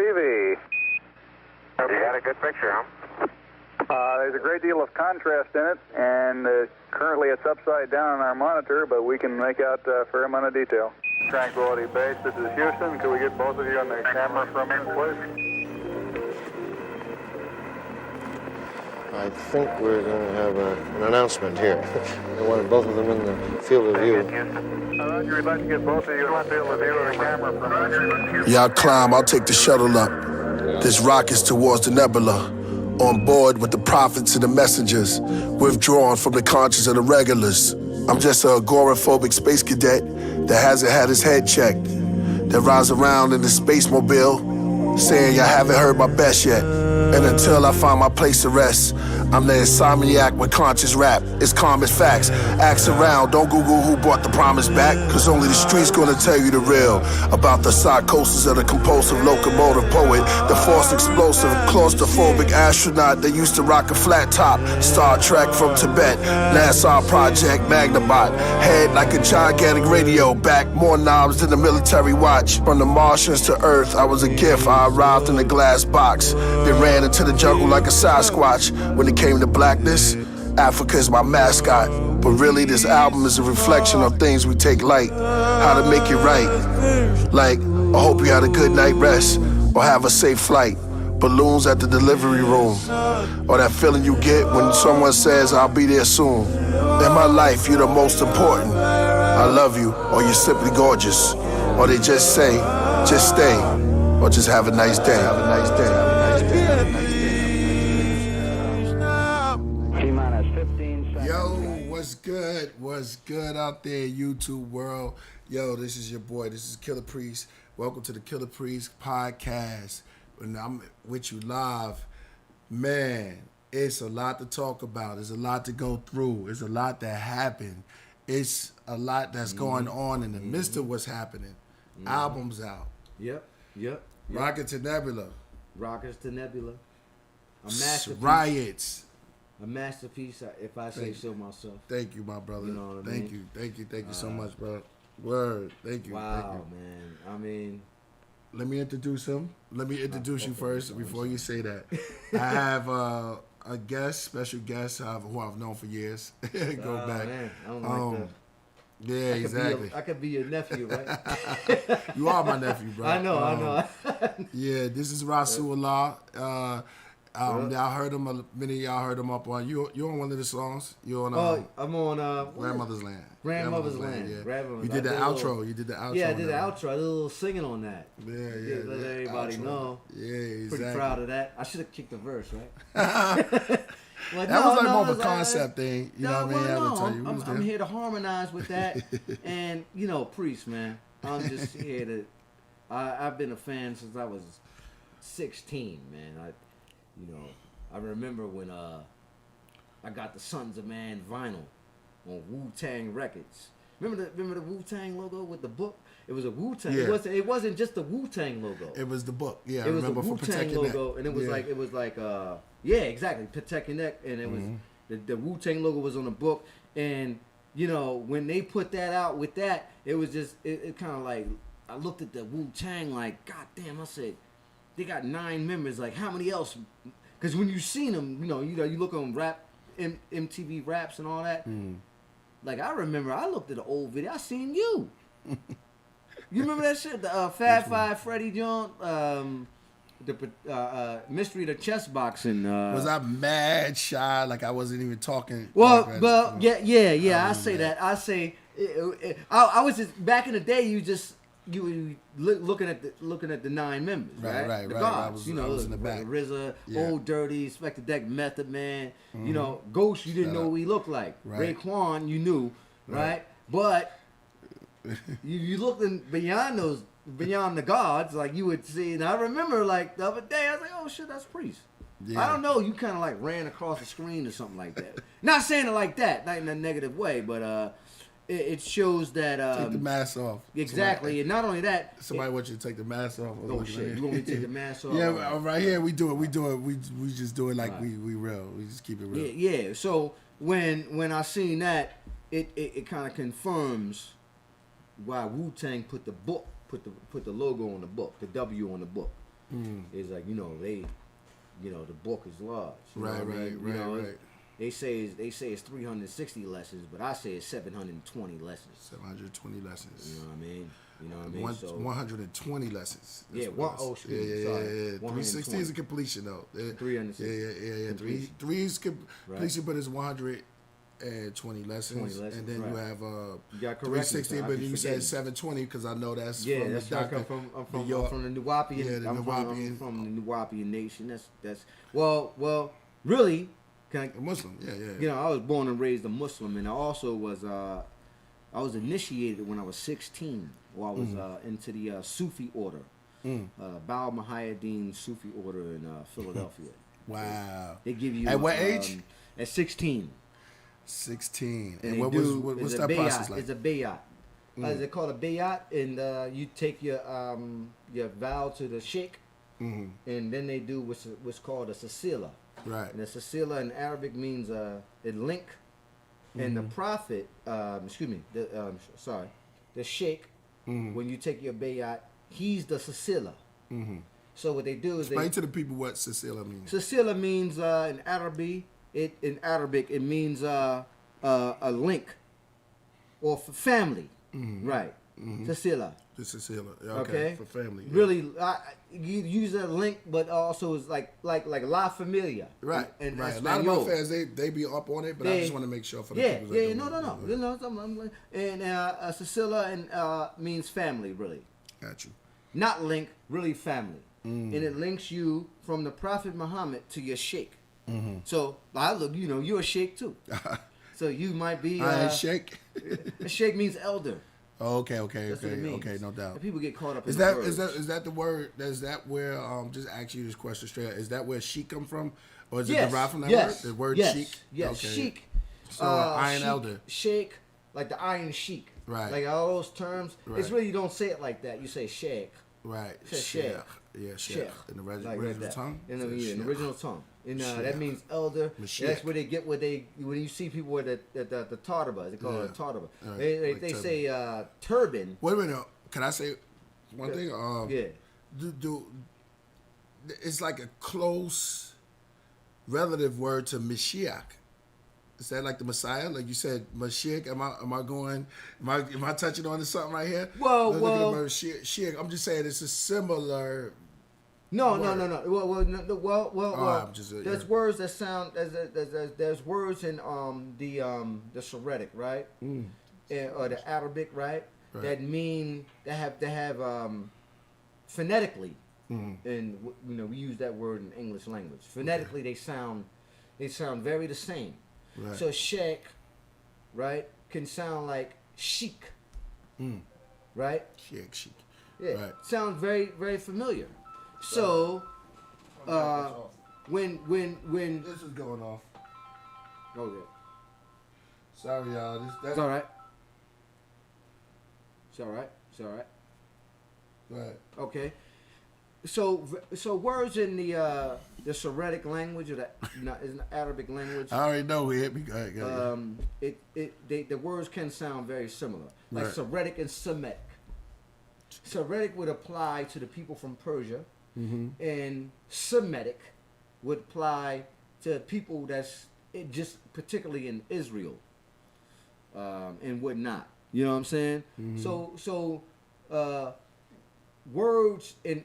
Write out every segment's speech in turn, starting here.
TV. You got a good picture, huh? There's a great deal of contrast in it, and currently it's upside down on our monitor, but we can make out a fair amount of detail. Tranquility Base, this is Houston. Could we get both of you on the camera for a minute, please? I think we're going to have an announcement here. I wanted both of them in the field of view. Roger, we'd like to get both of you in the field of view of the camera for a minute. Y'all climb, I'll take the shuttle up. This rocket's towards the Nebula. On board with the prophets and the messengers, withdrawn from the conscience of the regulars. I'm just a agoraphobic space cadet that hasn't had his head checked, that rides around in the space mobile, saying y'all haven't heard my best yet. And until I find my place to rest, I'm the insomniac with conscious rap. It's calm as facts. Ask around, don't Google who brought the promise back, cause only the streets gonna tell you the real about the psychosis of the compulsive locomotive poet, the forced explosive, claustrophobic astronaut that used to rock a flat top. Star Trek from Tibet, NASA Project Magnabot, head like a gigantic radio, back more knobs than the military watch. From the Martians to Earth, I was a gift. I arrived in a glass box, then ran into the jungle like a Sasquatch. When it came to blackness, Africa is my mascot. But really, this album is a reflection of things we take light, how to make it right. Like, I hope you had a good night rest, or have a safe flight. Balloons at the delivery room, or that feeling you get when someone says, I'll be there soon. In my life, you're the most important. I love you, or you're simply gorgeous. Or they just say, just stay, or just have a nice day. Have a nice day. Have a nice day. Have a nice day. What's good? What's good out there, YouTube world? Yo, this is your boy. This is Killah Priest. Welcome to the Killah Priest podcast. And I'm with you live. Man, it's a lot to talk about. There's a lot to go through. There's a lot that happened. It's a lot that's going on in the midst of what's happening. Albums out. Yep. Rocket to Nebula. Rockets to Nebula. A masterpiece. Riots. A masterpiece, if I say so myself. Thank you, my brother. You know what I mean? Thank you so much, bro. Word. Thank you. Wow, man. I mean, let me introduce him. Let me introduce you first before you say that. I have a guest, special guest, who I've known for years. Go back. Man. I don't like that. Yeah, exactly. I could be your nephew, right? You are my nephew, bro. I know. Yeah, this is Rasulullah. Y'all heard him. Many of y'all heard him up on. You on one of the songs? You on? I'm on Grandmother's Land. Grandmother's Land. Yeah. You did the outro. You did the outro. Yeah, I did the outro. I did a little singing on that. Yeah. Let everybody know. Yeah, exactly. Pretty proud of that. I should have kicked the verse, right? That was more of a concept thing. You know what I mean? I'm here to harmonize with that. And, Priest, man. I'm just here to... I've been a fan since I was 16, man. I remember when I got the Sons of Man vinyl on Wu-Tang Records. Remember the Wu-Tang logo with the book? It was a Wu-Tang. Yeah. It wasn't just the Wu-Tang logo. It was the book. Yeah, it was I remember the Wu-Tang logo, and it was like yeah, exactly, Protect Your Neck, and it was the Wu-Tang logo was on the book, and when they put that out with that, it was just it kind of like I looked at the Wu-Tang like, God damn, I said, they got 9 members. Like, how many else? Because when you seen them, you look on MTV Raps and all that. Like, I remember, I looked at the old video. I seen you. You remember that shit? The Fab Five Freddy John, the Mystery of the Chess Boxing. Was I mad shy? Like I wasn't even talking. Well, yeah. I say that. I say, I was just back in the day. You were looking at the 9 members, right? The gods, I was in the back. RZA, Old Dirty, Spectre Deck, Method Man, Ghost. You didn't know what he looked like. Right. Raekwon, you knew, right? But you looked beyond the gods, like you would see. And I remember, like the other day, I was like, oh shit, that's Priest. Yeah. I don't know. You kind of like ran across the screen or something like that. Not saying it like that, not in a negative way, but it shows that take the mask off. Exactly, and not only that, somebody wants you to take the mask off. Oh shit! You want me to take the mask off? Yeah, right here we do it. We just do it like we real. We just keep it real. Yeah. So when I seen that, it kind of confirms why Wu-Tang put the logo on the book, the W on the book. It's like, the book is large. You know Right, what I right, mean? right. They say it's 360 lessons, but I say it's 720 lessons. 720 lessons. You know what I mean? You know what I mean? So 120 lessons. yeah, Excuse me, sorry. 360 is a completion though. 360. Yeah. Three is completion, but it's 120 lessons, and then you have you got correction, 360, so I but be you forgetting. said 720 because I know that's from that's where I come from. I'm from the Nuwaubian. Yeah, the I'm Nuwaubian. from the Nuwaubian nation. That's well, really. A Muslim. Yeah. I was born and raised a Muslim, and I also was initiated when I was 16. While I was into the Sufi order, Baal Muhayyadeen Sufi order in Philadelphia. Wow. They give you at what age? At 16. 16. And what's that process like? It's a bayat. They call it a bayat, and you take your vow to the sheikh, and then they do what's called a sasila. Right. And a sasila in Arabic means a link, and the prophet, the sheikh, when you take your bayat, he's the sasila. So what they do is explain to the people what sasila means. Sasila means in Arabic it means a link or for family, right? Sasila. The sasila, Okay. For family. Yeah. Really, you use a link, but also it's like La Familia. Right. And right. A lot of my fans they be up on it, but I just want to make sure for the people. No. And Sasila means family, really. Got you. Not link, really family. And it links you from the Prophet Muhammad to your sheikh. So I look, you're a sheikh too. So you might be a sheikh. A sheikh means elder. Oh, okay, That's what it means. okay, no doubt. And people get caught up. Is that the word? Is that where? Just ask you this question straight. Is that where sheik come from, or is it derived from that word? The word sheik. Yes, okay. sheik. So iron elder. Sheikh, like the iron sheik. Right. Like all those terms. Right. It's really, you don't say it like that. You say sheikh. Right. Say sheikh. Yeah, sheikh. Sheikh. In the Like original that. tongue. In the original tongue. And that means elder. Mashiach. That's where they get when you see people with the tartaba, they call it a tartaba. Right. They say turban. Wait a minute. Can I say one thing? Yeah. It's like a close relative word to Mashiach. Is that like the Messiah? Like you said, Mashiach. Am I touching on to something right here? Well, Mashiach. I'm just saying it's a similar. No. I'm just, there's words that sound. There's words in the Syriac, right? Or the Arabic, right? That mean that have phonetically, and we use that word in English language. Phonetically, they sound very the same. Right. So sheikh, right, can sound like chic, right? Sheikh. Yeah, Right. sounds very very familiar. So, when This is going off. okay, Sorry, y'all. it's all right. It's all right. It's all right. Right. Okay. So words in the Syriac language or is the Arabic language. I already know who hit me. Go ahead. The words can sound very similar, like Right. Syriac and Semitic. Syriac would apply to the people from Persia, and Semitic would apply to people that's just particularly in Israel, and whatnot. You know what I'm saying? So words in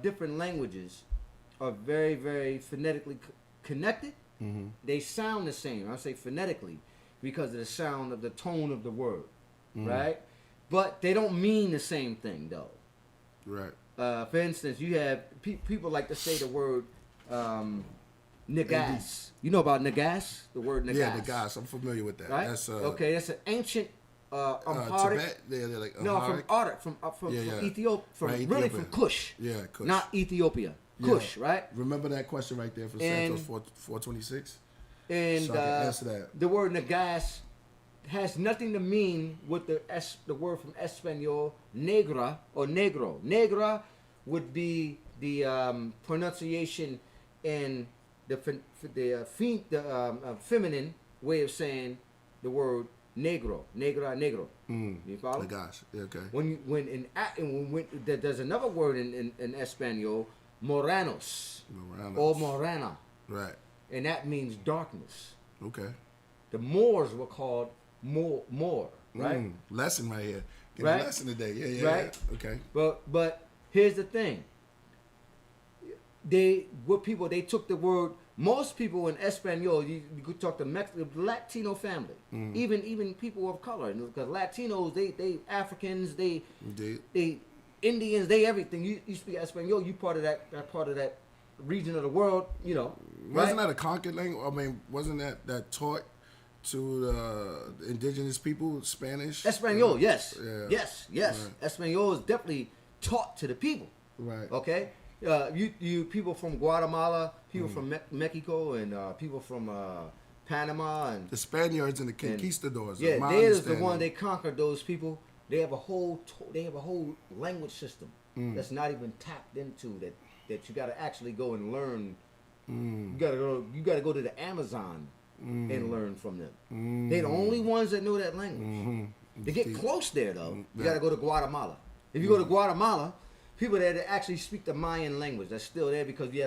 different languages are very, very phonetically connected. They sound the same. I say phonetically because of the sound of the tone of the word, right? But they don't mean the same thing, though. Right. For instance, you have people like to say the word nagas. You know about nagas? The word nagas. Yeah, the guys. I'm familiar with that. Right? That's okay, that's an ancient Amharic. Tibet. Yeah, they're like No, Amharic. from Ethiopia, Right, really Ethiopia. from Kush. Yeah, Kush. Not Ethiopia. Kush, right? Remember that question right there from And- Santos 426? And So I can answer that. the word nagas has nothing to mean with the word from Espanol, negra or negro. Negra would be the pronunciation in the feminine way of saying the word negro, negra, negro. You follow? Gosh, yeah, okay. When there's another word in Espanol Moranos Moranos. or Morana, Right. and that means darkness. Okay. The Moors were called Moor, right? Lesson right here. Get Right. a lesson today. Yeah. Right. Yeah. Okay. But here's the thing. They took the word. Most people in Espanol, you could talk to Latino family, even people of color, because Latinos, they Africans, they Indians, they everything. You speak Espanol, you part of that region of the world, you know. Wasn't right? that a conquered language? I mean, wasn't that taught to the indigenous people, Spanish? Espanol, yes. Yeah. Yes. Right. Espanol is definitely taught to the people. Right. Okay? You people from Guatemala, people from Mexico, and people from Panama, and The Spaniards and the conquistadors. yeah, my they is the understanding. one they conquered those people. They have a whole language system that's not even tapped into that you got to actually go and learn. You got to go to the Amazon and learn from them. They're the only ones that know that language. To get close there though, you got to go to Guatemala. If you go to Guatemala, people there that actually speak the Mayan language that's still there because they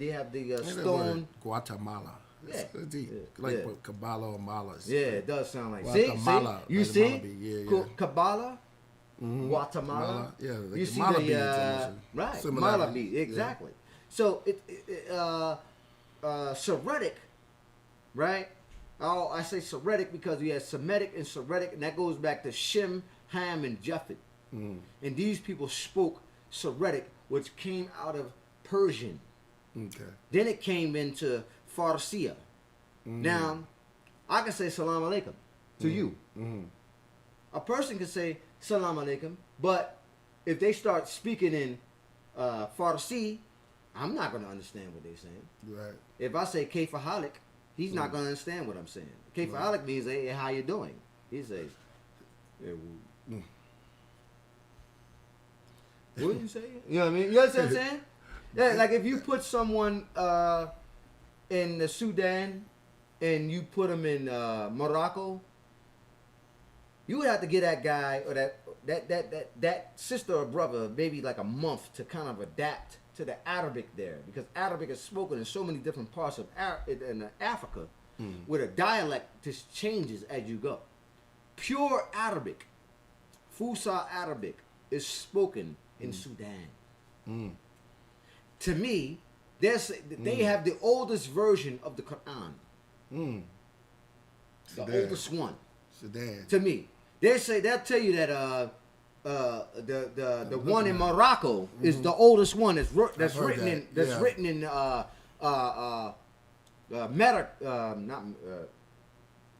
have the Look at that stone. word, Guatemala. Yeah. It's deep. Like Yeah. Kabbalah or Malas. Yeah, it does sound like. Guatemala, See? You like the see? Malabi, yeah. Kabbalah, Guatemala. Mala, yeah, like you the see Mala the beads almost. right Similarity, Mala bead, exactly. So Soretic, right? Oh, I say Soretic because we have Semitic and Soretic, and that goes back to Shem, Ham, and Japheth. And these people spoke Soretic, which came out of Persian. Okay. Then it came into Farsiya. Now, I can say Salam Alaikum to you. A person can say Salam Alaikum, but if they start speaking in Farsi, I'm not going to understand what they're saying. Right. If I say Kayfahalik, he's not going to understand what I'm saying. Kayfahalik means, hey, how you doing? He says, hey, what are you saying? You know what I mean? You understand what I'm saying? Yeah, like if you put someone in the Sudan and you put him in Morocco, you would have to get that guy or that sister or brother maybe like a month to kind of adapt to the Arabic there, because Arabic is spoken in so many different parts of Africa, where the dialect just changes as you go. Pure Arabic, Fusha Arabic, is spoken in Sudan. To me, they have the oldest version of the Quran. The oldest one. Sudan. To me, they'll tell you that the one in Morocco is the oldest one that's written in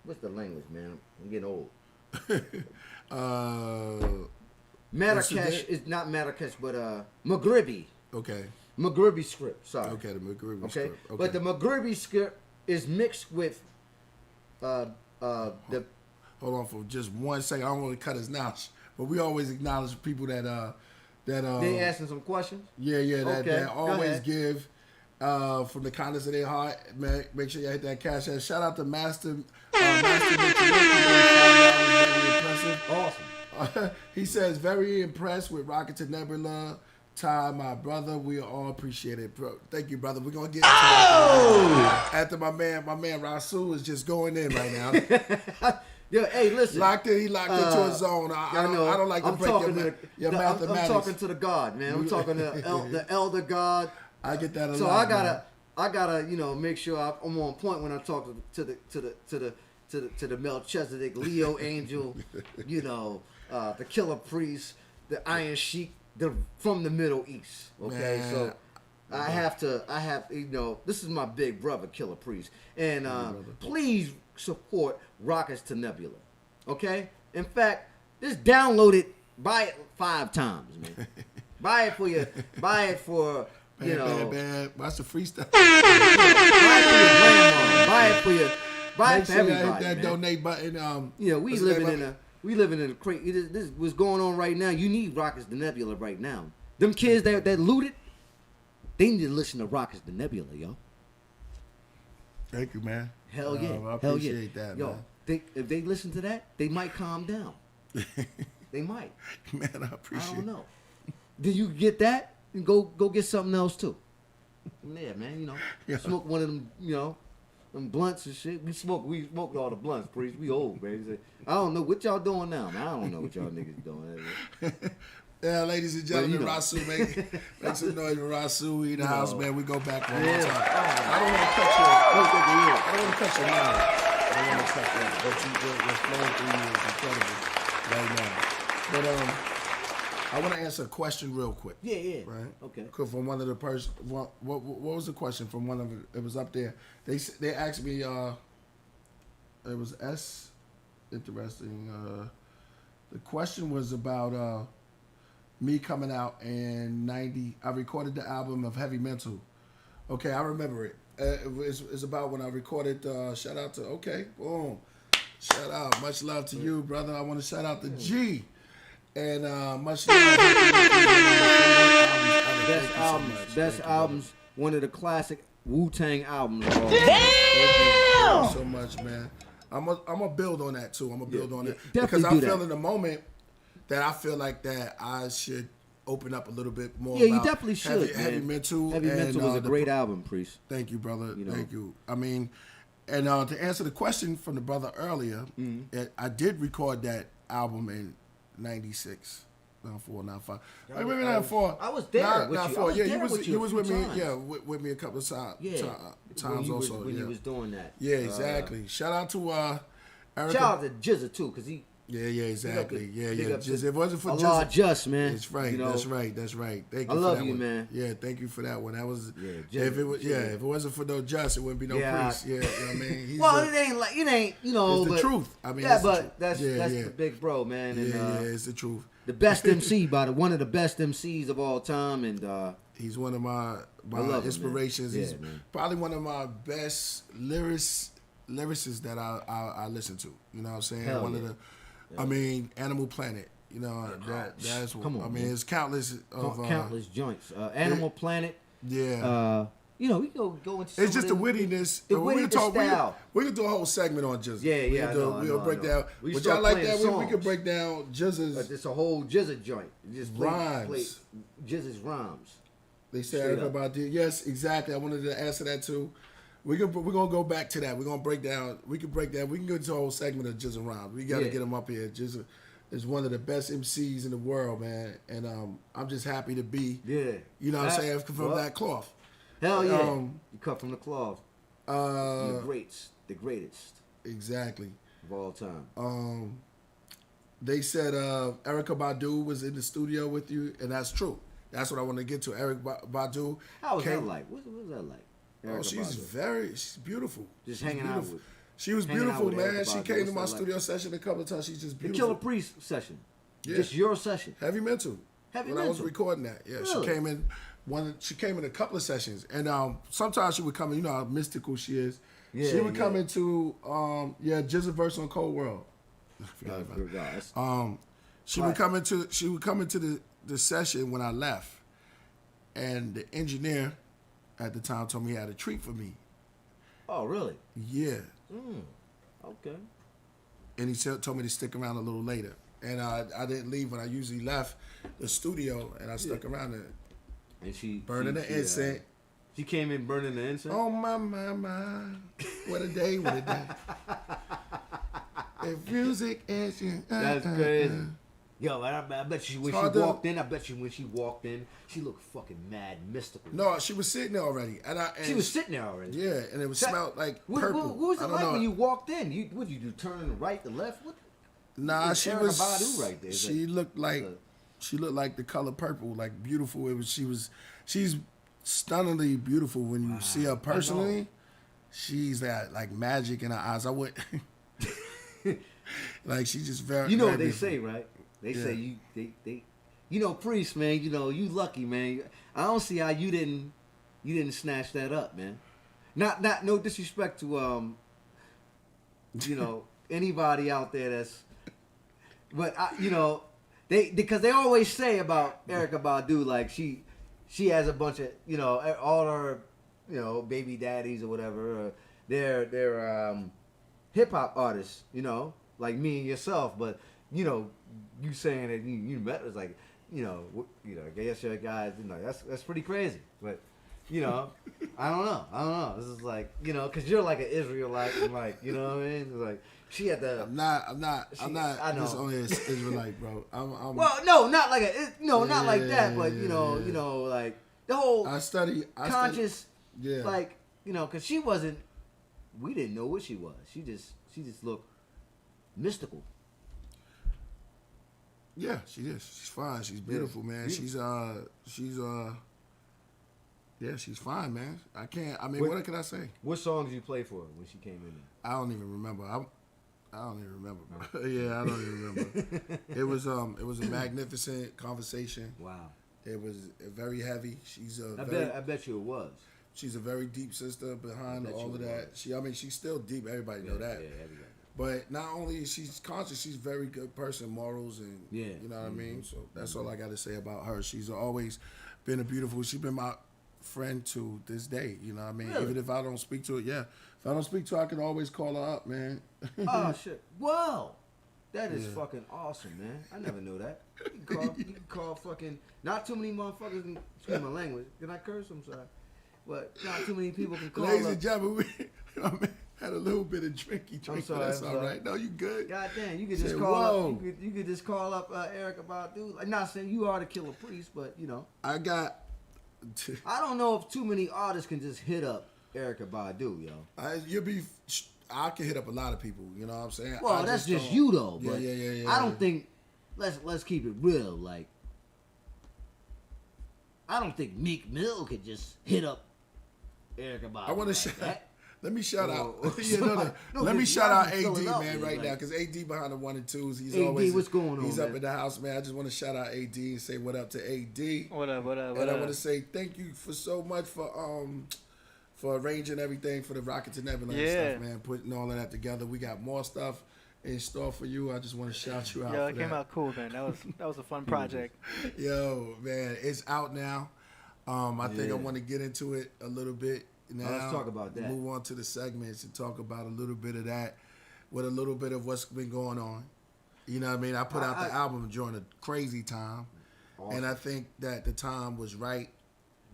what's the language, man? I'm getting old. Marrakesh is not Marrakesh, but Maghribi. Okay. Maghribi script. Sorry. Okay, the Mercury Okay. script. Okay. But the Maghribi script is mixed with the. Hold on for just 1 second. I don't want to cut his knowledge, but we always acknowledge people that They asking some questions. that Go always ahead. give from the kindness of their heart. Make sure you hit that cash app. Shout out to Master. Awesome. He says very impressed with Rocket to Nebula. Ty, my brother, we all appreciate it, bro. Thank you, brother. We're gonna get after my man Rasul is just going in right now. Yeah, hey, listen. He locked into a zone. I don't like to break your mathematics. I'm talking to the God, man. I'm talking to the elder God. I get that a So lot. I gotta, make sure I'm on point when I talk to the Melchizedek, Leo angel, the killer priest, the Iron Sheik, from the Middle East. Okay, Man. so I have this is my big brother, Killer Priest, and please support Rockets to Nebula. Okay, in fact, just download it, buy it 5 times, man. Buy it for you. Buy it for Man. Watch the freestyle. Buy it for your grandma. Buy it for your. Buy it for everybody. Hit that man. donate button. We living in a crazy. This what's going on right now. You need Rockets to Nebula right now. Them kids that looted, they need to listen to Rockets to Nebula, yo. Thank you, man. Hell yeah. I appreciate that, yo, man. If they listen to that, they might calm down. They might. Man, I appreciate I don't know. Did you get that? and go get something else too. Yeah, man, you know, Yeah. smoke one of them, you know, them blunts and shit. We smoked all the blunts, priest. We old, man. I don't know what y'all doing now, man. I don't know what y'all niggas doing. Yeah, ladies and gentlemen, But, you know. Rasu, make some noise with Rasu. We in the house, man. We go back one more Yeah. time. I don't want to cut your, I don't want to cut your mind. I don't want to cut that. What's flowing through you is incredible right now. But I want to answer a question real quick. Yeah. Right. Okay. From one of the person, what was the question from one of it was up there. They asked me. It was S. Interesting. The question was about me coming out in '90. I recorded the album of Heavy Mental. Okay, I remember it. It's about when I recorded. Shout out to boom. Shout out, much love to you, brother. I want to shout out to G. And much love. Best albums. One of the classic Wu-Tang albums. Damn! Thank you so much, man. I'm gonna build on that too. I'm gonna build on that because I feel in the moment that I feel like that I should open up a little bit more. Yeah, you about definitely should. Heavy Mental. Heavy Mental was a great album, priest. Thank you, brother. You know. Thank you. I mean, and to answer the question from the brother earlier, I did record that album in '96. 94, 95. Maybe 94. I was there with you. 94. I was Yeah, there with you was a with few me. times. Yeah, with me a couple of times. When you Also, when you was doing that. Yeah, exactly. Shout out to Erykah. Shout out to Jizza too, cause he. Yeah, exactly. Yeah. Just, If it wasn't for Allah Jizza, just man. that's right. You know? That's right. Thank you. I love for that you, one. man. Yeah, thank you for that one. That was. Yeah, if it wasn't for no Just, it wouldn't be no priest. Yeah, you know what I mean. He's well, it ain't you know. It's the but, truth. I mean, yeah, it's the truth. that's the big bro, man. And, it's the truth. The best MC one of the best MCs of all time, and he's one of my inspirations. Him, he's probably one of my best lyricists that I listen to. You know what I'm saying? Hell one yeah. of the, I mean, Animal Planet. You know that's come on. I mean, it's countless joints. Animal Planet. Yeah. You know, we go into. It's just the wittiness. The style. We can do a whole segment on Jizza. Yeah. We'll break down. We Would start y'all like playing that? We songs. can break down Jizza's. It's a whole Jizza joint. Just rhymes. Jizza's rhymes. They said Erykah Badu. Yes, exactly. I wanted to answer that too. We're gonna go back to that. We're gonna break down. We can break down. We can go to a whole segment of Jizza rhymes. We gotta get him up here. Jizza is one of the best MCs in the world, man. And I'm just happy to be. Yeah. You know what I'm saying? From that cloth. Hell yeah. You cut from the cloth. The greatest. Exactly. Of all time. They said Erykah Badu was in the studio with you, and that's true. That's what I want to get to. Erykah Badu. How was that like? What was that like? She's beautiful. Just hanging out with. She was hanging beautiful, out with man. Erykah She Badu. came to my What's that studio session a couple of times. She's just The beautiful. Killah Priest session. Yeah. Just your session. Heavy Mental. Heavy when Mental. I was recording that. Yeah, Really? She came in a couple of sessions, and sometimes she would come in. You know how mystical she is. Yeah, she would come into Jizza verse on Cold World. She would come into the session when I left, and the engineer at the time told me he had a treat for me. Oh, really? Yeah. Okay. And he told me to stick around a little later. And I didn't leave when I usually left the studio, and I stuck around there. And she burning the incense. She came in burning the incense? Oh, my. What a day. If music is that's crazy. Yo, I bet you when she walked in, she looked fucking mad mystical. No, she was sitting there already. And she was sitting there already? Yeah, and it smelled like purple. What was it like when you walked in? What did you do, turn to the right, the left? What? Nah, she was. Badu right there. She looked like the color purple, like beautiful. She's stunningly beautiful when you see her personally. She's like magic in her eyes. I would like she's just very. You know very what they beautiful. say, right? They say you know, priest, man. You know, you lucky, man. I don't see how you didn't snatch that up, man. Not no disrespect to you know, anybody out there that's. But you know, because they always say about Erykah Badu, like she has a bunch of, you know, all her, you know, baby daddies or whatever, they're hip hop artists, you know, like me and yourself. But you know, you saying that you met us, like I guess your guys, that's pretty crazy. But, I don't know. This is like, because you're like an Israelite, and like, you know what I mean? It's like she had the. I'm not just only an Israelite, bro. I'm well, no, not like not like that, but like the whole conscious, like because she wasn't. We didn't know what she was. She just looked mystical. Yeah, she is. She's fine. She's beautiful, man. Yeah. She's fine, man. What can I say? What songs you play for her when she came in there? I don't even remember. I don't even remember, bro. Yeah, I don't even remember. It was a magnificent conversation. Wow. It was very heavy. I bet you it was. She's a very deep sister behind all of that. She's still deep. Everybody know that. Yeah, everybody. But not only is she conscious, she's a very good person, morals, and you know what I mean? So that's all I got to say about her. She's always been she's been my friend to this day, you know what I mean? Really? Even if I don't speak to her, if I don't speak to her, I can always call her up, man. Oh, shit. Whoa. That is fucking awesome, man. I never knew that. You can call fucking, not too many motherfuckers can, excuse my language. Can I curse? I'm sorry. But not too many people can call Ladies up. and gentlemen, we had a little bit of drinky drink, but that's all right. No, you good. God damn, you could just call up. You could just call up Erykah Badu. Like, not saying you are the killer priest, but I don't know if too many artists can just hit up Erykah Badu, yo. I can hit up a lot of people. You know what I'm saying? Well, that's just you though. But yeah. I don't think. Let's keep it real. Like, I don't think Meek Mill could just hit up Erykah Badu. I want to let me shout out. No, let me shout out AD, Philadelphia, man, right like, now, because AD behind the 1 and 2s. He's AD, always what's going on, He's up man? in the house, man. I just want to shout out AD and say what up to AD. What up? And I want to say thank you for so much for arranging everything for the Rocket to Nebula and stuff, man. Putting all of that together. We got more stuff in store for you. I just want to shout you out. Yo, it came out cool, man. That was a fun project. Yo, man, it's out now. I think I want to get into it a little bit now. Let's talk about that. Move on to the segments and talk about a little bit of that with a little bit of what's been going on. You know what I mean? I put out the album during a crazy time. Awesome. And I think that the time was right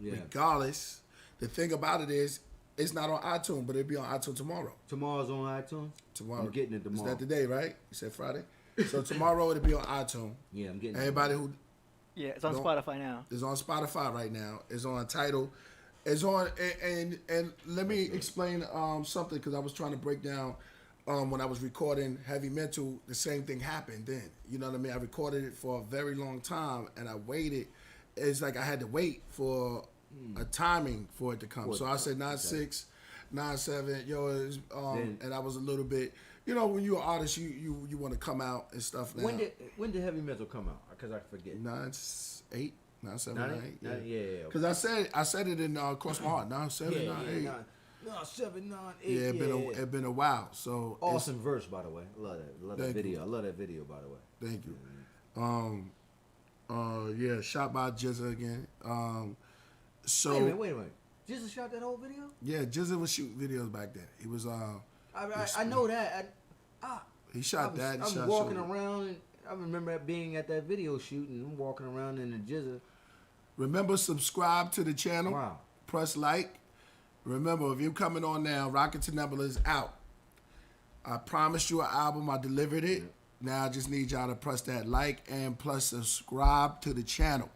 regardless. The thing about it is, it's not on iTunes, but it'll be on iTunes tomorrow. Tomorrow's on iTunes? Tomorrow. I'm getting it tomorrow. Is that the day, right? You said Friday? So tomorrow it'll be on iTunes. Yeah, I'm getting it. Everybody who... Yeah, it's on Spotify now. It's on Spotify right now. It's on Tidal. It's on... And let me explain something, because I was trying to break down when I was recording Heavy Mental, the same thing happened then. You know what I mean? I recorded it for a very long time, and I waited. It's like I had to wait for... a timing for it to come. So I said 9-6, 9-7, and I was a little bit, when you're an artist, you want to come out and stuff now. When did Heavy Metal come out? Because I forget. 9-8, 9-7, 9-8. Yeah. Because I said it in Cross My Heart, 9-7, 9-8. 9-7, 9-8. Yeah, it been a while. So awesome verse, by the way. I love that video. I love that video, by the way. Thank you. Shot by Jizza again. So wait a minute. Jizza shot that whole video? Yeah, Jizza was shooting videos back then. He was I know that. He shot that. I'm walking around, and I remember being at that video shoot, and I'm walking around in the Jizza. Remember, subscribe to the channel. Wow. Press like. Remember, if you're coming on now, Rocket to Nebula is out. I promised you an album. I delivered it. Now I just need y'all to press that like and plus subscribe to the channel.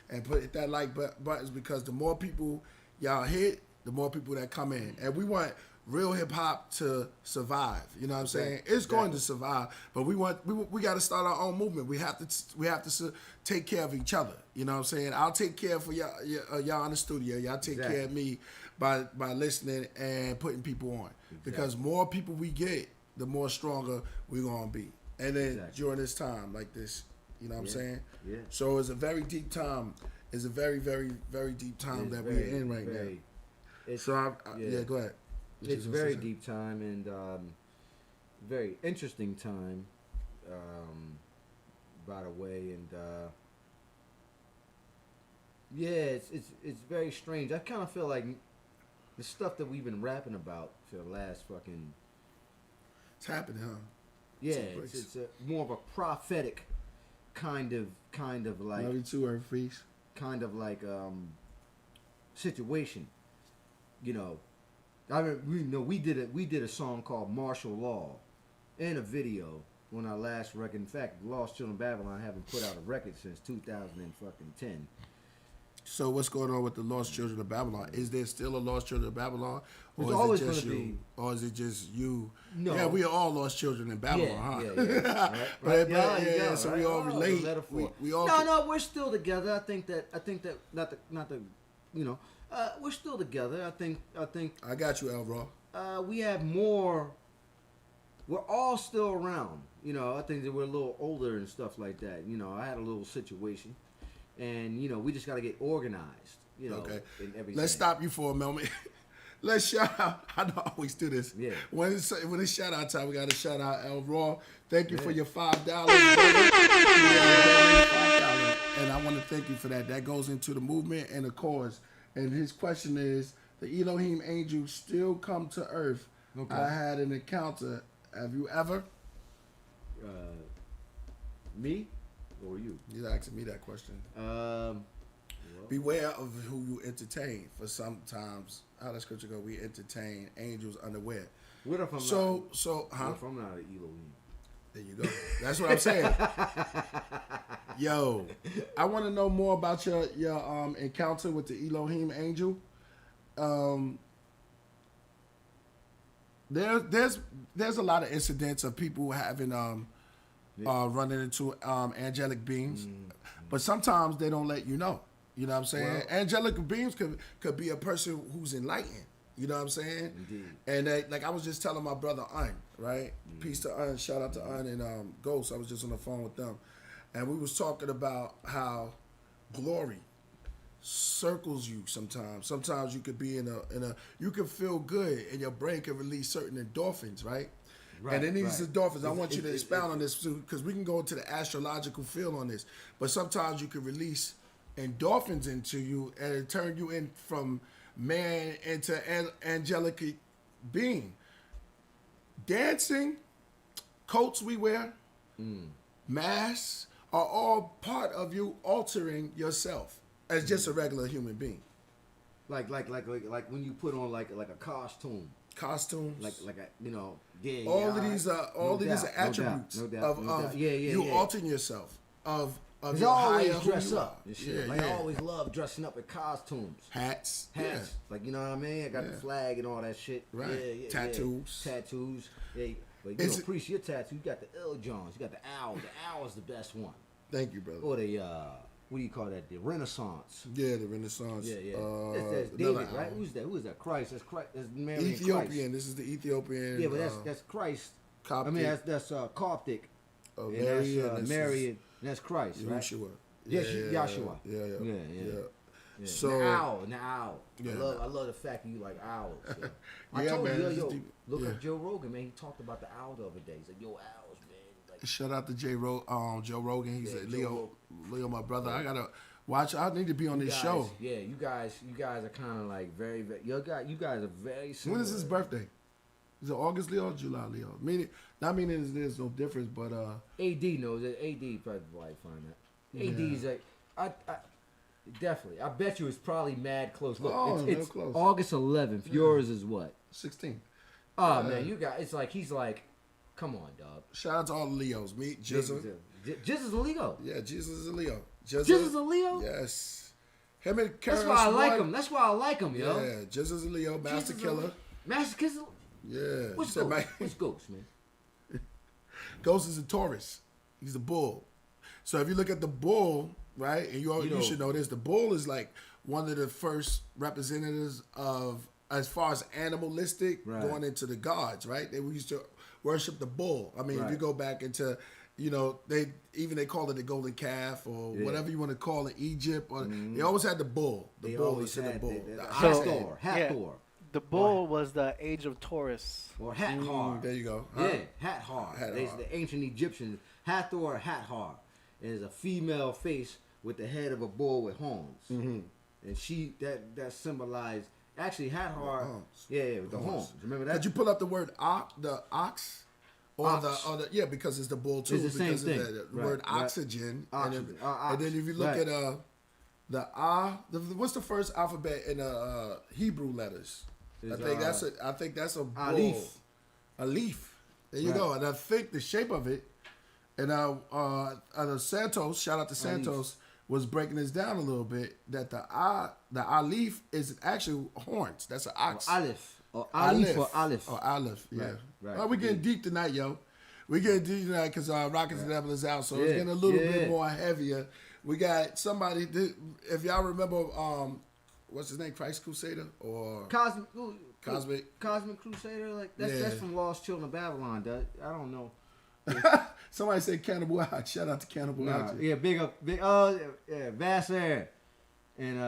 And hit that like buttons, because the more people y'all hit, the more people that come in. And we want real hip hop to survive. You know what I'm saying? It's going to survive, but we got to start our own movement. We have to take care of each other. You know what I'm saying? I'll take care for y'all in the studio. Y'all take care of me by listening and putting people on. Because more people we get, the more stronger we're gonna be. And then during this time like this. You know what I'm saying? Yeah. So it's a very deep time. It's a very, very, very deep time that we're in right now. So, go ahead. It's a very deep time and very interesting time, by the way. And it's very strange. I kind of feel like the stuff that we've been rapping about for the last fucking... It's happening, huh? Yeah, it's more of a prophetic kind of like Love you too, Earth Freeze. kind of like situation. You know, we did a song called Martial Law and a video on our last record. In fact, Lost Children of Babylon haven't put out a record since 2010. So what's going on with the Lost Children of Babylon? Is there still a Lost Children of Babylon, There's or is always it just gonna you? be. Or is it just you? No. Yeah, we are all lost children in Babylon, huh? Yeah. Right. But Yeah, yeah, yeah, so right. we all Oh, the relate. metaphor. We all. No, we're still together. I think that not the you know, we're still together. I think I got you, Elro. we have more. We're all still around. You know, I think that we're a little older and stuff like that. You know, I had a little situation, and you know, we just got to get organized. You know, Okay. in everything. Let's stop you for a moment. Let's shout out. I know I always do this. Yeah. When it's shout out time, we got to shout out El Raw. Thank you for your $5. $5. And I want to thank you for that. That goes into the movement and the cause. And his question is, the Elohim angels still come to earth. Okay. I had an encounter. Have you ever? Me or you? He's asking me that question. Beware of who you entertain. For sometimes, how does scripture go? We entertain angels unaware. What if I'm What if I'm not an Elohim? There you go. That's what I'm saying. Yo, I want to know more about your encounter with the Elohim angel. There's a lot of incidents of people having running into angelic beings, but sometimes they don't let you know. You know what I'm saying? Well, angelic beings could be a person who's enlightened. You know what I'm saying? Indeed. And like I was just telling my brother Un, right? Peace to Un, shout out to Un and Ghost. I was just on the phone with them, and we was talking about how glory circles you sometimes. Sometimes you could be in a you can feel good, and your brain can release certain endorphins, right? And in these endorphins, I want you to expound on this because we can go into the astrological field on this. But sometimes you can release endorphins into you and it turn you in from man into angelic being. Dancing, coats we wear, masks are all part of you altering yourself as just a regular human being. Like when you put on like a costume. Costumes, Like a, you know, yeah. all of these are attributes of you altering yourself of Cause I your always higher who dress you up are. and shit. I always love dressing up with costumes. Hats. Like, you know what I mean? I got the flag and all that shit. Right. Tattoos. Tattoos. Yeah. But you don't appreciate your tattoo. You got the L Johns. You got the owl. The owl is the best one. Thank you, brother. Or the what do you call that? The Renaissance. Yeah, the Renaissance. Yeah. That's David, right? Who's that? Who's that? Christ. That's Christ. That's Mary Ethiopian. Christ. This is the Ethiopian. Yeah, but that's Christ. Coptic. I mean that's Coptic. Oh, And Mary. that's Mary. And that's Christ, right? Yeshua. Yeshua. Yeah. Yeah. So the owl. Yeah. I love the fact that you like owls. Yo. I Yeah, told man, you, this is yo, deep. look Yeah. up Joe Rogan, man. He talked about the owl the other day. He's like, yo, owls, man. Like, Shout out to Joe Rogan. He's Yeah, Leo, my brother. I gotta watch. I need to be on this show. Yeah, you guys are kind of like very, you guys are very similar. When is his birthday? Is it August Leo or July Leo? Not meaning there's no difference, but AD knows it. AD probably find that. AD's like, I definitely. I bet you it's probably mad close. Look, it's close. August 11th. Yours is what? 16. Oh man, you got. It's like he's like, come on, dog. Shout out to all the Leos. Me, Jizzle. Jizz is a Leo. Yeah, Jesus is a Leo. Jizz is a Leo. Yes. Him and That's Karen why I like him. That's why I like him, yo. Yeah, Jizz is a Leo. Master Jizz is Killer. Master Killer. Yeah. What's You said Ghost? What's Ghost, man? Ghost is a Taurus. He's a bull. So if you look at the bull, right, and you should know this, the bull is like one of the first representatives of, as far as animalistic, going into the gods, right? They used to worship the bull. I mean, if you go back into, they call it the golden calf or whatever you want to call it, Egypt, or they always had the bull. The bull is the bull. Hathor. The bull was the age of Taurus. Or Hathor. There you go. Yeah, Hathor. The ancient Egyptians, Hathor or Hathor is a female face with the head of a bull with horns. Mm-hmm. And she, that symbolized, actually Hathor, with the horns. Remember that? Could you pull up the word the ox? Yeah, because it's the bull too. It's the same because thing. of the Right, word right. oxygen. Oxygen. And then if you look Right. at what's the first alphabet in the Hebrew letters? I think that's a bull. Aleph. A leaf. There you Right. go. And I think the shape of it, and Santos, shout out to Santos, was breaking this down a little bit. That the Aleph is actually horns. That's an ox. Aleph. Or Aleph or Aleph. Or Aleph, yeah. Right. Well, we're getting deep tonight, yo. We're getting deep tonight because Rockets and Nebula is out, so it's getting a little bit more heavier. We got somebody, if y'all remember, what's his name, Christ Crusader? Or Cosmic Crusader? Like that's from Lost Children of Babylon, dude. I don't know. Somebody said Cannibal Hot. Shout out to Cannibal Hot. Yeah, big Vasser. And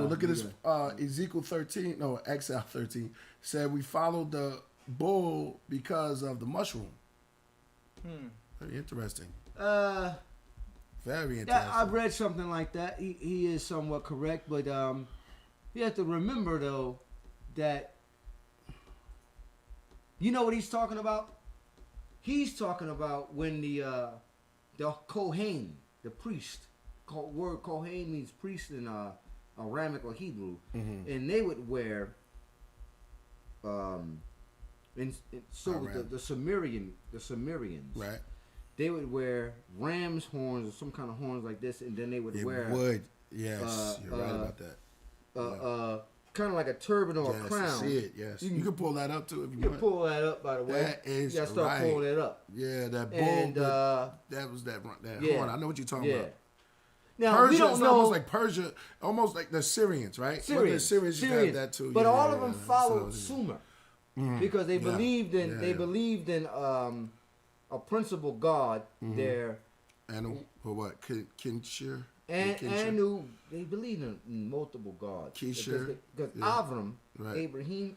look at this. Ezekiel 13, no, Exile 13 said we followed the bull because of the mushroom. Very interesting. Very interesting. Yeah, I've read something like that. He is somewhat correct, but you have to remember though that you know what he's talking about. He's talking about when the Kohen, the priest. Word Kohen means priest in Aramic or Hebrew, and they would wear, the Sumerians, right? They would wear ram's horns or some kind of horns like this, and then they would wear yes, you're right about that. kind of like a turban or a crown. I see it, yes. You can pull that up too if you want. Pull that up, by the way. That is you gotta start pulling it up. Yeah, that bull. And that was that horn. I know what you're talking about. Now, Persia, we don't it's know, almost like Persia, almost like the Syrians, right? Syrians used to have that too. But all of them followed Sumer because they believed in a principal god there. And for what? Kinshir? Anu, they believed in multiple gods. Kinshir. Because Avram, Ibrahim,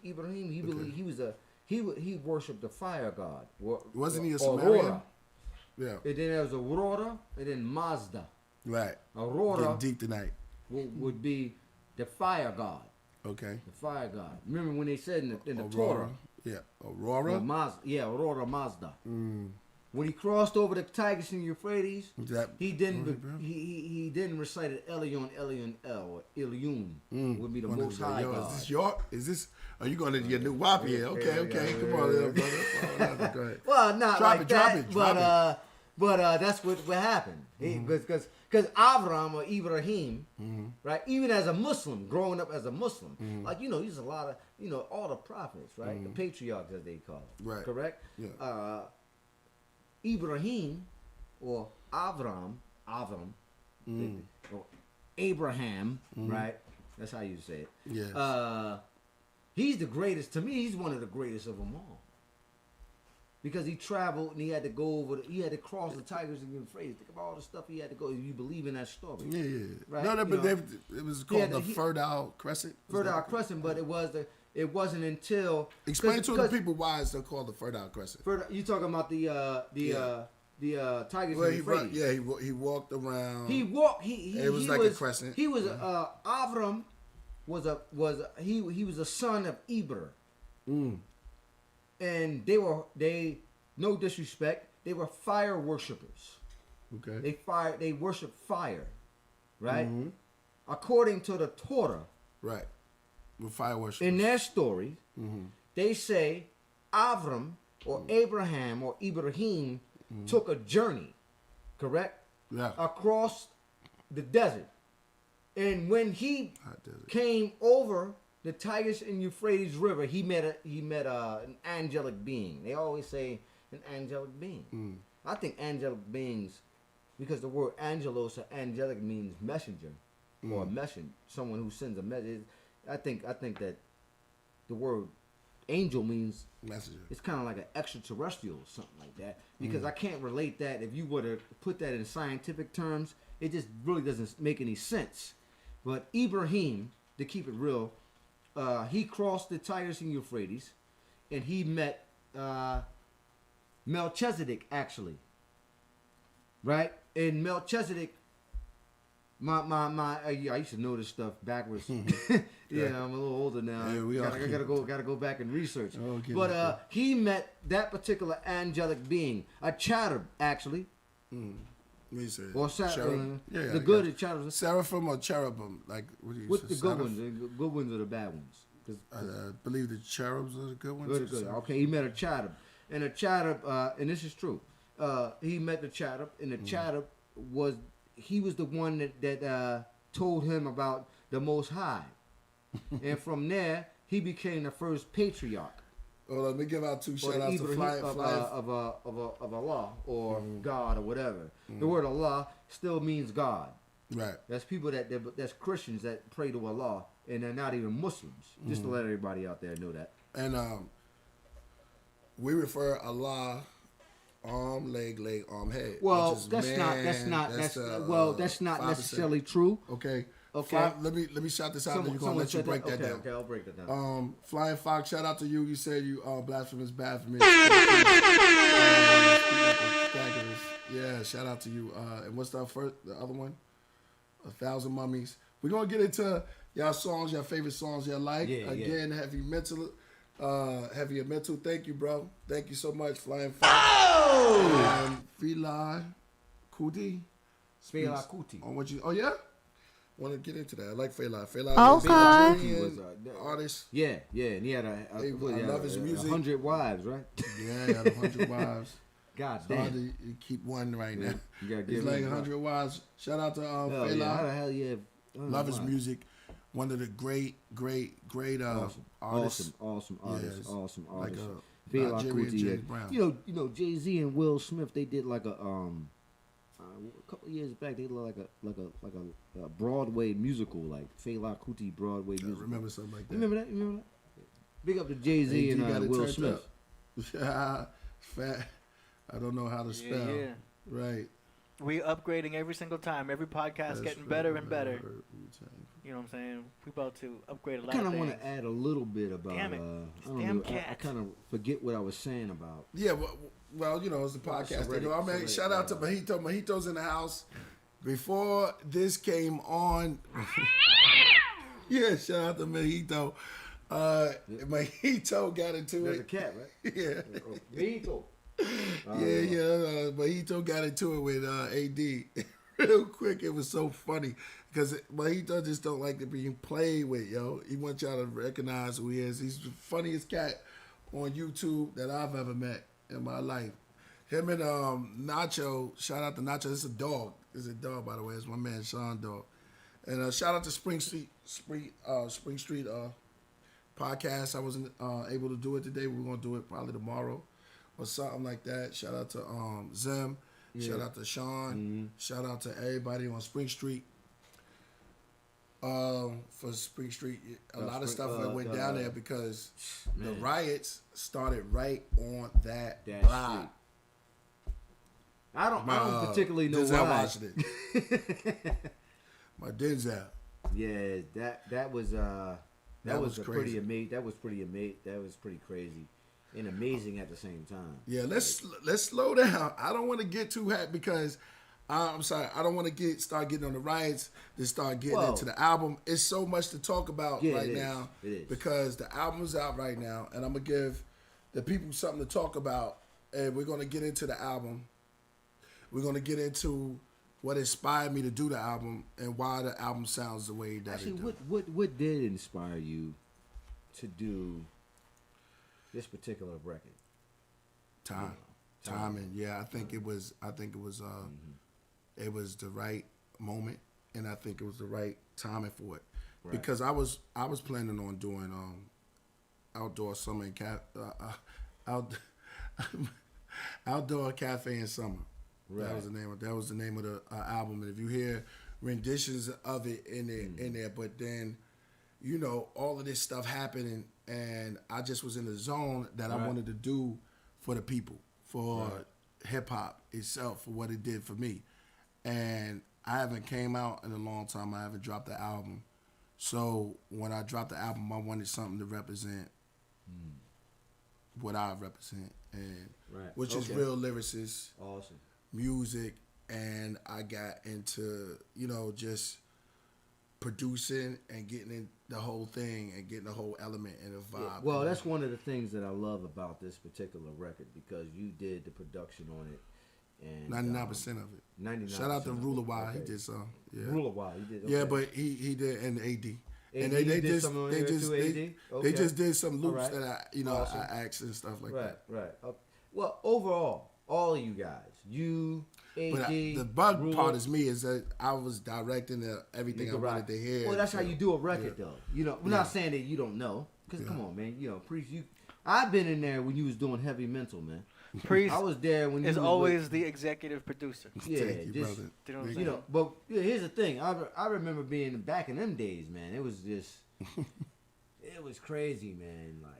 he worshipped the fire god. Wasn't he a Sumerian? Aurora. Yeah. And then there was Aurora, and then Mazda. Right. Aurora getting deep tonight. Would be the fire god. Okay. The fire god. Remember when they said in the Aurora. Torah? Yeah. Aurora? Aurora Mazda. When he crossed over the Tigris and Euphrates, he didn't recite Elyon El, or Ilyun would be the most high God. Is this York? Are you going to your new WAP here? Okay. Come on, little brother. Go ahead. Well, not drop like it, that, drop it. But that's what happened. Because Avram or Ibrahim, right? Even as a Muslim, growing up as a Muslim, like there's a lot of all the prophets, right? The patriarchs as they call it, right? Correct? Yeah. Ibrahim or Avram, or Abraham, right? That's how you say it. Yes. He's the greatest. To me, he's one of the greatest of them all. Because he traveled and he had to go he had to cross the Tigris and Euphrates. Think about all the stuff he had to go. You believe in that story? Yeah. Right? No, but it was called the Fertile Crescent. Fertile Crescent, but it wasn't until explain to the people why it's called the Fertile Crescent. You talking about the Tigris and Euphrates? He walked around. It was like a crescent. He was Avram was a son of Eber. And they no disrespect, they were fire worshipers. Okay. They worship fire, right? According to the Torah, right? With fire worship. In their story, they say Avram or Abraham or Ibrahim took a journey, correct? Yeah. Across the desert, and when he came over the Tigris and Euphrates River, he met an angelic being. They always say an angelic being. I think angelic beings, because the word angelos or angelic means messenger or a messenger, someone who sends a message. I think that the word angel means messenger. It's kind of like an extraterrestrial or something like that. Because I can't relate that. If you were to put that in scientific terms, it just really doesn't make any sense. But Ibrahim, to keep it real, he crossed the Tigris and Euphrates, and he met Melchizedek, actually. Right? And Melchizedek I used to know this stuff backwards. Yeah, I'm a little older now. Yeah, gotta go back and research. Okay, But he met that particular angelic being, a cherub actually. Let me say. Or Cherub? the good at cherubs. Seraphim or cherubim? Like, what do you What's say? the good ones? The good ones are the bad ones. I believe the cherubs are the good ones. Good. Okay, he met a cherub, and a cherub, and this is true. He met the cherub, and the cherub was the one that told him about the Most High, and from there he became the first patriarch. Well, let me give out 2 Or shout the outs to Ibrahim of Allah or God or whatever. The word Allah still means God. Right. That's people that's Christians that pray to Allah, and they're not even Muslims. Just to let everybody out there know that. And we refer Allah arm, leg, arm, head. Well, which is that's not 5%. necessarily true. Okay. Okay. Let me shout this out. Then you're gonna let you break that down. Okay, I'll break that down. Flying Fox, shout out to you. You said you blasphemous, blasphemous. Yeah, shout out to you. And what's the other one? 1,000 Mummies. We're gonna get into y'all songs, your favorite songs you like. Again, Heavy Mental. Heavy Mental. Thank you, bro. Thank you so much, Flying Fox. Fela Kuti. Fela Kuti. Oh yeah. Want to get into that? I like Fela. Fela is a artist. Yeah, and he had I love his music. 100 wives, right? Yeah, he had 100 wives. God It's damn. hard to keep one right now. You gotta He's give like him 100 wives. Shout out to Fela. Yeah. How the hell you have? Love his music. One of the great artists. Awesome artist. Yes. Awesome Like artist. Nigerian Kuti. James Brown. You know, Jay-Z and Will Smith. They did like a couple of years back. They did like a Broadway musical, like Fela Kuti Broadway I musical. remember something like that. You remember that? Big up to Jay-Z and Will Smith. Fat. I don't know how to spell. Yeah. Right. We upgrading every single time. Every podcast getting better and better. You know what I'm saying? We about to upgrade a lot I of kind of things. want to add a little bit about. Damn it. I don't Damn know, cat. I kind of forget what I was saying about. Yeah, well, you know, it's a podcast. Shout out to Mojito. Mojito's in the house. Before this came on, yeah, shout out to Mojito. Mojito got into There's it. a cat, right? Yeah. Mojito. Mojito got into it with AD real quick. It was so funny because Mojito just don't like to be played with, yo. He wants y'all to recognize who he is. He's the funniest cat on YouTube that I've ever met in my life. Him and Nacho, shout out to Nacho. It's a dog. It's a dog, by the way. It's my man Sean dog. And shout out to Spring Street podcast. I wasn't able to do it today. We're gonna do it probably tomorrow or something like that. Shout out to Zim. Yeah. Shout out to Sean. Mm-hmm. Shout out to everybody on Spring Street. For Spring Street, a lot of stuff went down there because the riots started right on that block. Street. I don't particularly know Denzel why. watched it. My Denzel. Yeah, that was crazy. That was pretty crazy and amazing at the same time. Yeah, let's slow down. I don't want to get too happy because I'm sorry. I don't want to start getting on the riots. To start getting into the album. It's so much to talk about now. It is. Because the album's out right now, and I'm gonna give the people something to talk about, and we're gonna get into the album. We're gonna get into what inspired me to do the album and why the album sounds the way that it does. What did inspire you to do this particular record? Timing. Yeah, I think it was it was the right moment, and I think it was the right timing for it. Right. Because I was planning on doing outdoor summer and outdoor cafe in summer. Right. That was the name of the album. And if you hear renditions of it in there, but then all of this stuff happening, and I just was in the zone that I wanted to do for the people, for hip hop itself, for what it did for me. And I haven't came out in a long time. I haven't dropped the album. So when I dropped the album, I wanted something to represent what I represent, and which is real lyricists, awesome music, and I got into, just producing and getting in the whole thing and getting the whole element and the vibe. Yeah, well, that's one of the things that I love about this particular record because you did the production on it. And 99% of it. 99%. Shout out to Ruler Y. Okay. He did some. Yeah. Ruler Y. He did. Okay. Yeah, but he did and AD. And AD they did just some on they here just too, they, AD? they Okay. just did some loops All right. that Awesome. I asked and stuff like Right, that. right. Well, overall, all of you guys, you, AD, But the bug Ruler, part is me is that I was directing everything I wanted to hear. Well, that's how you do a record, Yeah. though. We're not saying that you don't know, because come on, man. Priest, I've been in there when you was doing heavy mental, man. Priest I was there when you is was always the executive producer. Yeah, Thank you, just brother. You know what I'm saying? but here's the thing. I remember being back in them days, man. It was just, it was crazy, man. Like.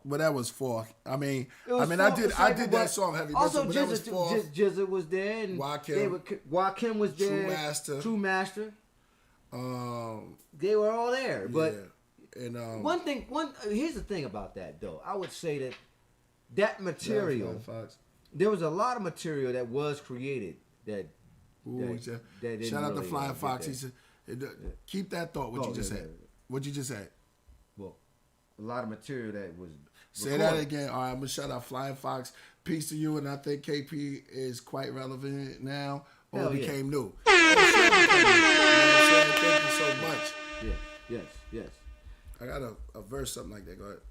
But that was fourth. I mean, I did that song Heavy Mental, but that was fourth. Jizzle was there, and Rakim was there. True Master. They were all there, but here's the thing about that though. I would say that material. There was a lot of material that was created that. That didn't shout out to really, Flying Fox. He said, "Keep that thought." What you just said. What you just said. Well, a lot of material that was. Say that again. All right, I'm gonna shout out Flying Fox. Peace to you, and I think KP is quite relevant now, or became new. Thank you so much. Yes. I got a verse, something like that. Go ahead.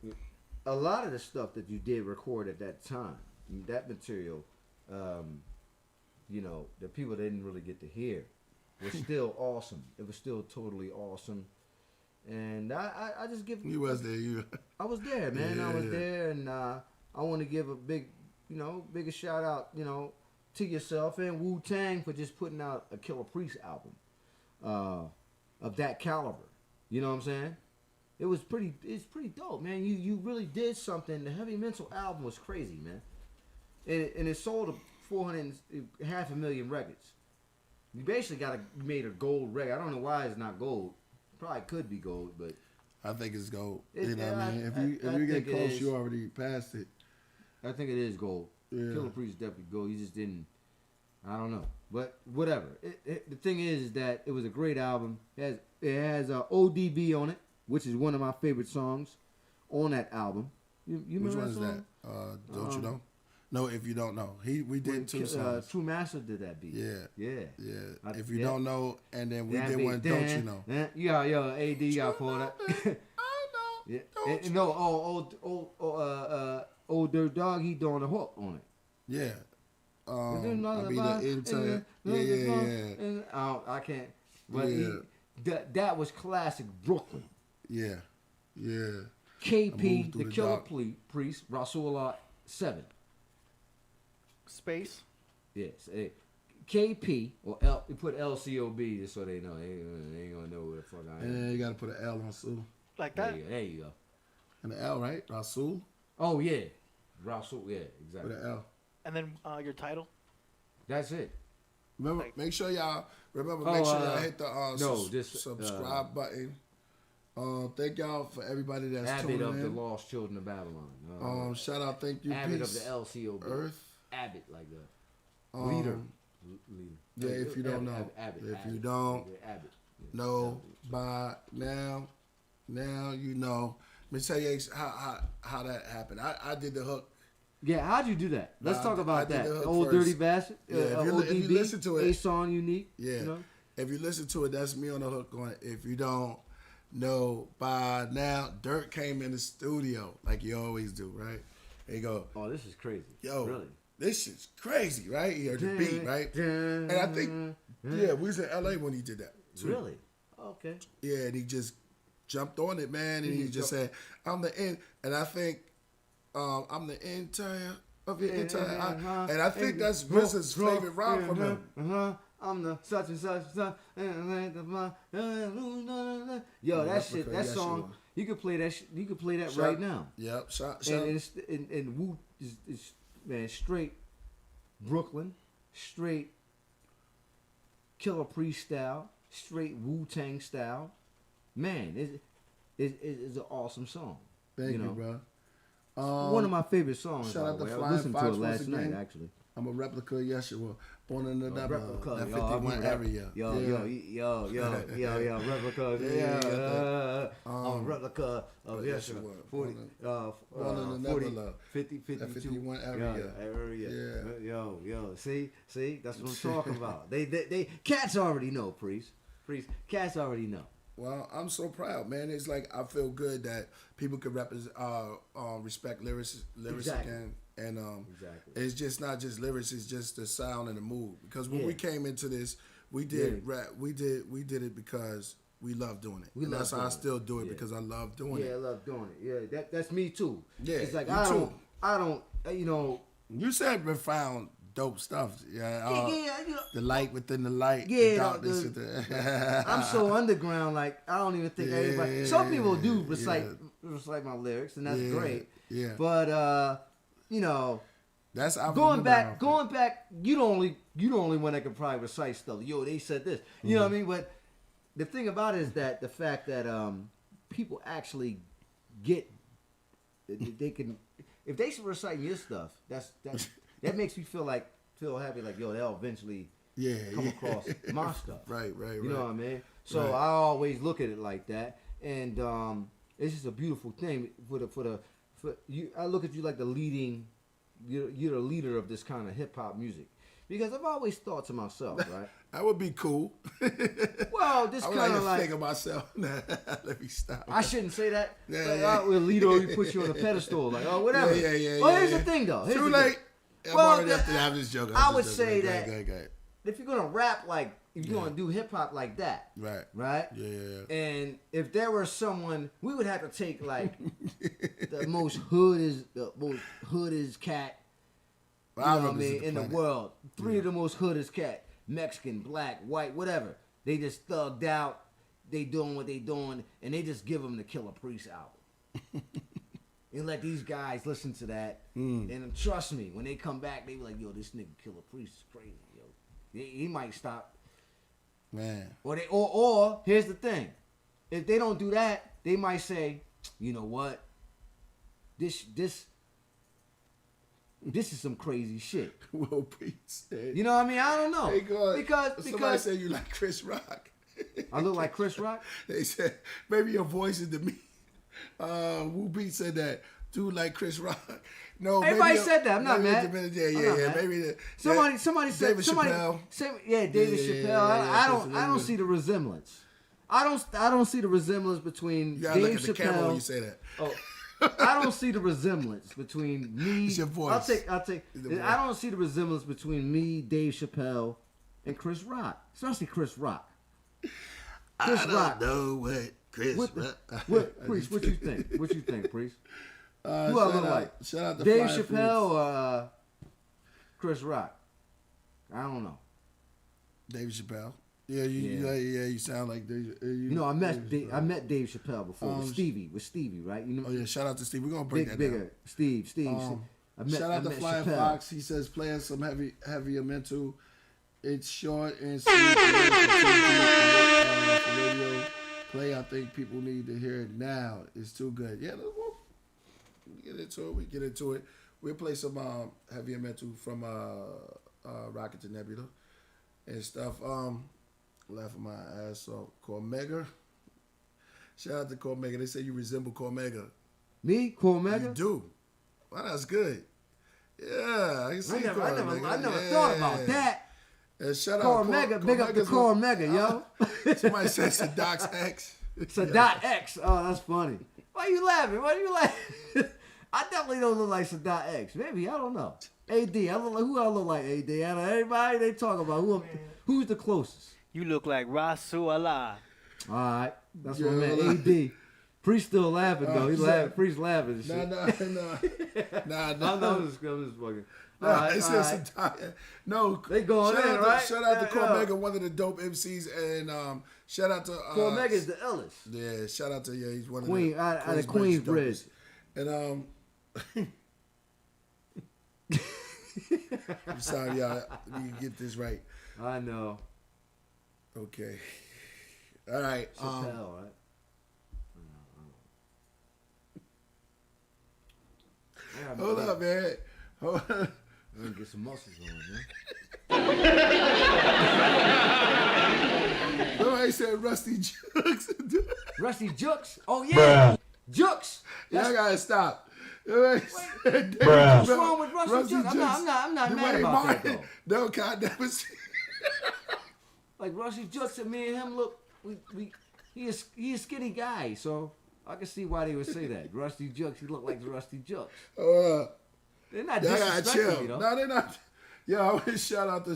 A lot of the stuff that you did record at that time, that material, the people didn't really get to hear, was still awesome. It was still totally awesome. And I just give you was there. I was there, man. Yeah. I was there, and I want to give a biggest shout out, to yourself and Wu-Tang for just putting out a Killer Priest album, of that caliber. You know what I'm saying? It's pretty dope, man. You really did something. The Heavy Mental album was crazy, man, and it sold 500,000 records. You basically made a gold record. I don't know why it's not gold. Probably could be gold, but I think it's gold. If you get close, you already passed it. I think it is gold. Yeah. Killer Priest is definitely gold. You just didn't. I don't know, but whatever. The thing is that it was a great album. It has ODB on it, which is one of my favorite songs on that album. You Which remember one is song? that? Don't you know? No, if you don't know, we did two songs. True Master did that beat. Yeah. If you don't know, and then we did one. Don't you know? Yo, AD, y'all pull that. I know. Old Dirt Dog, he doing the hook on it. Yeah. I mean the entire. Yeah. I can't. But that was classic Brooklyn. Yeah. KP, the Killer Priest, Rasulullah 7. Space. Yes. KP or you put LCOB just so they know. They ain't gonna know where the fuck I am. And you gotta put an L on Rasul. Like that? There you go. And the L, right? Rasul. Oh yeah, Rasul. Yeah, exactly. With an L. And then your title. That's it. Remember, make sure y'all hit the subscribe button. Thank y'all for everybody that's Abbott tuning of in. the Lost Children of Babylon. Shout out, thank you, Abbott peace. of the LCOB. Earth. Abbott, like the leader. Yeah, if you don't know. If you don't know by now you know. Let me tell you how that happened. I did the hook. Yeah, how'd you do that? Let's talk about that. Old first. Dirty Bastard. Yeah, if you listen to it, a song unique. Yeah, you know? If you listen to it, that's me on the hook on it. If you don't know by now, Dirt came in the studio like you always do, right? And you go, oh, this is crazy. Yo, really? This shit's crazy, right? He heard the beat, right? And I think, we was in LA when he did that. Too. Really? Okay. Yeah, and he just jumped on it, man, and he just said, I'm the end. And I think, I'm the entire of your entire. And I think that's RZA's favorite rhyme from him. I'm the such and such. Yo, that shit, that song, you could play that. You could play that right now. Yep. And Wu is man straight Brooklyn, straight Killer Priest style, straight Wu-Tang style. Man, it's an awesome song. Thank you, bro. One of my favorite songs. Shout out to I Flying listened Fox to it last once night, again. actually. I'm a replica of Yeshua, born in the Replica, that yo, 51 area. Yo, replica. I'm a replica of Yeshua. 40, born in the 40, Nebula. 50, 52. That 51 area. Yo. See, that's what I'm talking about. They cats already know, priest. Cats already know. Well, I'm so proud, man. It's like I feel good that people can respect lyrics Exactly. and Exactly. it's just not just lyrics, it's just the sound and the mood. Because when we came into this, we did rap. We did it because we love doing it. And that's how I still do it because I love doing it. Yeah, I love doing it. Yeah, that's me too. Yeah, it's like you I too. don't, you know. You said we found dope stuff. Yeah, You know, the light within the light. Yeah, the darkness I'm so underground. Like I don't even think anybody. Some people do recite my lyrics, and that's great. Yeah, but you know, that's going back. You the only one that can probably recite stuff. Yo, they said this. You know what I mean? But the thing about it is that the fact that people actually get they can if they should recite your stuff. That makes me feel happy. Like yo, they'll eventually come across my stuff. Right. You know what I mean? So I always look at it like that, and it's just a beautiful thing for you. I look at you like the leading. You're the leader of this kind of hip hop music, because I've always thought to myself, right? That would be cool. Well, this kind of like think of myself. Let me stop. I shouldn't say that. Yeah. We're leader, we put you on a pedestal, like oh whatever. Yeah. Well, here's the thing though. Too late. I'm already have to have this joke. I would say that go ahead. if you're gonna rap like if you're gonna do hip hop like that, right? Yeah. And if there were someone, we would have to take like the most hoodest cat, you know what I mean, in the world. 3 of the most hoodest cat, Mexican, black, white, whatever. They just thugged out. They doing what they doing, and they just give them the Killah Priest album. And let these guys listen to that. And trust me, when they come back, they be like, yo, this nigga Killah Priest is crazy, yo. He might stop. Man. Or here's the thing. If they don't do that, they might say, you know what? This is some crazy shit. Will Pete said. You know what I mean? I don't know. Hey, God, because somebody said you like Chris Rock. I look like Chris Rock? They said maybe your voice is to me. Wu Pete said that dude like Chris Rock. No, everybody said that. I'm not mad. Yeah. Maybe somebody said David Chappelle. David Chappelle. I don't see the resemblance. I don't see the resemblance between you gotta Dave look at the Chappelle. camera when you say that. Oh, I don't see the resemblance between me. It's your voice. I'll take. I don't see the resemblance between me, Dave Chappelle, and Chris Rock. Especially Chris Rock. I don't know what Chris Rock. Priest, what you think? What you think, Priest? Who I look like? Shout out to Dave Fire Chappelle or Chris Rock? I don't know. David Chappelle. Yeah, you sound like Dave. I met Dave Chappelle before with Stevie, right? You know. Oh yeah, shout out to Steve. We're gonna break that bigger. down. Steve. Shout out to Flying Chappelle. Fox. He says playing some heavier mental. It's short and sweet. For radio play, I think people need to hear it now. It's too good. Yeah, we'll get into it. We get into it. We'll play some heavier mental from Rocket to Nebula and stuff. Laughing my ass off. Cormega. Shout out to Cormega. They say you resemble Cormega. Me, Cormega? You do. Well, that's good. Yeah, I see I never thought about that. And shout Cormega, big up the Cormega, yo. Somebody said Sadoc's X. Sadat X. Oh, that's funny. Why you laughing? I definitely don't look like Sadat X. Maybe, I don't know. AD. Who I look like AD? Out of everybody they talk about, who's the closest? You look like Rasulullah. All right. That's my man, AD. Priest still laughing, though. He's laughing. Priest laughing and shit. Nah. I'm just fucking. No, they going in, right? Shout out to Cormega, one of the dope MCs, and shout out to Cormega is the illest. Yeah, shout out to he's one Queen, of the out of Queensbridge. And I'm sorry, y'all. We can get this right. I know. Okay. All right. Chappelle, right? Hold up, man. I'm gonna get some muscles on, man. Somebody said Rusty Jukes. Rusty Jukes? Oh yeah, Jukes. Y'all gotta stop. Somebody said What's wrong with Rusty Jukes? I'm not mad about that though. No, God, that was. Like Rusty Jukes and me and him look, he a skinny guy, so I can see why they would say that. Rusty Jukes, he look like Rusty Jukes. They're not disrespecting me though. No, they're not. Yeah, I want to shout out to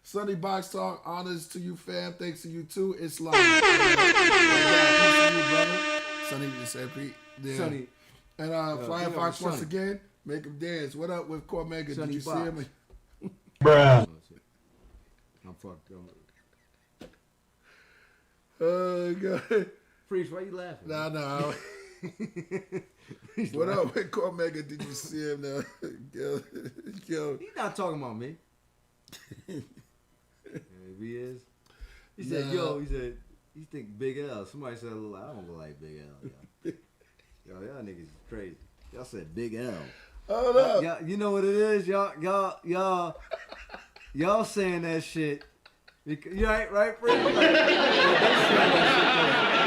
Sunny Box Talk. Honors to you, fam. Thanks to you too. Islam. Peace to you, brother. Sunny, you said Pete. Yeah. Sunny. And Flying Fox once again, make him dance. What up with Cormega? Did you see him? Bruh. I'm fucked up. Oh God. Preach, why you laughing? No. What up with Cormega? Did you see him now? Yo. He's not talking about me. If he is. He said, he said, you think Big L. Somebody said, I don't look like Big L. Yo, y'all niggas is crazy. Y'all said Big L. Hold up. Y'all, you know what it is? Y'all saying that shit. You right, Fred? Like, they saying that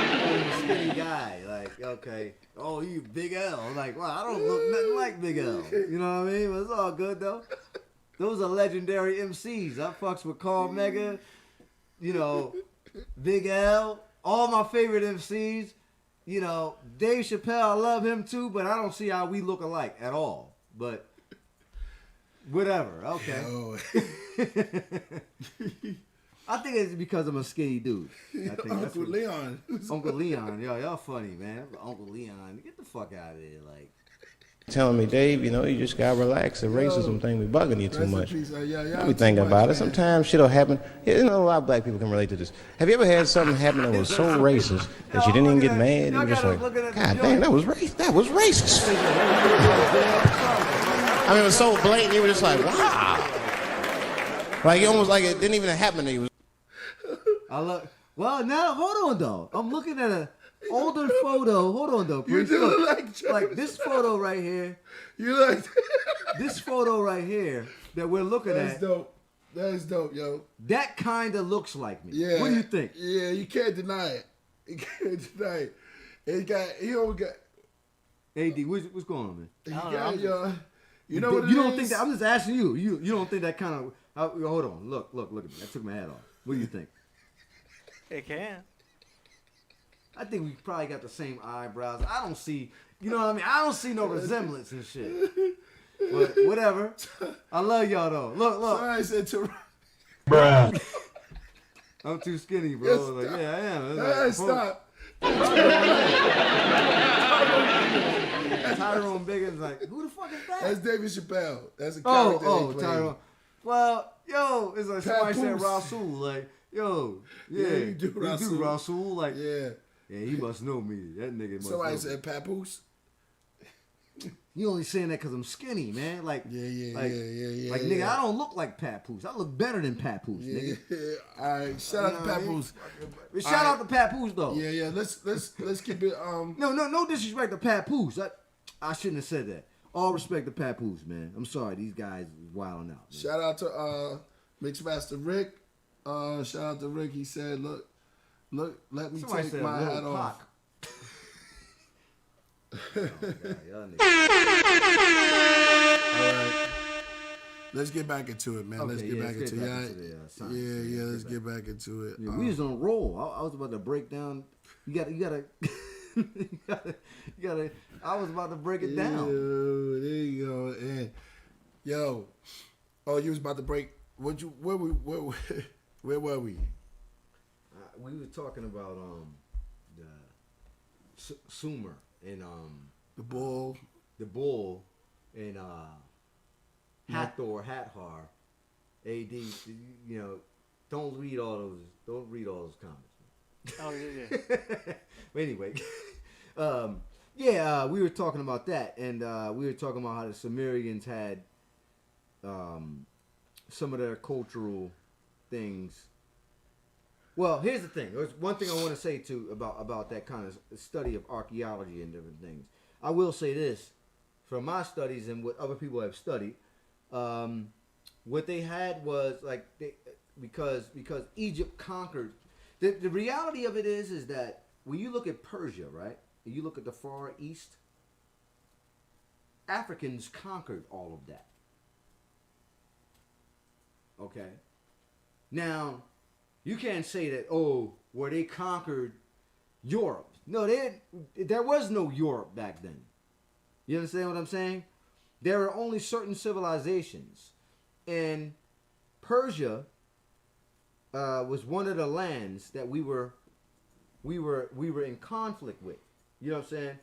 shit skinny guy. Like, okay, oh, you Big L. Like, wow, I don't look nothing like Big L. You know what I mean? But it's all good though. Those are legendary MCs. I fucks with Carl Mega, you know, Big L, all my favorite MCs. You know, Dave Chappelle, I love him too, but I don't see how we look alike at all. But whatever, okay. I think it's because I'm a skinny dude. I think Uncle Leon. Uncle Leon, y'all funny, man. Uncle Leon, get the fuck out of here, like. Telling me, Dave, you just gotta relax. The racism thing be bugging you too much. I be thinking about it. Sometimes shit'll happen. A lot of black people can relate to this. Have you ever had something happen that was so racist that you didn't even get mad? You were just like, God damn, that was racist. I mean, it was so blatant. You were just like, wow. Like it almost like it didn't even happen to you. Well, now hold on though. I'm looking at a older photo. Hold on though. You do look like this photo right here. You like this photo right here that we're looking at. That's dope. That's dope, yo. That kind of looks like me. Yeah. What do you think? Yeah, you can't deny it. You can't deny it. He don't got. AD, what's going on, man? You know what it you don't is? think that? I'm just asking you. You don't think that kind of? Hold on. Look at me. I took my hat off. What do you think? It can. I think we probably got the same eyebrows. I don't see, you know what I mean? I don't see no resemblance and shit. But whatever. I love y'all though. Look. Somebody said to. Bruh. I'm too skinny, bro. Yes, like, yeah, I am. Like, stop. Tyrone Biggins, like, who the fuck is that? That's David Chappelle. That's a character. Oh, Tyrone. Well, yo, it's like somebody said Papoose. Rasul, like, yo, yeah, you do Rasul, like, yeah, he must know me. That nigga must. Somebody know said Papoose. You only saying that because I'm skinny, man. Like, Yeah. Like, nigga, I don't look like Papoose. I look better than Papoose, nigga. Yeah. All right, shout out to Papoose. Shout out to Papoose, though. Yeah. Let's keep it. No disrespect to Papoose. I shouldn't have said that. All respect to Papoose, man. I'm sorry, these guys is wilding out. Man. Shout out to Mixmaster Rick. Shout out to Rick. He said, "Look, let me Somebody take my hat off." Oh my God, y'all niggas. All right. Let's get back into it, man. Okay, Let's get back into it. Let's get back into it. Yeah, we was on a roll. I was about to break down. You gotta. I was about to break it down. Yo, there you go. And yo, you was about to break. Where were we? We were talking about the Sumer and the bull and Hathor. AD. You know, don't read all those comments. Oh yeah. But anyway, we were talking about that, and we were talking about how the Sumerians had some of their cultural things. Well, here's the thing. There's one thing I want to say too about that kind of study of archaeology and different things. I will say this, from my studies and what other people have studied, What they had was like because Egypt conquered. The reality of it is that when you look at Persia, right? You look at the Far East. Africans conquered all of that. Okay. Now, you can't say that, where they conquered Europe. No, there was no Europe back then. You understand what I'm saying? There are only certain civilizations. And Persia was one of the lands that we were in conflict with. You know what I'm saying?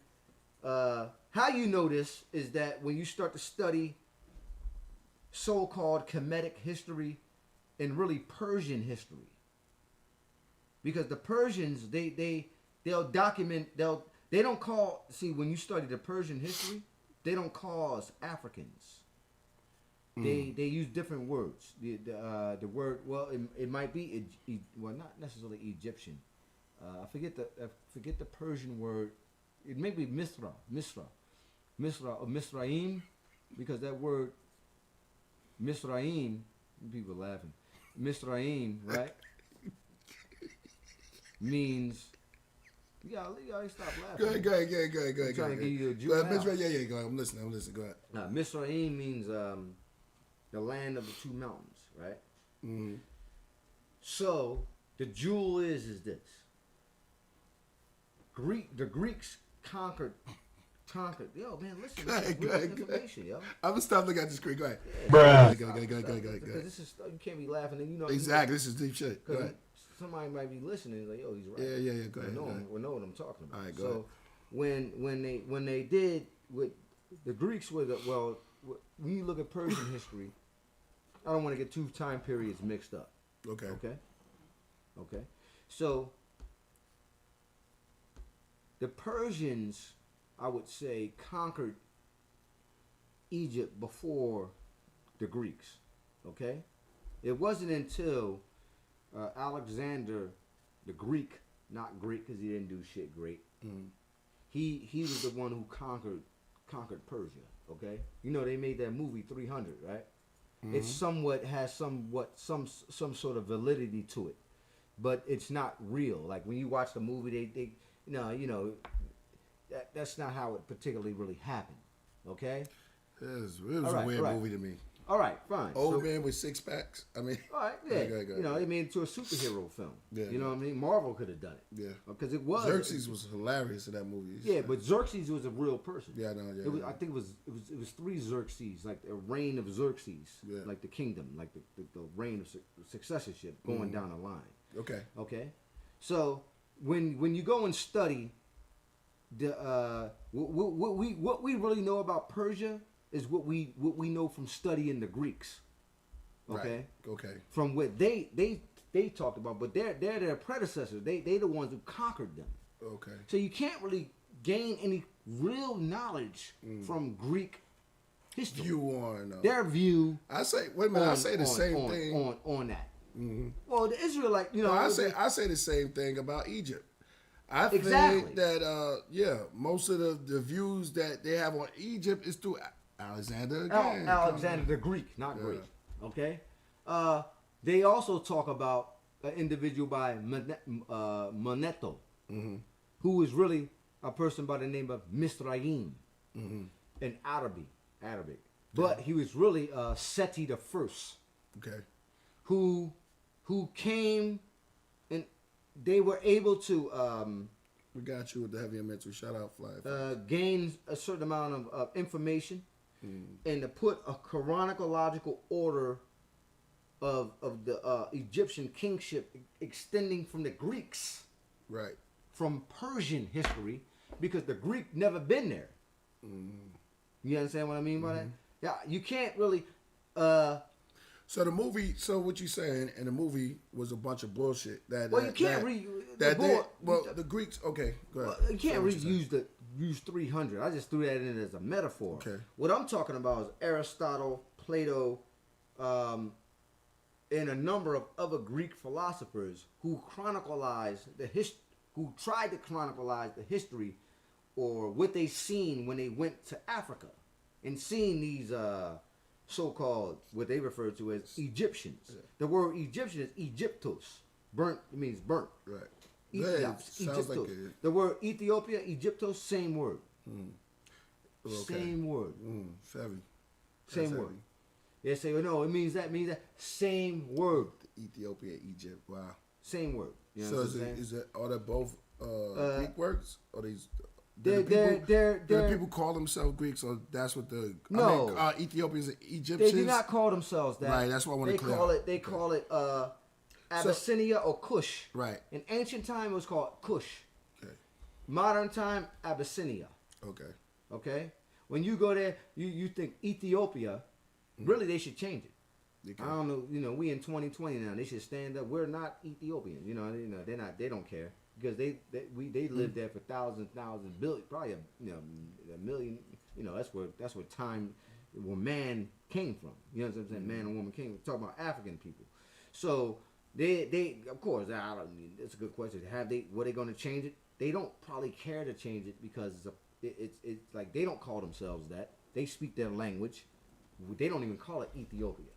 How you know this is that when you start to study so-called Kemetic history and really Persian history, because the Persians they'll document they don't call when you study the Persian history, they don't call us Africans. They use different words. The word it might be not necessarily Egyptian. I forget the Persian word. It may be Misra or Misraim, because that word Misraim, people laughing. Misraim, right? Means you gotta stop laughing. Go ahead. I'm trying to give you a Jew. Go ahead, go ahead. I'm listening. Go ahead. Misraim means the land of the two mountains, right? Mm-hmm. So the jewel is this. The Greeks conquered. Yo, man, listen. Go ahead. Information, yo. I'm gonna stop looking at the screen. Go ahead. Yeah. Go ahead. Because this is you can't be laughing, and you know exactly. This is deep shit. Go ahead. Somebody might be listening, like, yo, he's right. Yeah. Go ahead. We know what I'm talking about. All right, go ahead. When they did with the Greeks when you look at Persian history, I don't want to get two time periods mixed up. Okay. So the Persians, I would say, conquered Egypt before the Greeks. Okay? It wasn't until Alexander the Greek, not Greek because he didn't do shit great. Mm-hmm. He was the one who conquered Persia. Okay? You know they made that movie 300, right? Mm-hmm. It has some sort of validity to it, but it's not real. Like when you watch the movie, they that's not how it particularly really happened. Okay? It was a weird movie to me. All right, fine. Old man with six packs. I mean, all right, yeah. Go. I mean, to a superhero film. Yeah. You know what I mean? Marvel could have done it. Yeah. Because it was. Xerxes was hilarious in that movie. Yeah, but Xerxes was a real person. Yeah, I know. Yeah. I think it was three Xerxes, like a reign of Xerxes, like the kingdom, like the reign of successorship going down the line. Okay. So when you go and study the what we really know about Persia is what we know from studying the Greeks. Okay. Right. Okay. From what they talked about, but they're their predecessors. They the ones who conquered them. Okay. So you can't really gain any real knowledge from Greek history. Their view. I say the same thing on that. Mm-hmm. Well, the Israelite, I say the same thing about Egypt. I think that most of the views that they have on Egypt is through Alexander again. Alexander the Greek, not Greek. Okay. They also talk about an individual by Manetho, who was really a person by the name of Misraim in Arabic. But he was really Seti the First. Okay. Who came and they were able to we got you with the heavy mental. Shout out, Fly. Gain a certain amount of information and to put a chronological order of the Egyptian kingship extending from the Greeks, right, from Persian history, because the Greek never been there. You understand what I mean by that? Yeah, you can't really. So the movie, what you saying? And the movie was a bunch of bullshit. You can't read the Greeks. Okay, go ahead. You can't use 300. I just threw that in as a metaphor. Okay. What I'm talking about is Aristotle, Plato, and a number of other Greek philosophers who who tried to chronicleize the history or what they seen when they went to Africa and seen these so-called, what they refer to as Egyptians. Yeah. The word Egyptian is Egyptos. Burnt, it means burnt. Right. Ethiops, sounds Egyptos. like The word Ethiopia, Egyptos, same word. Okay. Same word. Savvy. Same word. They say, well, no, it means that. Same word. Ethiopia, Egypt. Wow. Same word. You know so are they both Greek words? Or these? There are people call themselves Greeks, or that's what the no Ethiopians and Egyptians. They do not call themselves that. Right. That's what I want to clear. They call it Abyssinia or Kush. Right. In ancient time, it was called Kush. Okay. Modern time, Abyssinia. Okay. Okay. When you go there, you think Ethiopia. Really, they should change it. Okay. I don't know. You know, we in 2020 now. They should stand up. We're not Ethiopians. You know, they're not. They don't care because they lived there for thousands, billion, probably a million. You know, that's where time, where man came from. You know what I'm saying? Man and woman came. We're talking about African people. So they of course. It's a good question. Were they going to change it? They don't probably care to change it because it's like they don't call themselves that. They speak their language. They don't even call it Ethiopia.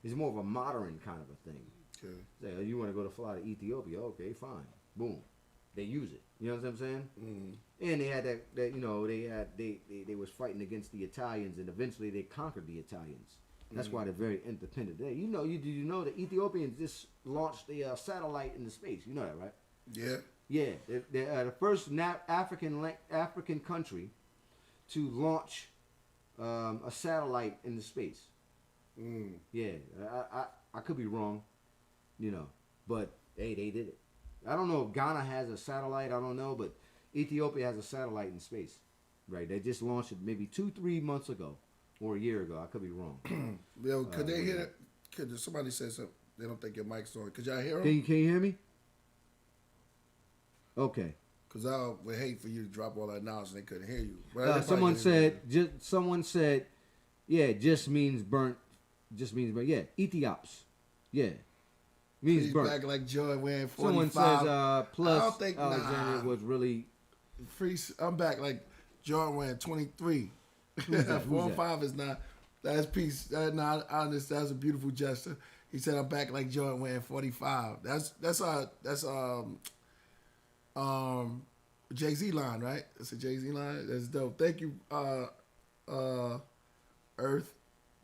It's more of a modern kind of a thing. Okay. Say, you want to go to fly to Ethiopia? Okay, fine. Boom. They use it. You know what I'm saying? Mm-hmm. And they had that they was fighting against the Italians, and eventually they conquered the Italians. That's why they're very independent. Did you know the Ethiopians just launched a satellite into space? You know that, right? Yeah. Yeah. They're the first African country to launch a satellite into space. Yeah, I could be wrong, but hey, they did it. I don't know if Ghana has a satellite. I don't know, but Ethiopia has a satellite in space. Right, they just launched it maybe 2-3 months ago or a year ago. I could be wrong. Yo, could they hear it? Could somebody say something? They don't think your mic's on. Could y'all hear them? Can you hear me? Okay. Because I would hate for you to drop all that knowledge and they couldn't hear you. But someone said, yeah, just means burnt. Just means burnt. Yeah, Ethiops. Yeah. Means He's burnt. back like Joy wearing 45. Someone says plus I don't think, Alexander was really... I'm back like Jordan wearing 23. 4-5 is not... That's peace. That's honest. That's a beautiful gesture. He said, I'm back like Jordan wearing 45. That's Jay-Z line, right? That's a Jay-Z line. That's dope. Thank you, Earth,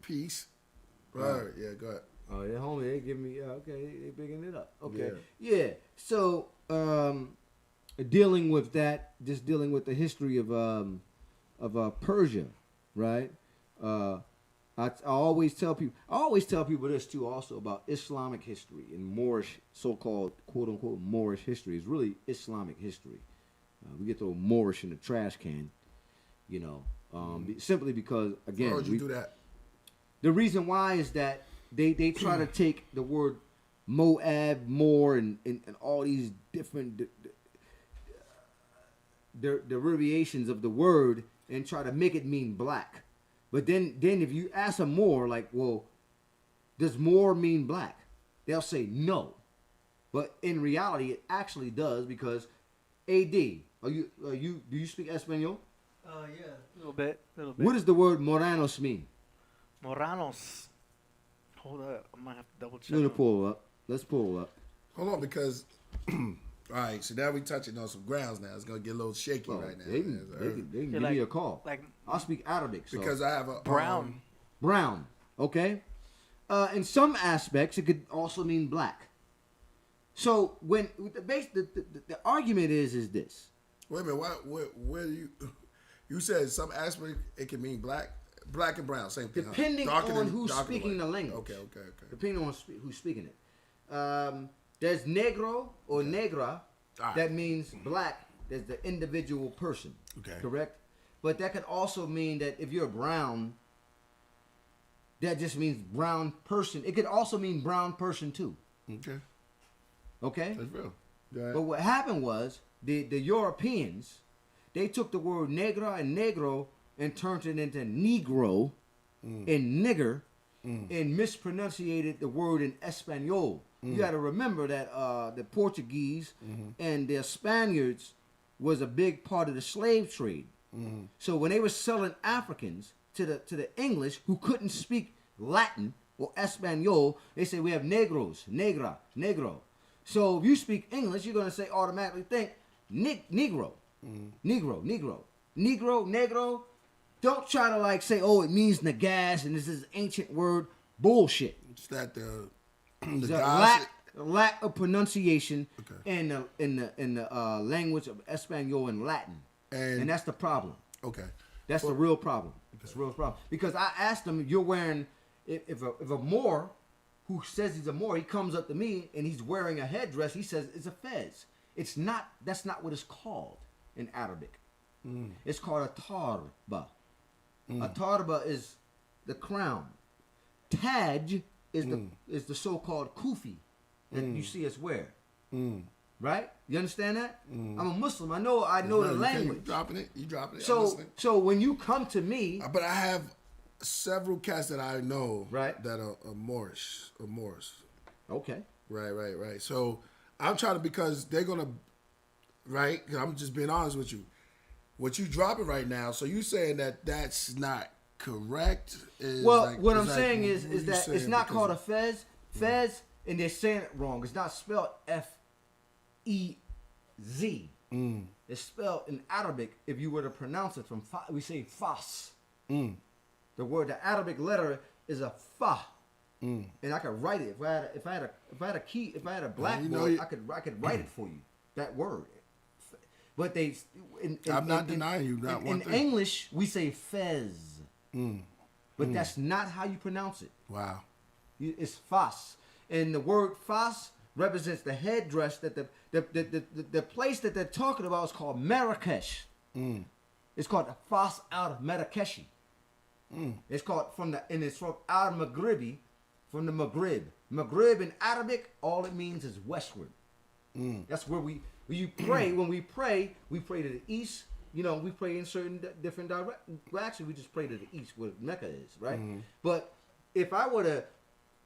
peace. Right. Yeah, go ahead. Oh, yeah, homie, they give me, okay, they bigging it up. Okay. Yeah. So, dealing with that, just dealing with the history of Persia, right? I always tell people this too also about Islamic history and Moorish, so-called quote-unquote Moorish history is really Islamic history. We get throw Moorish in the trash can, simply because, again... Why would you do that? The reason why is that they try to take the word Moab, Moor, and all these different derivations of the word and try to make it mean black. But then if you ask a Moor, like, well, does Moor mean black? They'll say no. But in reality, it actually does because AD, do you speak Espanol? Yeah, a little bit. What does the word Moranos mean? Moranos. Hold up, I might have to double check. Let's pull up. Hold on, because all right, so now we touching on some grounds now. It's gonna get a little shaky right now. They can give me a call. Like, I'll speak Arabic. So. Because I have a brown. Okay. In some aspects, it could also mean black. So when the argument is this. Wait a minute. Where do you said some aspect it can mean black and brown, same thing. Depending on who's speaking the language. Okay. Depending on who's speaking it. There's negro or negra. Right. That means black. There's the individual person. Okay. Correct? But that could also mean that if you're brown, that just means brown person. It could also mean brown person too. Okay? That's real. Go ahead. But what happened was the Europeans, they took the word negra and negro and turned it into negro and nigger and mispronunciated the word in Espanol. You got to remember that the Portuguese and the Spaniards was a big part of the slave trade. So when they were selling Africans, to the English who couldn't speak Latin or Espanol, they say we have negros, negra, negro. So if you speak English, you're gonna say automatically think negro, negro, negro, negro, negro. Don't try to like say, oh, it means nagash and this is an ancient word. Bullshit. It's that the lack of pronunciation in the language of Espanol and Latin, and that's the problem. Okay, that's the real problem. It's a real problem because I asked him, "You're wearing if a Moor who says he's a Moor, he comes up to me and he's wearing a headdress. He says it's a fez. It's not. That's not what it's called in Arabic. It's called a tarba. A tarba is the crown. Taj is the so-called kufi that you see us wear. Right? You understand that? I'm a Muslim. I know the language. You dropping it. So when you come to me, but I have several cats that I know that are Moorish. Okay. Right. So I'm trying to, because they're gonna, right? Cause I'm just being honest with you. What you dropping right now? So you saying that that's not correct? What I'm saying is that it's not called a fez. Fez, and they're saying it wrong. It's not spelled F-E-Z. It's spelled in Arabic. If you were to pronounce it from we say fas. The Arabic letter is a fa. And I could write it if I had a blackboard, I could write it for you, that word. But I'm not denying you that one thing. In English, we say fez. But that's not how you pronounce it. Wow. It's fas. And the word fas represents the headdress that the place that they're talking about is called Marrakesh. It's called the Fas al-Marrakeshi. It's called it's from al-Maghribi, from the Maghrib. Maghrib in Arabic, all it means is westward. That's where when we pray to the east. You know, we pray in certain different directions. Well, actually, we just pray to the east where Mecca is, right? But if I were to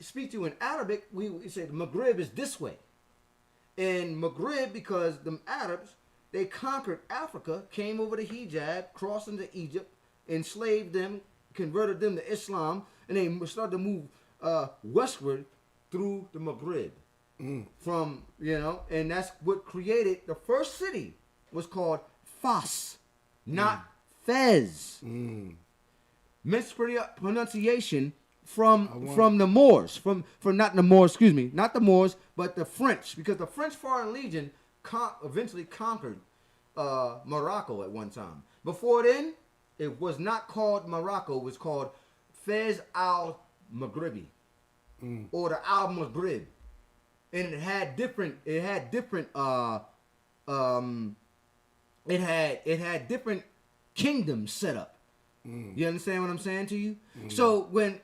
speak to you in Arabic, we say the Maghrib is this way. And Maghrib, because the Arabs, they conquered Africa, came over the Hijab, crossed into Egypt, enslaved them, converted them to Islam, and they started to move westward through the Maghrib. From, and that's what created the first city was called Fas, not Fez. Mispronunciation from the Moors, from not the Moors, not the Moors, but the French, because the French Foreign Legion eventually conquered Morocco at one time. Before then, it was not called Morocco; it was called Fez al-Maghribi, or the al-Maghrib, and it had different kingdoms set up. You understand what I'm saying to you? So when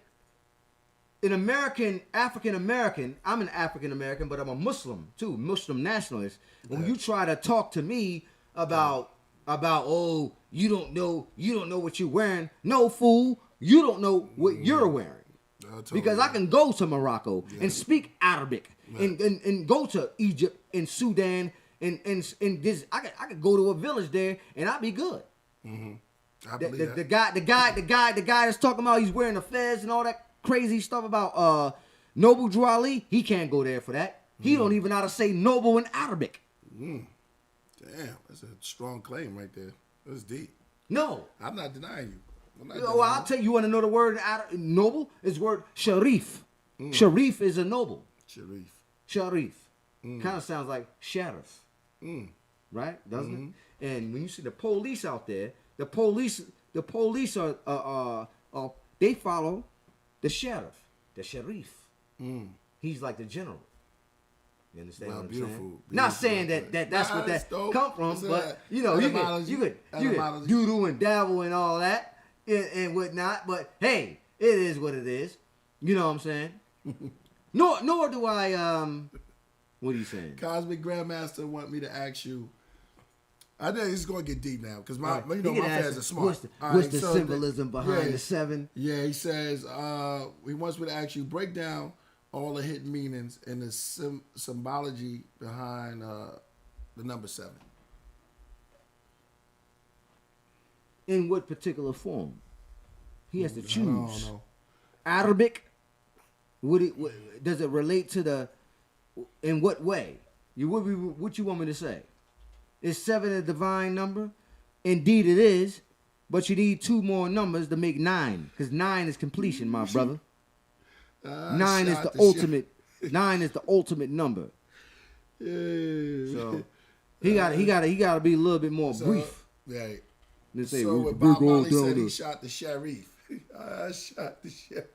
an African American, I'm an African American, but I'm a Muslim too, Muslim nationalist. When you try to talk to me about oh, you don't know what you're wearing. No, fool, you don't know what you're wearing. Because I can go to Morocco and speak Arabic and go to Egypt and Sudan and this, I could go to a village there and I'd be good. The guy that's talking about he's wearing a fez and all that crazy stuff about Noble Drew Ali, he can't go there for that. He don't even know how to say noble in Arabic. Damn, that's a strong claim right there. That's deep. No, I'm not denying you. I'll tell you. You want to know the word noble? It's the word sharif. Sharif is a noble. Sharif. Kind of sounds like sheriff. Right? Doesn't it? And when you see the police out there, the police are they follow the sheriff, the sharif. He's like the general. You understand what I'm saying? Not saying that's what that come from, but you could doodle and dabble and all that and whatnot. But hey, it is what it is. You know what I'm saying? Nor do I. What are you saying? Cosmic Grandmaster want me to ask you. I know it's going to get deep now because my fans are smart. What's the symbolism behind the 7? Yeah, he says he wants me to ask you, break down all the hidden meanings and the symbology behind the number 7. In what particular form? He has to I don't choose. know. Arabic. Does it relate to the? In what way? What you want me to say? Is 7 a divine number? Indeed, it is. But you need 2 more numbers to make 9, because 9 is completion, my brother. 9 is the ultimate. 9 is the ultimate number. Yeah. So he got to be a little bit more brief. Right. Let's say So what Bob Marley said, he shot the sheriff. I shot the sheriff.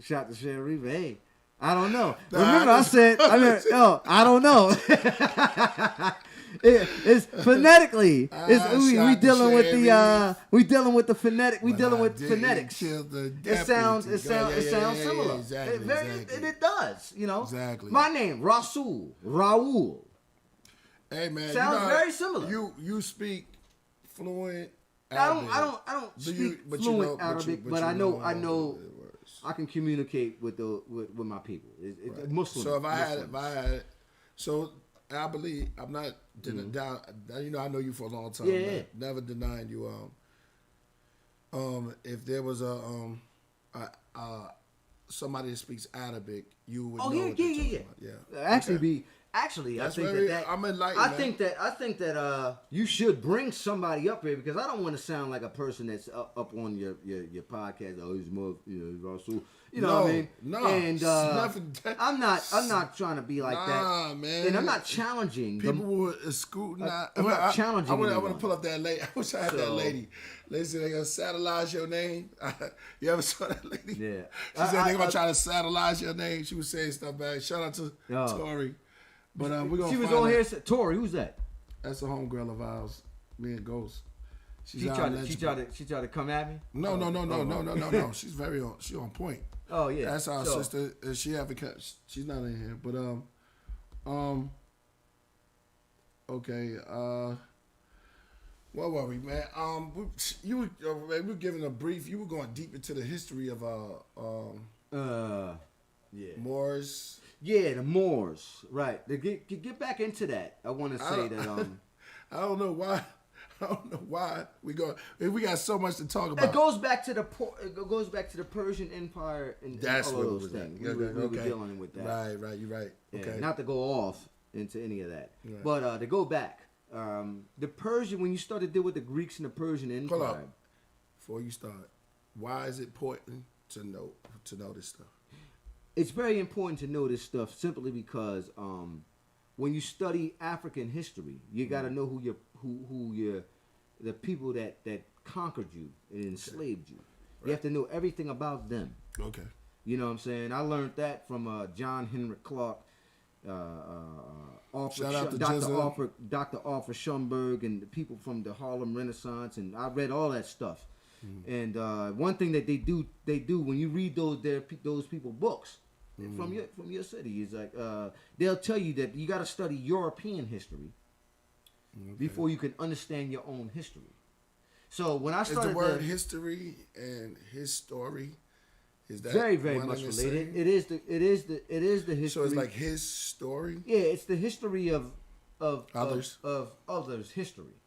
Shot the sheriff. Hey, I don't know. Remember, I said, I don't know. It's phonetically. We dealing with the phonetic. We dealing with phonetics. It sounds similar. Exactly. And it does. You know. Exactly. My name Raul. Hey man, sounds very similar. You speak fluent Arabic. Arabic. I don't speak fluent Arabic, but I know I can communicate with my people. It's Muslim. So if I had, so I believe I'm not down. You know, I know you for a long time. Yeah. Never denying you. If there was somebody that speaks Arabic, you would. Actually, That's I think very, that I'm enlightened. I think that you should bring somebody up here, because I don't want to sound like a person that's up on your podcast. Oh, he's Rasul. You know what I mean? No, and I'm not trying to be like that. Man. And I'm not challenging. People were scrutinized. I'm not challenging. I want to pull up that lady. I wish I had that lady. They said they're gonna satellize your name. You ever saw that lady? Yeah. She said they're gonna try to satellize your name. She was saying stuff back. Shout out to Tori. But we're gonna. She was on here. Tori, who's that? That's a homegirl of ours. Me and Ghost. She tried to come at me. No. She's very on. She on point. Oh yeah. That's our sister. She haven't kept. She's not in here. But okay. What were we, man? You were giving a brief. You were going deep into the history of Moors. Yeah, the Moors. Right. To get back into that, I want to say that I don't know why we go. We got so much to talk about. It goes back to the Persian Empire and that's all what those things. We were dealing with that. Right. You're right. Okay. Not to go off into any of that, right. But to go back, the Persian, when you started to deal with the Greeks and the Persian Empire. Hold up. Before you start, why is it important to know this stuff? It's very important to know this stuff simply because when you study African history, you got to know who the people that conquered you and enslaved you. Right. You have to know everything about them. Okay. You know what I'm saying? I learned that from John Henry Clark, Dr. Arthur Schomburg, and the people from the Harlem Renaissance, and I read all that stuff. And one thing that they do when you read those people books from your city is like they'll tell you that you got to study European history before you can understand your own history. So when I started, is the word history and his story, is that very much related? It is the history. So it's like his story. Yeah, it's the history of others others' history,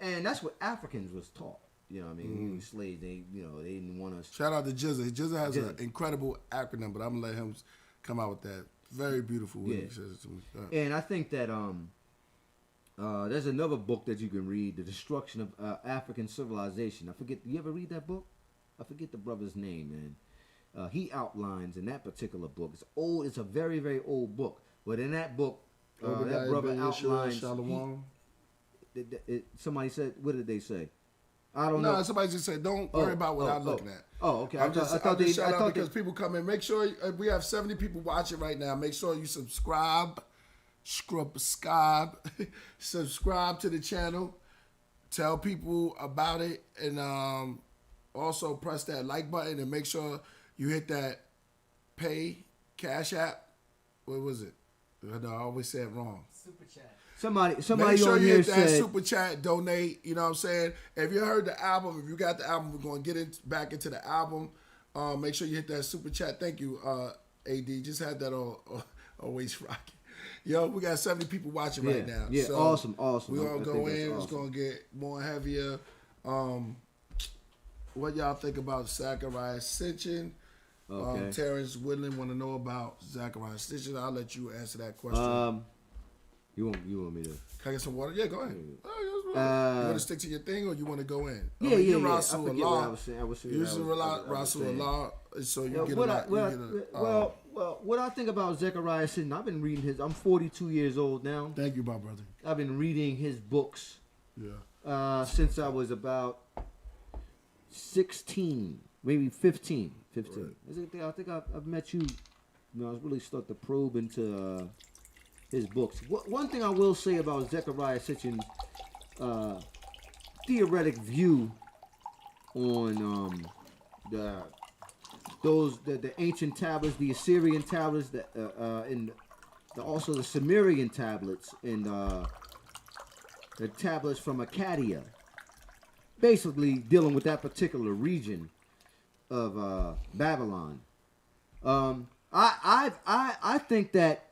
and that's what Africans was taught. You know what I mean? Slaves, they didn't want us. Shout out to Jizza. Jizza has an incredible acronym, but I'm going to let him come out with that. Very beautiful when he says it to me. And I think that there's another book that you can read, The Destruction of African Civilization. You ever read that book? I forget the brother's name, man. He outlines in that particular book. It's old. It's a very, very old book. But in that book, that brother outlines. Somebody said, what did they say? I don't know. No, somebody just said, don't worry about what I'm looking at. Oh, okay. I thought because people come in. Make sure we have 70 people watching right now. Make sure you subscribe to the channel. Tell people about it, and also press that like button and make sure you hit that pay Cash App. What was it? No, I always say it wrong. Super chat. Somebody Make sure on you here hit that said, super chat, donate. You know what I'm saying? If you heard the album, if you got the album, we're going to get back into the album. Make sure you hit that super chat. Thank you, AD. Just had that always rocking. Yo, we got 70 people watching right now. Yeah, so awesome. We're going to go in. It's going to get more heavier. what y'all think about Zachariah Sitchin? Okay. Terrence Woodland want to know about Zachariah Sitchin. I'll let you answer that question. You want me to? Can I get some water? Yeah, go ahead. You want to stick to your thing, or you want to go in? Yeah. You're I Rasul forget what Allah. I was saying. You're Rasul Allah, so you get a lot. Well, what I think about Zechariah Sitchin, I've been reading his. I'm 42 years old now. Thank you, my brother. I've been reading his books. Yeah. Since I was about 16, maybe 15. Right. I think I've met you. I was really start to probe into his books. One thing I will say about Zechariah Sitchin's theoretic view on the ancient tablets, the Assyrian tablets, and also the Sumerian tablets, and the tablets from Akkadian, basically dealing with that particular region of Babylon. I think that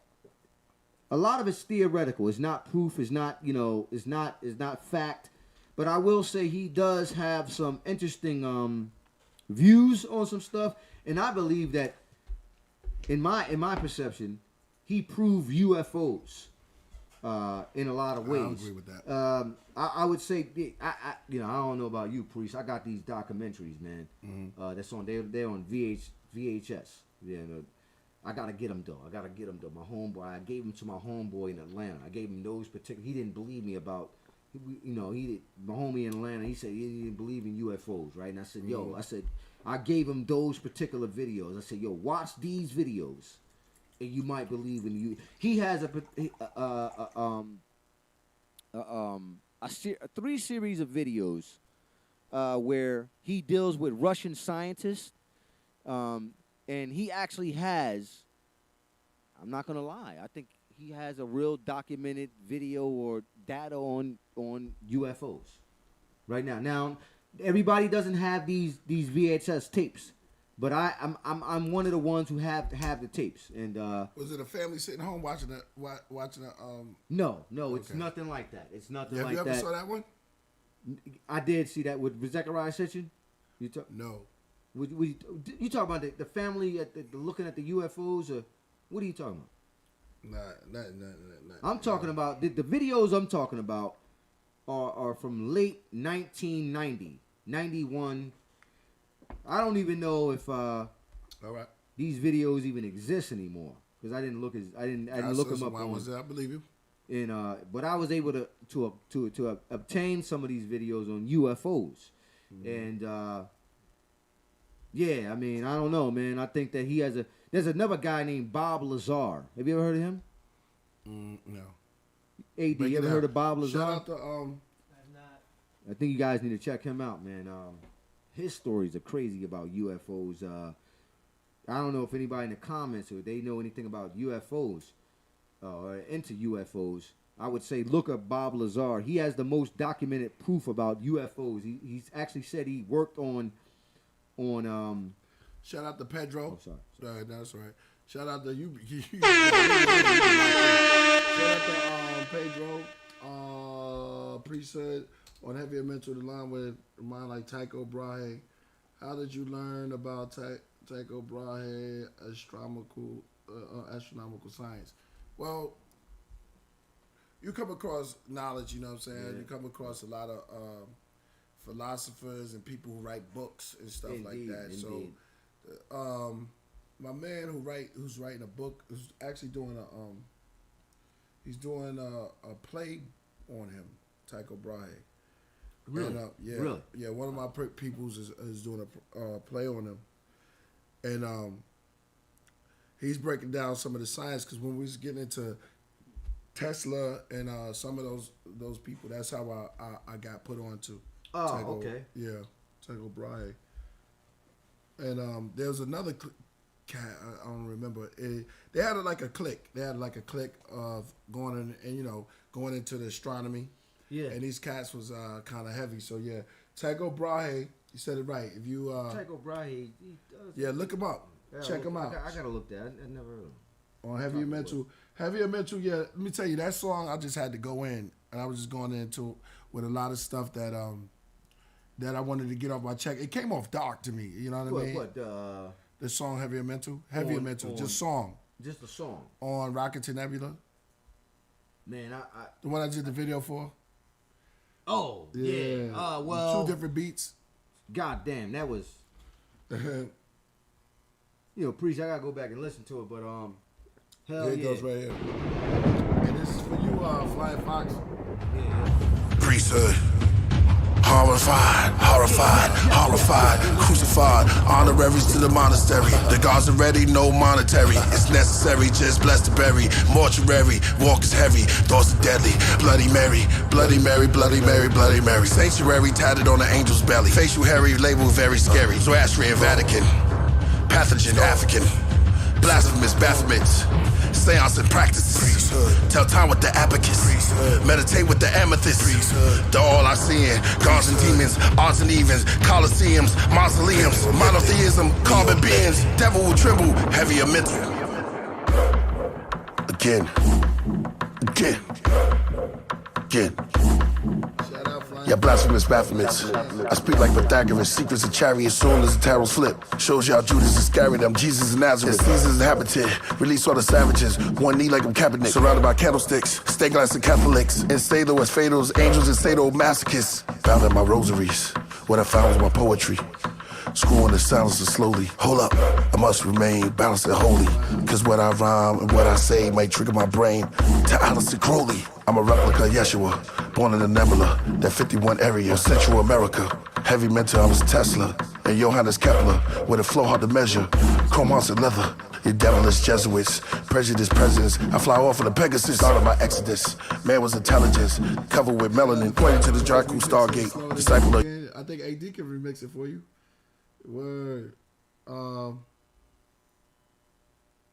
a lot of it's theoretical. It's not proof. It's not It's not fact. But I will say he does have some interesting views on some stuff, and I believe that in my perception, he proved UFOs in a lot of ways. I agree with that. I would say I don't know about you, Priest. I got these documentaries, man. Mm-hmm. That's on they're on VHS. Yeah, I gotta get them though. My homeboy, I gave them to my homeboy in Atlanta. I gave him those particular. He didn't believe me about. My homie in Atlanta. He said he didn't believe in UFOs, right? And I said, yo, I gave him those particular videos. I said, yo, watch these videos, and you might believe in you. He has a 3 series of videos where he deals with Russian scientists, and he actually has. I'm not gonna lie. I think he has a real documented video or data on UFOs right now. Now, everybody doesn't have these VHS tapes, but I'm one of the ones who have the tapes. And was it a family sitting home watching a No, it's nothing like that. It's nothing like that. Have you ever saw that one? I did see that with Zechariah Sitchin. No. You talking about the family looking at the UFOs, or what are you talking about? Nah. I'm talking about the videos I'm talking about are from late 1990, 91. I don't even know if all right, these videos even exist anymore because I didn't look them up. I believe you. And but I was able to obtain some of these videos on UFOs, and yeah, I mean, I don't know, man. I think that there's another guy named Bob Lazar. Have you ever heard of him? No. AD, you ever heard of Bob Lazar? Shout out to I think you guys need to check him out, man. His stories are crazy about UFOs. I don't know if anybody in the comments or they know anything about UFOs or into UFOs. I would say look up Bob Lazar. He has the most documented proof about UFOs. He's actually said he worked on. Shout out to Pedro. Oh, sorry. That's all right. Shout out to you. Shout out to Pedro. Priesthood on heavier mental line with mine like Tycho Brahe. How did you learn about Tycho Brahe astronomical science? Well, you come across knowledge. You know what I'm saying. Yeah. You come across a lot of philosophers and people who write books and stuff like that. Indeed. So, my man who's writing a book, who's actually doing a play on him, Tycho Brahe. Really? And, Really? Yeah. One of my peoples is doing a play on him, and he's breaking down some of the science because when we was getting into Tesla and some of those people, that's how I got put on to. Oh, Tycho, okay. Yeah, Tycho Brahe. And there was another cat, I don't remember. They had like a clique. They had like a clique of going into the astronomy. Yeah. And these cats was kind of heavy. So yeah, Tycho Brahe, you said it right. If you Tycho Brahe, he does. Yeah, look him up. Check him out. I gotta look that. I never heard of him. On heavier mental. Yeah, let me tell you that song. I just had to go in, and I was just going into with a lot of stuff that that I wanted to get off my check. It came off dark to me. You know what I mean? What? The song Heavier Mental? Heavier Mental. Just song. Just a song. On Rocket to Nebula. Man, I the one I did the video for. Oh, yeah. Well. 2 different beats. God damn, that was. Preach, I gotta go back and listen to it, but hell yeah. It goes right here. And this is for you, Flying Fox. Yeah. Priesthood. Horrified, crucified, honoraries to the monastery. The gods are ready, no monetary. It's necessary, just blessed to bury. Mortuary, walk is heavy, thoughts are deadly. Bloody Mary, Bloody Mary, Bloody Mary, Bloody Mary. Sanctuary tatted on the angel's belly. Facial hairy, label very scary. Zoroastrian Vatican, pathogen African. Blasphemous Baphomets, seance and practices. Tell time with the abacus. Meditate with the amethyst. The all I seeing, gods and demons, odds and evens, coliseums, mausoleums, monotheism, carbon beings. Devil will tremble, heavier mental. Again. Yeah, blasphemous Baphomets. I speak like Pythagoras, secrets of chariots soon as the tarots flip. Shows y'all Judas Iscariot, I'm Jesus of Nazareth. Caesar's inhabited, release all the savages. One knee like I'm Kaepernick, surrounded by candlesticks. Stained glass and Catholics, and Sado as fatals, angels and sadomasochists. Found in my rosaries, what I found was my poetry. Screwing the silencer slowly. Hold up, I must remain balanced and holy. Cause what I rhyme and what I say might trigger my brain to Alistair Crowley. I'm a replica of Yeshua, born in the Nebula, that 51 area, Central America. Heavy mental, I was Tesla, and Johannes Kepler, with a flow hard to measure. Chrome hearts and leather, you devilish Jesuits, prejudiced presidents. I fly off of the Pegasus, started my exodus. Man was intelligence, covered with melanin, pointing to the Dracu Stargate, disciple of... I think AD can remix it for you. Word.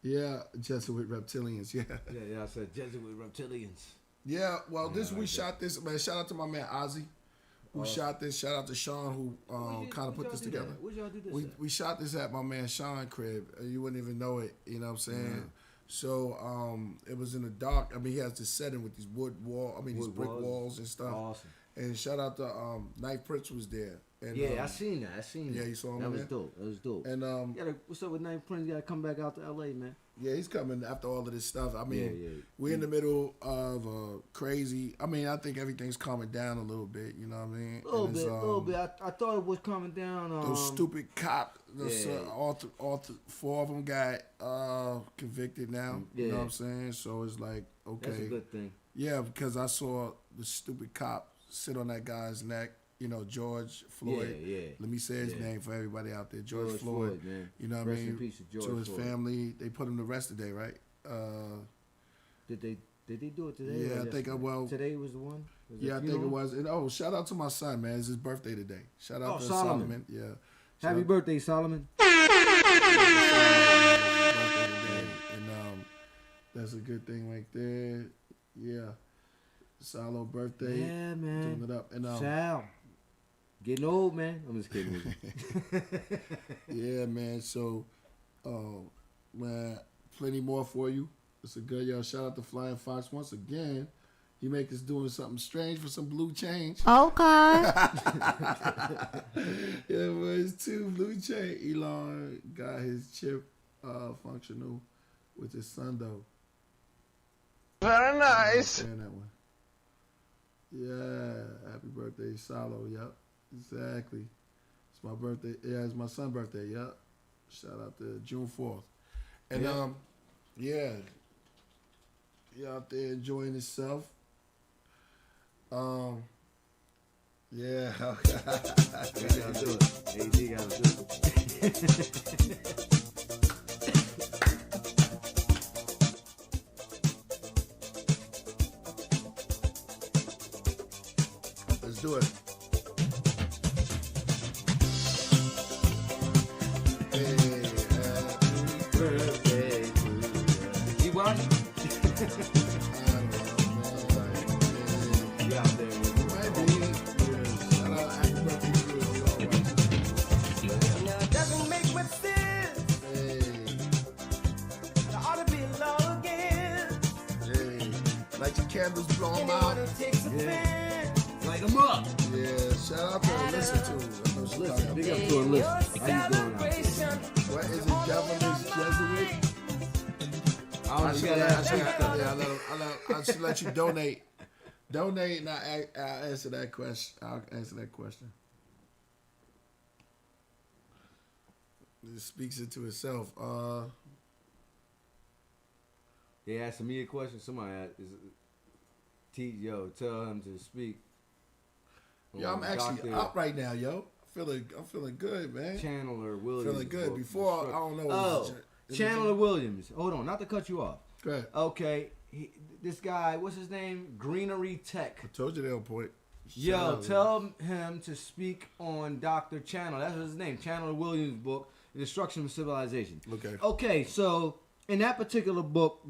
Yeah, Jesuit reptilians, yeah. Yeah, I said Jesuit reptilians. Yeah, well, shot this, man. Shout out to my man Ozzy, who shot this. Shout out to Sean, who kind of put this together. Where'd y'all do this we shot this at my man Sean crib. You wouldn't even know it, you know what I'm saying? Mm-hmm. So it was in the dark. I mean, he has this setting with these these brick walls and stuff. Awesome. And shout out to Knife Prince was there. And, I seen that. Yeah, you saw him. That was dope. And what's up with Knife Prince? You gotta come back out to LA, man. Yeah, he's coming after all of this stuff. I mean, we're in the middle of crazy. I mean, I think everything's calming down a little bit. You know what I mean? A little bit. I thought it was calming down. Those stupid cops. All 4 of them got convicted now. Yeah. You know what I'm saying? So it's like, okay, that's a good thing. Yeah, because I saw the stupid cop sit on that guy's neck. You know, George Floyd. Yeah. Let me say his name for everybody out there. George Floyd, man. You know what I mean? Rest in peace to George to his Floyd. family. They put him to rest today, right? Did they do it today? Yeah, I think today was the one. I think it was. And shout out to my son, man. It's his birthday today. Shout out to Solomon. Yeah. Happy birthday, Solomon. And that's a good thing right there. Yeah. Solo birthday. Yeah, man. Doing it up. And Sal. Getting old, man. I'm just kidding. Yeah, man. So, man, plenty more for you. It's a good, yo. Shout out to Flying Fox once again. You make us doing something strange for some blue change. Okay. Yeah, but it's 2 blue chain. Elon got his chip functional with his son, though. Very nice. That one. Yeah, happy birthday, Salo. Yep, exactly. It's my birthday. Yeah, it's my son's birthday. Yep. Shout out to June 4th. And he out there enjoying himself. Yeah. AD gotta do it. Let's do it. You watch? You out there? Doesn't make much sense. There ought to be love again. Light your candles, blow them out. Takes a fan. Light 'em up. Yeah, shout out to Listen to. I know she Listen, talking big about. up to her. Listen. How you doing out there? What is it, government's Jesuit? I don't know. You gotta ask me stuff. I should let you donate. Donate, and I'll answer that question. It speaks into itself. They asking me a question. Somebody asked, tell him to speak. Yo, I'm actually up right now, yo. I'm feeling good, man. Chandler Williams. Feeling good. Before, I don't know. Oh, Chandler Williams. Hold on, not to cut you off. Go ahead. Okay, this guy, what's his name? Greenery Tech. I told you they're on point. Yo, tell him to speak on Dr. Chandler. That's his name. Chandler Williams' book, The Destruction of Civilization. Okay. Okay, so in that particular book,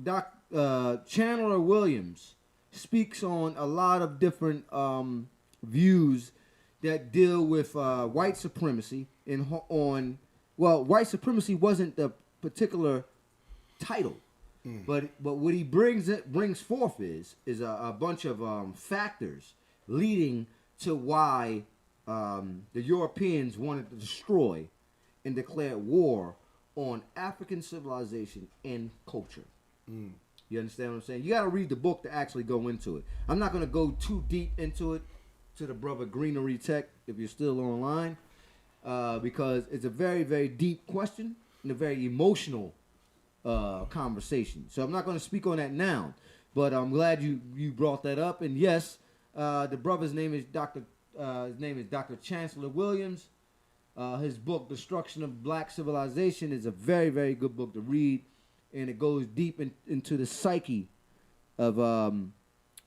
Chandler Williams speaks on a lot of different views that deal with white supremacy white supremacy wasn't the particular title, but what he brings forth is a bunch of factors leading to why the Europeans wanted to destroy and declare war on African civilization and culture. You understand what I'm saying? You got to read the book to actually go into it. I'm not going to go too deep into it to the brother Greenery Tech if you're still online, because it's a very, very deep question and a very emotional conversation. So I'm not going to speak on that now, but I'm glad you brought that up. And yes, the brother's name is Dr. Chancellor Williams. His book, Destruction of Black Civilization, is a very, very good book to read, and it goes deep into the psyche of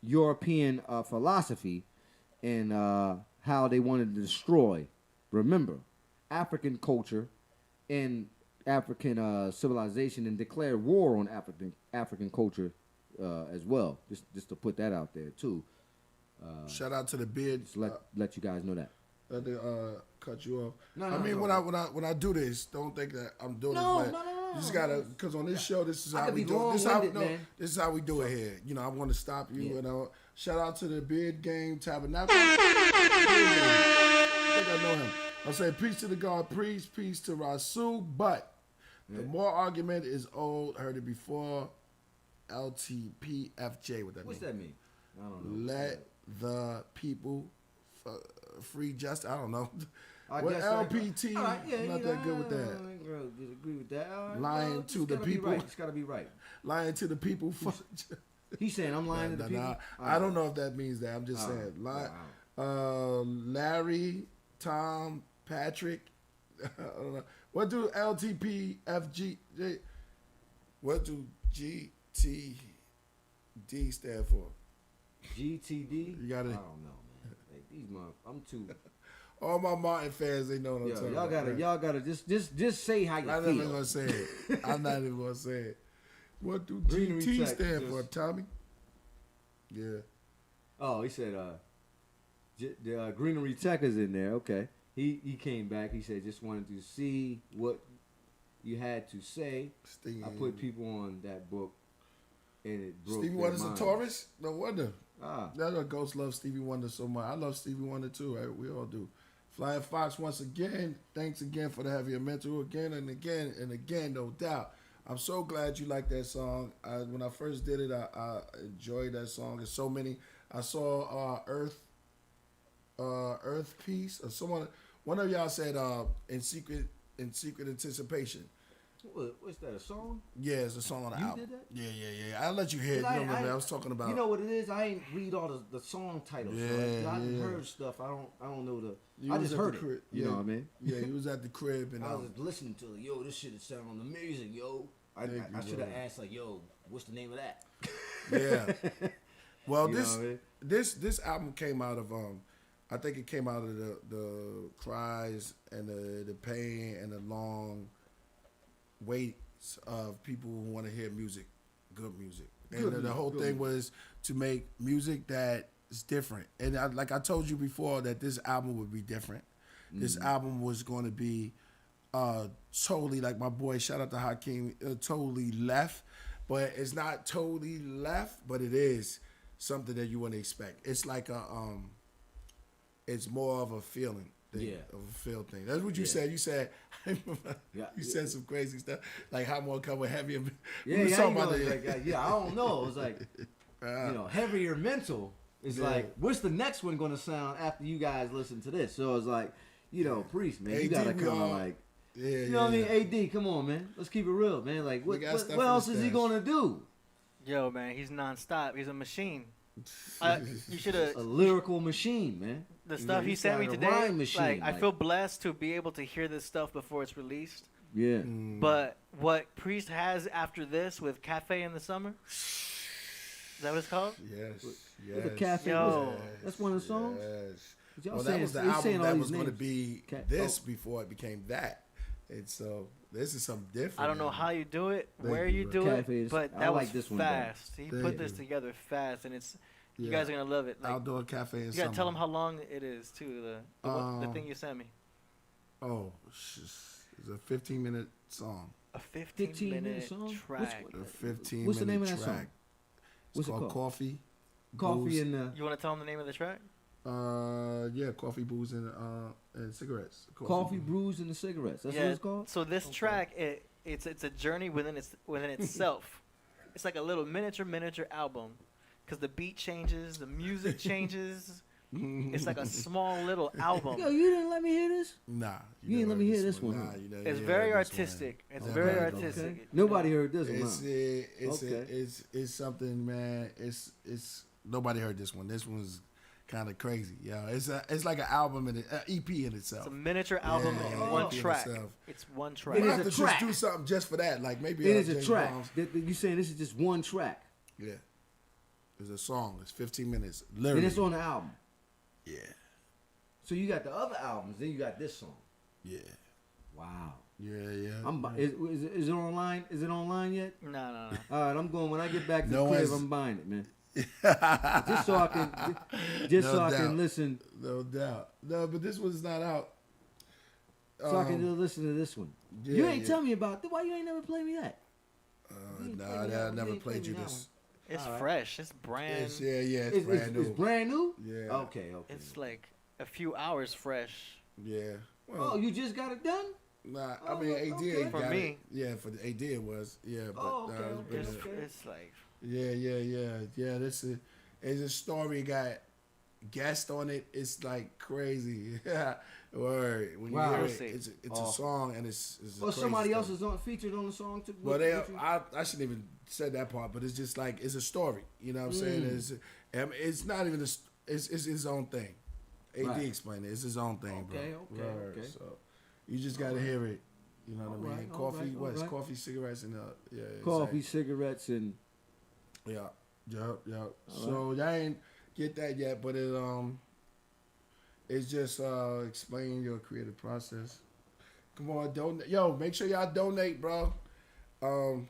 European philosophy and how they wanted to destroy, remember, African culture and African civilization, and declare war on African culture as well. Just to put that out there too. Shout out to the beard. Just let you guys know that. Let me cut you off. No, I mean, no. when I do this, don't think that I'm doing No, this. No. You just gotta, because on this show, this is I how could we be do it. man. This is how we do it here. You know, I want to stop you. Yeah. And shout out to the Beard Game Tabernacle. I think I know him. I'll say peace to the God Priest, peace to Rasul, but the more argument is old. Heard it before. LTPFJ. What's that mean? I don't know. Let the people free justice. I don't know. I What guess LPT? All right, yeah, not that good with that. I agree with that. Lying to the people. It's got to be right. Lying to the people. He's saying I'm lying to the people. I don't know if that means that. I'm just saying. Larry, Tom, Patrick. I don't know. What do LTPFG? What do GTD stand for? GTD? You got it. I don't know, man. Like, these I'm too. All my Martin fans, they know what I'm talking about. Y'all gotta just say how you feel. I'm not even gonna say it. I'm not even gonna say it. What do Greenery GT Tech stand for, Tommy? Yeah. Oh, he said Greenery Tech is in there. Okay. He came back. He said just wanted to see what you had to say. I put people on that book, and it broke Stevie their Wonder's a minds. Taurus? No wonder. That's why Ghost loves Stevie Wonder so much. I love Stevie Wonder too. Right? We all do. Flying Fox, once again, thanks again for the heavier mental again and again and again, no doubt. I'm so glad you like that song. When I first did it, I enjoyed that song. There's so many. I saw Earth Peace. Or one of y'all said in secret anticipation. What's that, a song? Yeah, it's a song on the album. You did that? Yeah. I'll let you hear it. I was talking about. You know what it is? I ain't read all the song titles. Yeah, so I heard stuff. I don't know I just heard it. You know what I mean? Yeah, he was at the crib and I was listening to it. Yo, this shit is sounding amazing, yo. I should have asked like, yo, what's the name of that? Yeah. Well, You know what I mean? this album came out of I think it came out of the cries and the pain and the long waits of people who want to hear music, good music. And the whole thing was to make music that is different. And like I told you before, that this album would be different. This album was going to be totally, like my boy, shout out to Hakeem, totally left. But it's not totally left, but it is something that you wouldn't expect. It's like it's more of a feeling thing, of a feel thing. That's what you said. You said you said some crazy stuff like how more come with heavy. I don't know. It was like heavier mental. It's like, what's the next one going to sound after you guys listen to this? So it's like, Priest, man, you gotta come on, like, you know what I mean? AD, come on, man, let's keep it real, man. Like, what else is he gonna do? Yo, man, he's nonstop. He's a machine. You should have a lyrical machine, man. The stuff he sent me today, I feel blessed to be able to hear this stuff before it's released. Yeah. But what Priest has after this with Cafe in the Summer, is that what it's called? Yes. The Cafe. Yo. That's one of the songs? Yes. Well, that was the album that was going to be before it became that. And so this is something different. I don't know how you do it, where you do it, but that was fast. He put this together fast, and it's you guys are going to love it. Like, Outdoor Cafe in Summer. You got to tell them how long it is, too, the thing you sent me. Oh, it's a 15-minute song. A 15-minute track. What's the name of that song? It's called Coffee. Coffee and You want to tell them the name of the track? Coffee, booze, and cigarettes. Coffee, brews, and the cigarettes. That's what it's called. So this track, it's a journey within itself. It's like a little miniature album, because the beat changes, the music changes. It's like a small little album. Yo, you didn't let me hear this? Nah, you didn't let me hear this one. Nah, it's very artistic. It's very artistic. Okay. Nobody heard this one. It's something, man. It's nobody heard this one. This one's kind of crazy. Yeah, it's like an album an EP in itself. It's a miniature album in one track. It's one track. We have to just do something just for that. Like maybe it is a track. You saying this is just one track? Yeah, it's a song. It's 15 minutes. Literally. And it's on the album. Yeah. So you got the other albums, then you got this song. Yeah. Wow. Yeah. Is it online? Is it online yet? No. All right, I'm going. When I get back to the crib, I'm buying it, man. just so I can listen. No doubt. No, but this one's not out. So I can listen to this one. Yeah, you ain't tell me about why you ain't never play me that. I never played you this. It's fresh. It's brand. It's brand new. It's brand new. Yeah. Okay. It's like a few hours fresh. Yeah. Well, you just got it done? Nah, I mean AD for me. For the AD it was. Yeah, but it's like. Yeah. This is it's a story got guest on it. It's like crazy. Word. When you hear it, it's a song and it's somebody else is featured on the song too. Well, I shouldn't even said that part, but it's just like it's a story. You know what I'm saying? It's not even it's his own thing. AD explained it. It's his own thing, bro. Okay. So you just gotta hear it. You know what I mean? Coffee, coffee, cigarettes, and coffee, cigarettes, and yeah. So y'all ain't get that yet, but it's just explaining your creative process. Come on, donate. Yo, make sure y'all donate, bro. I'm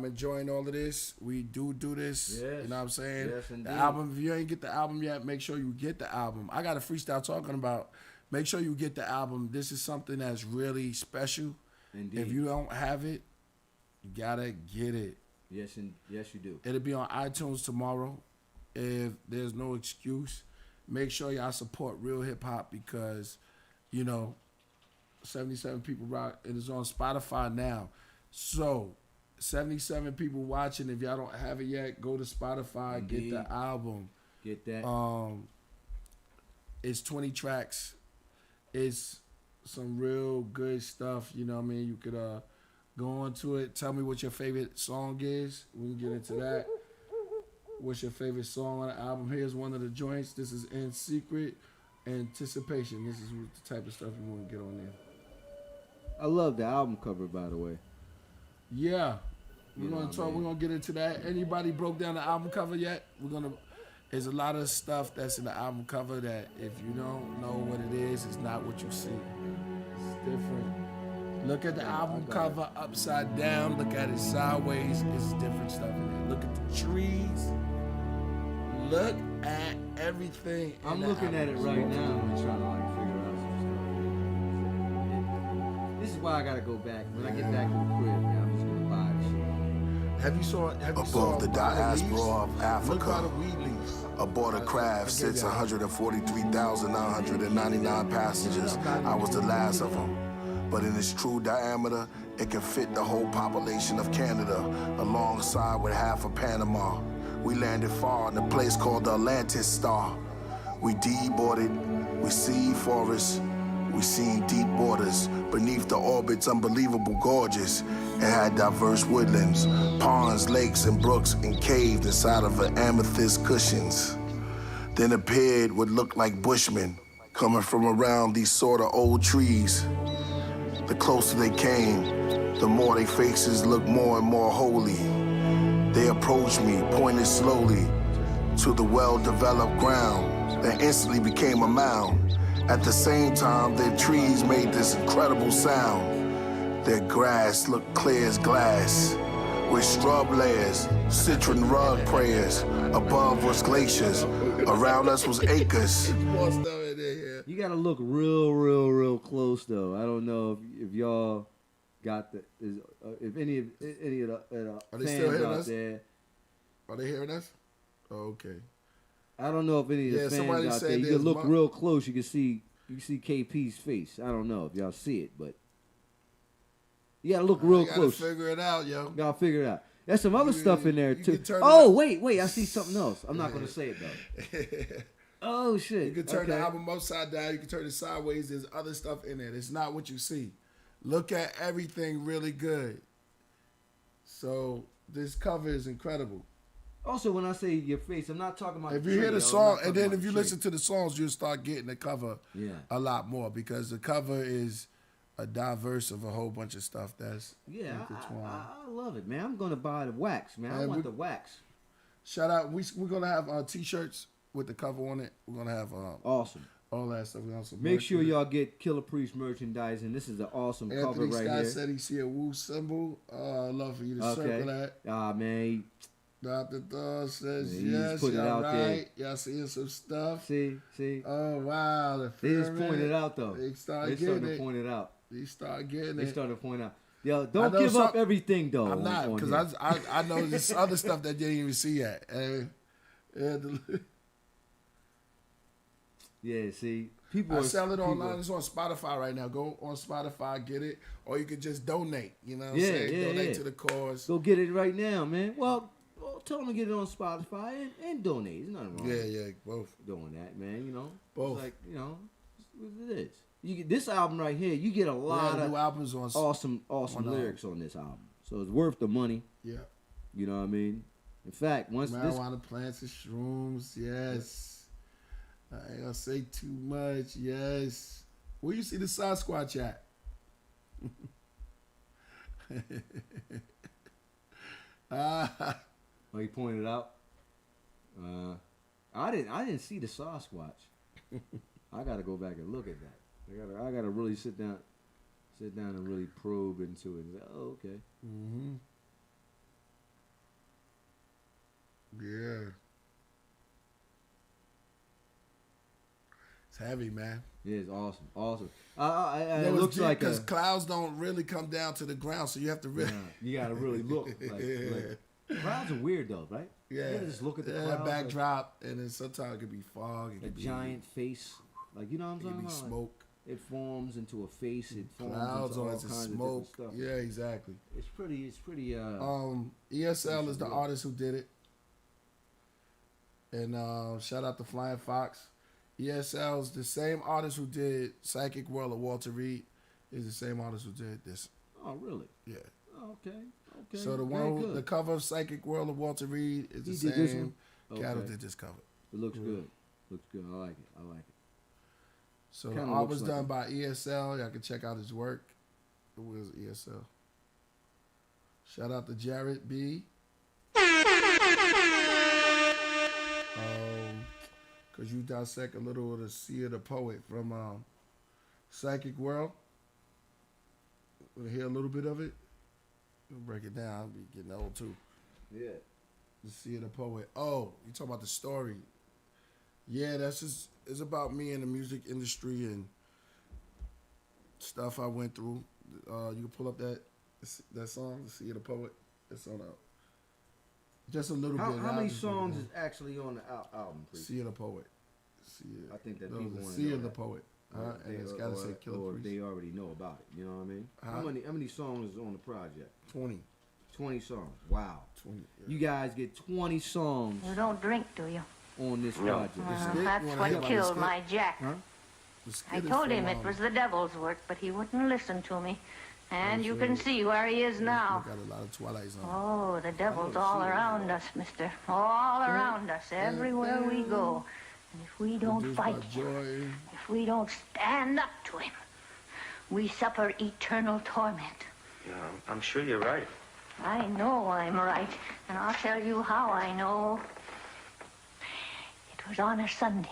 enjoying all of this. We do this. Yes. You know what I'm saying? Yes, indeed. The album, if you ain't get the album yet, make sure you get the album. I got a freestyle talking about, make sure you get the album. This is something that's really special. Indeed. If you don't have it, you gotta get it. Yes, you do. It'll be on iTunes tomorrow. If there's no excuse, make sure y'all support real hip hop because, 77 people rock. It is on Spotify now. So, 77 people watching. If y'all don't have it yet, go to Spotify, Indeed. get the album. Get that. It's 20 tracks. It's some real good stuff. You know what I mean? You could go on to it. Tell me what your favorite song is. We can get into that. What's your favorite song on the album? Here's one of the joints. This is In Secret Anticipation. This is the type of stuff you want to get on there. I love the album cover, by the way. Yeah. We're gonna get into that. Anybody broke down the album cover yet? There's a lot of stuff that's in the album cover that if you don't know what it is, it's not what you see. It's different. Look at the album cover upside down. Look at it sideways. It's different stuff in there. Look at the trees. Look at everything. I'm looking at it right now and trying to figure out some stuff. This is why I gotta go back. When I get back to the crib, man, I'm just gonna buy the shit. Have you saw Above the diaspora of Look by Africa, the weed leaves. aboard a craft sits 143,999 passengers. I was the last of them. But in its true diameter, it can fit the whole population of Canada, alongside with half of Panama. We landed far in a place called the Atlantis Star. We deboarded, we see forests, we seen deep waters. Beneath the orbit's unbelievable gorgeous. It had diverse woodlands, ponds, lakes, and brooks, and caved inside of an amethyst cushions. Then appeared what looked like bushmen, coming from around these sort of old trees. The closer they came, the more their faces looked more and more holy. They approached me, pointed slowly to the well-developed ground that instantly became a mound. At the same time, their trees made this incredible sound. Their grass looked clear as glass, with shrub layers, citron rug prayers. Above was glaciers, around us was acres. More stuff in there. You gotta look real close though. I don't know if y'all got if any of the Are they fans still hearing out us? there. Are they hearing us? Oh, okay. I don't know if any of the somebody fans out said there. You there's can look real close. You can see KP's face. I don't know if y'all see it, but you gotta look real close. Gotta figure it out, yo. Gotta figure it out. There's some other stuff in there too. Oh, wait, I see something else. I'm not gonna say it though. Oh shit! You can turn the album upside down. You can turn it sideways. There's other stuff in there. It's not what you see. Look at everything really good. So this cover is incredible. Also, when I say your face, I'm not talking about. If you hear the song, and then if you listen to the songs, you'll start getting the cover a lot more, because the cover is a diverse of a whole bunch of stuff that's intertwined. I love it, man. I'm gonna buy the wax, man. I want the wax. Shout out. We're gonna have t-shirts with the cover on it. We're gonna have awesome all that stuff. We also make sure y'all get Killah Priest merchandise, and this is an awesome cover right Scott here. said he see a Wu symbol. I'd love for you to circle that. Man. Dr. Thor says yes. Put it out right. Y'all seeing some stuff. See. Oh wow, they just pointed out though. They started to point it out. They started getting it. They started to point out. Yo, don't give up everything though. I'm not, because I know this other stuff that you didn't even see yet. Yeah, see, people I sell it online. It's on Spotify right now. Go on Spotify, get it, or you could just donate. You know what I'm saying? Donate to the cause. Go get it right now, man. Well, tell them to get it on Spotify and donate. There's nothing wrong. Yeah, both doing that, man. You know, both. It's like, you know, it is. You get this album right here. You get a lot of new albums on awesome lyrics on this album, so it's worth the money. Yeah, you know what I mean. In fact, once marijuana plants and shrooms, yes. I ain't gonna say too much. Yes. Where you see the Sasquatch at? Oh, you pointed out. I didn't see the Sasquatch. I gotta go back and look at that. I gotta really sit down and really probe into it. And say, oh, okay. Mm-hmm. Yeah. It's heavy, man. Yeah, it's awesome. It looks like because clouds don't really come down to the ground, so you have to really. You gotta really look. Like, clouds are weird though, right? Yeah. You just look at the clouds, backdrop, and then sometimes it could be fog. It could be giant face, like, you know what I'm talking about? Smoke. It forms into a face. It forms clouds into all or kinds of smoke. different stuff. Yeah, exactly. It's pretty. ESL is the artist who did it, and shout out to Flying Fox. ESL's the same artist who did Psychic World of Walter Reed is the same artist who did this. Oh, really? Yeah. Oh, okay. So the cover of Psychic World of Walter Reed is the same cat who did this cover. It looks good. Looks good. I like it. So the art was done by ESL. Y'all can check out his work. It was ESL. Shout out to Jared B. Because you dissect a little of the Seer the Poet from Psychic World. We'll hear a little bit of it. We'll break it down. I'll be getting old too. Yeah. The Seer the Poet. Oh, you talking about the story. Yeah, that's just, it's about me in the music industry and stuff I went through. You can pull up that song, The Seer the Poet. It's on Just a little How bit. many songs is actually on the album, please? Sea of the Poet. I think that no, people want to Sea know of the that. Poet. And it's got to say Killer or Priest. they already know about it. You know what I mean? How many songs is on the project? 20. 20 songs. Wow. 20. Yeah. You guys get 20 songs You don't drink, do you? on this project. That's what killed my Jack. Huh? I told him it was the devil's work, but he wouldn't listen to me. And you can see where he is now. Got a lot of Twilight Zone. Oh, the devil's all around us, mister. All around us, everywhere we go. And if we don't fight him, if we don't stand up to him, we suffer eternal torment. Yeah, I'm sure you're right. I know I'm right, and I'll tell you how I know. It was on a Sunday.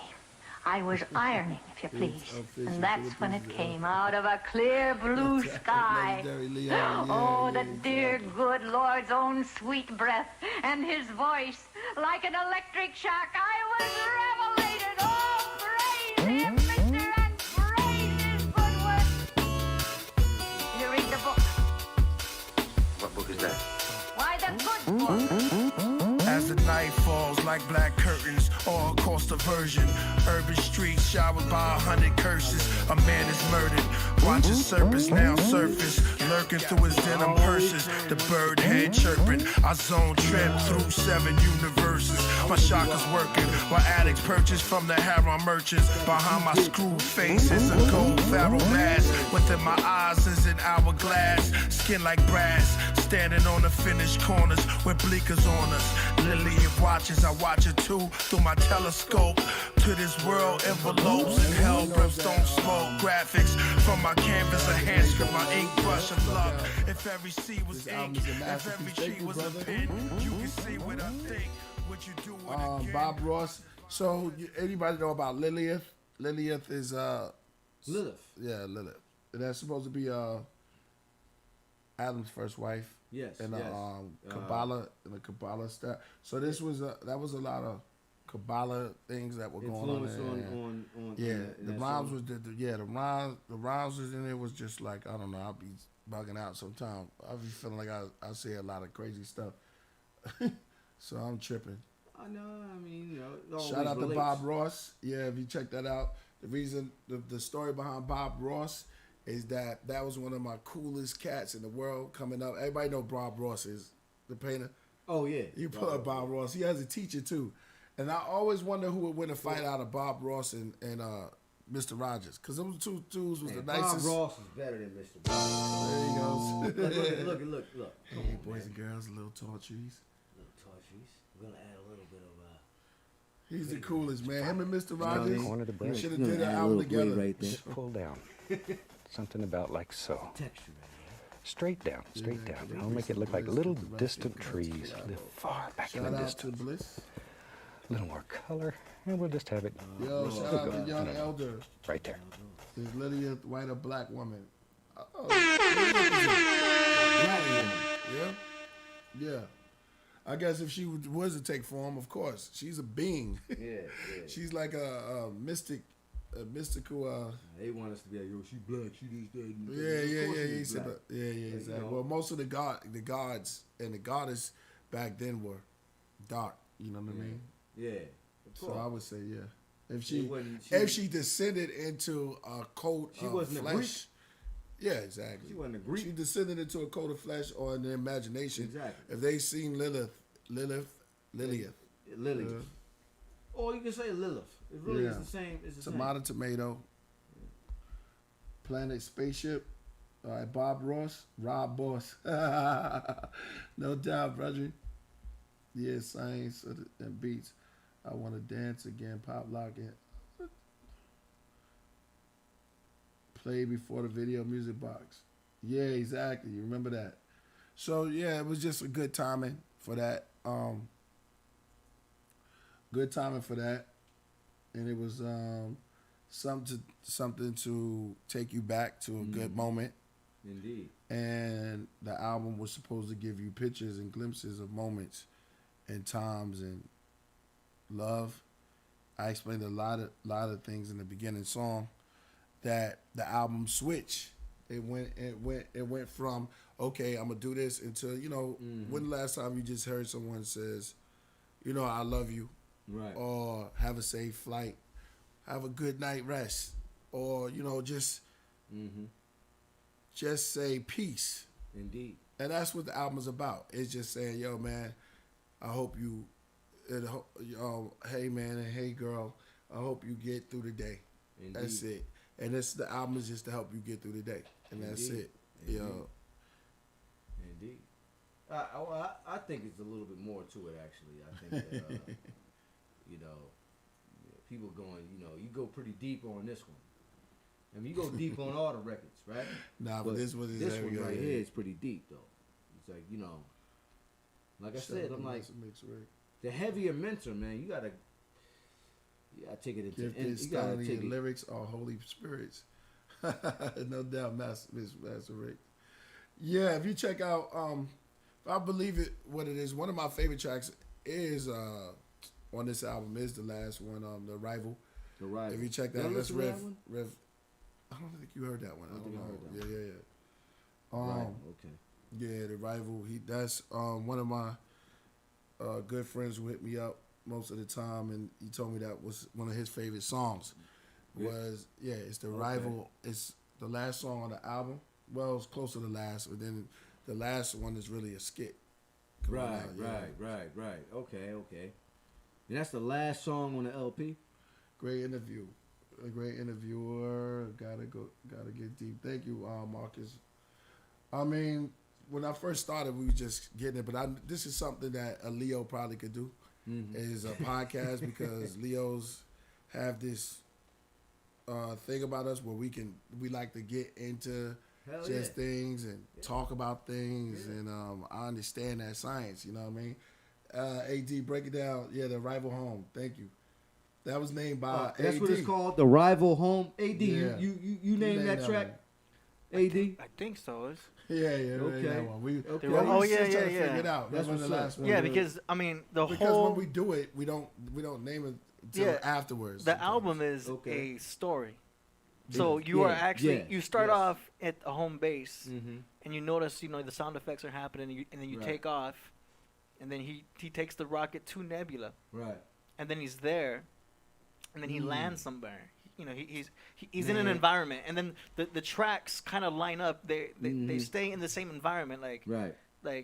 I was ironing, if you please, and that's when it came out of a clear blue sky. Oh, the dear good Lord's own sweet breath and his voice like an electric shock. I was revelated. Oh, praise him, mister, and praise his good work. You read the book. What book is that? Why, the good book. As the night falls like black curtains, all across the version. Urban streets showered by 100 curses. A man is murdered. Watch his serpents now surface, lurking through his denim purses. The bird head chirping. I zone trip through 7 universes. My chakras working while addicts purchase from the heroin merchants. Behind my screwed face is a gold pharaoh mask. Within my eyes is an hourglass. Skin like brass. Standing on the finished corners with bleakers on us. Lily watches, I watch it too through my telescope. To this world envelopes and hell brimstone smoke. Graphics from my canvas, a hand script, my ink brush of luck. If every C was ink, if every G was a pen, you can see what I think, what you do with it. Bob Ross. So anybody know about Lilith? Lilith is Lilith. Yeah, Lilith. And that's supposed to be Adam's first wife. Yes. And yes. Kabbalah and the Kabbalah stuff. So this was that was a lot of Kabbalah things that were going on there. On yeah, in the that rhymes song. was the rhymes was in there was just like, I don't know, I'll be bugging out sometimes. I'll be feeling like I say a lot of crazy stuff. So I'm tripping. I know. I mean, you know. It Shout out relates. to Bob Ross. Yeah, if you check that out, the reason the story behind Bob Ross is that was one of my coolest cats in the world coming up. Everybody know Bob Ross is the painter. Oh yeah. You put up Bob Ross. He has a teacher too. And I always wonder who would win a fight out of Bob Ross and Mr. Rogers. Because those two dudes was the nicest. Bob Ross is better than Mr. Rogers. There he goes. Look. Come Hey, on, boys man. and girls, little tall trees. Little tall trees. We're gonna add a little bit of He's the coolest, man. Him and Mr. the Rogers corner of the brain. should have did an album together. right there. Just pull down. Something about like so. Texture right Straight down, straight down. I'll make it look like little distant trees live far back in Shout the out to distance. Bliss. A little more color, and we'll just have it. Yo, shout out to Young Elder. Right there. Is Lydia white or black woman? Oh, yeah. I guess if she was to take form, of course, she's a being. Yeah. She's like a mystic, a mystical. They want us to be like, yo, she black, she this, that. And Yeah. He said, black. exactly. You know. Well, most of the gods and the goddess back then were dark. You know what I mean? Yeah. Of So course. I would say, yeah. She If she descended into a coat She of wasn't a flesh, Greek. yeah, exactly. She wasn't a Greek. She descended into a coat of flesh or in their imagination. Exactly. If they seen Lilith. Lilith. Yeah. Or you can say Lilith. It really is the same. It's the Tomato, tomato. Planet Spaceship. All right, Bob Ross, Rob Boss. No doubt, brother. Yeah, science and beats. I want to dance again, pop lock it. Play before the video music box. Yeah, exactly. You remember that. So yeah, it was just a good timing for that. Good timing for that. And it was something to take you back to a good moment. Indeed. And the album was supposed to give you pictures and glimpses of moments and times and love. I explained a lot of things in the beginning song that the album switched It went from okay, I'm gonna do this until when the last time you just heard someone says, I love you, right? Or have a safe flight, have a good night rest, or just say peace. Indeed. And that's what the album is about. It's just saying, yo, man, I hope you, hey, man, and hey, girl, I hope you get through the day. Indeed. That's it. And the album is just to help you get through the day. And that's it. Indeed. Yo. Indeed. I think it's a little bit more to it, actually. I think that, people going, you go pretty deep on this one. I mean, you go deep on all the records, right? Nah, but this one right here is pretty deep, though. It's like, like I said, I'm like, the heavier mentor, man, you gotta take it into. You gotta take lyrics are Holy Spirits, no doubt, Master Rick. Yeah, if you check out, I believe it, what it is. One of my favorite tracks is on this album is the last one, The Rival. The Rival. If you check that, that's Rev. I don't think you heard that one. I don't know. Yeah. Right. Okay. Yeah, The Rival. That's one of my good friends who hit me up most of the time, and he told me that was one of his favorite songs. It's The Rival. It's the last song on the album. Well, it's close to the last, but then the last one is really a skit. Right. Okay. And that's the last song on the LP. Great interview. A great interviewer. Gotta get deep. Thank you, Marcus. I mean, when I first started, we were just getting it, but this is something that a Leo probably could do, is a podcast, because Leos have this thing about us where we like to get into things and talk about things, and I understand that science. You know what I mean? AD, break it down. Yeah, The Rival Home. Thank you. That was named by that's AD. what it's called, The Rival Home. AD, Yeah. you named that track? AD? I think so. Yeah. Okay. That one. We Oh, figure it out. That's the last one. Yeah, because I mean because when we do it, we don't name it until afterwards. The sometimes. album is a story. So you are actually you start off at a home base, and you notice the sound effects are happening, and then you take off, and then he takes the rocket to Nebula, right, and then he's there, and then he lands somewhere. He's in an environment, and then the tracks kind of line up. They stay in the same environment, like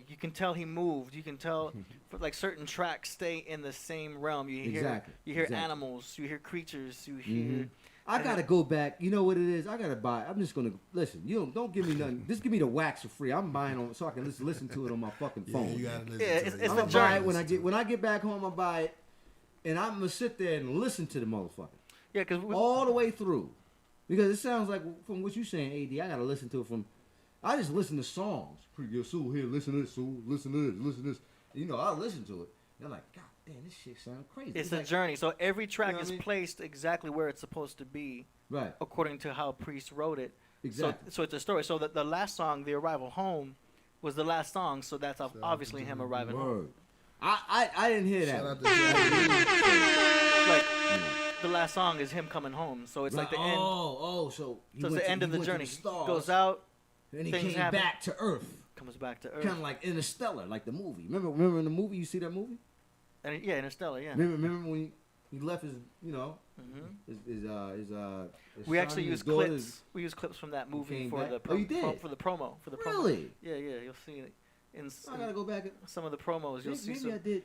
you can tell he moved. You can tell like certain tracks stay in the same realm. You hear animals, you hear creatures, you hear. I gotta go back. You know what it is? I gotta buy. I'm just gonna listen. Don't give me nothing. Just give me the wax for free. I'm buying on so I can listen to it on my fucking phone. Yeah, you gotta listen to it. It's the I'm gonna buy it when I get back home. I buy it, and I'm gonna sit there and listen to the motherfucker. Yeah, because all the way through, because it sounds like from what you're saying, AD. I gotta listen to it from. I just listen to songs. Pretty good, Sue. Here, listen to this, Sue. Listen to this. Listen to this. I listen to it. And I'm like, God damn, this shit sounds crazy. It's a journey. So every track is placed exactly where it's supposed to be, right? According to how Priest wrote it. Exactly. So it's a story. So the last song, The Arrival Home, was the last song. So that's obviously him arriving home. I didn't hear that. Like the last song is him coming home. So it's like the end. So it's the end of the journey. He goes out. And he came back to Earth. Comes back to Earth. Kind of like Interstellar, like the movie. Remember in the movie? You see that movie? Yeah, Interstellar. Yeah. Remember when he left his, we actually use clips. We use clips from that movie for the for the promo. Really? Yeah. You'll see it. I gotta go back. Some of the promos, you'll see.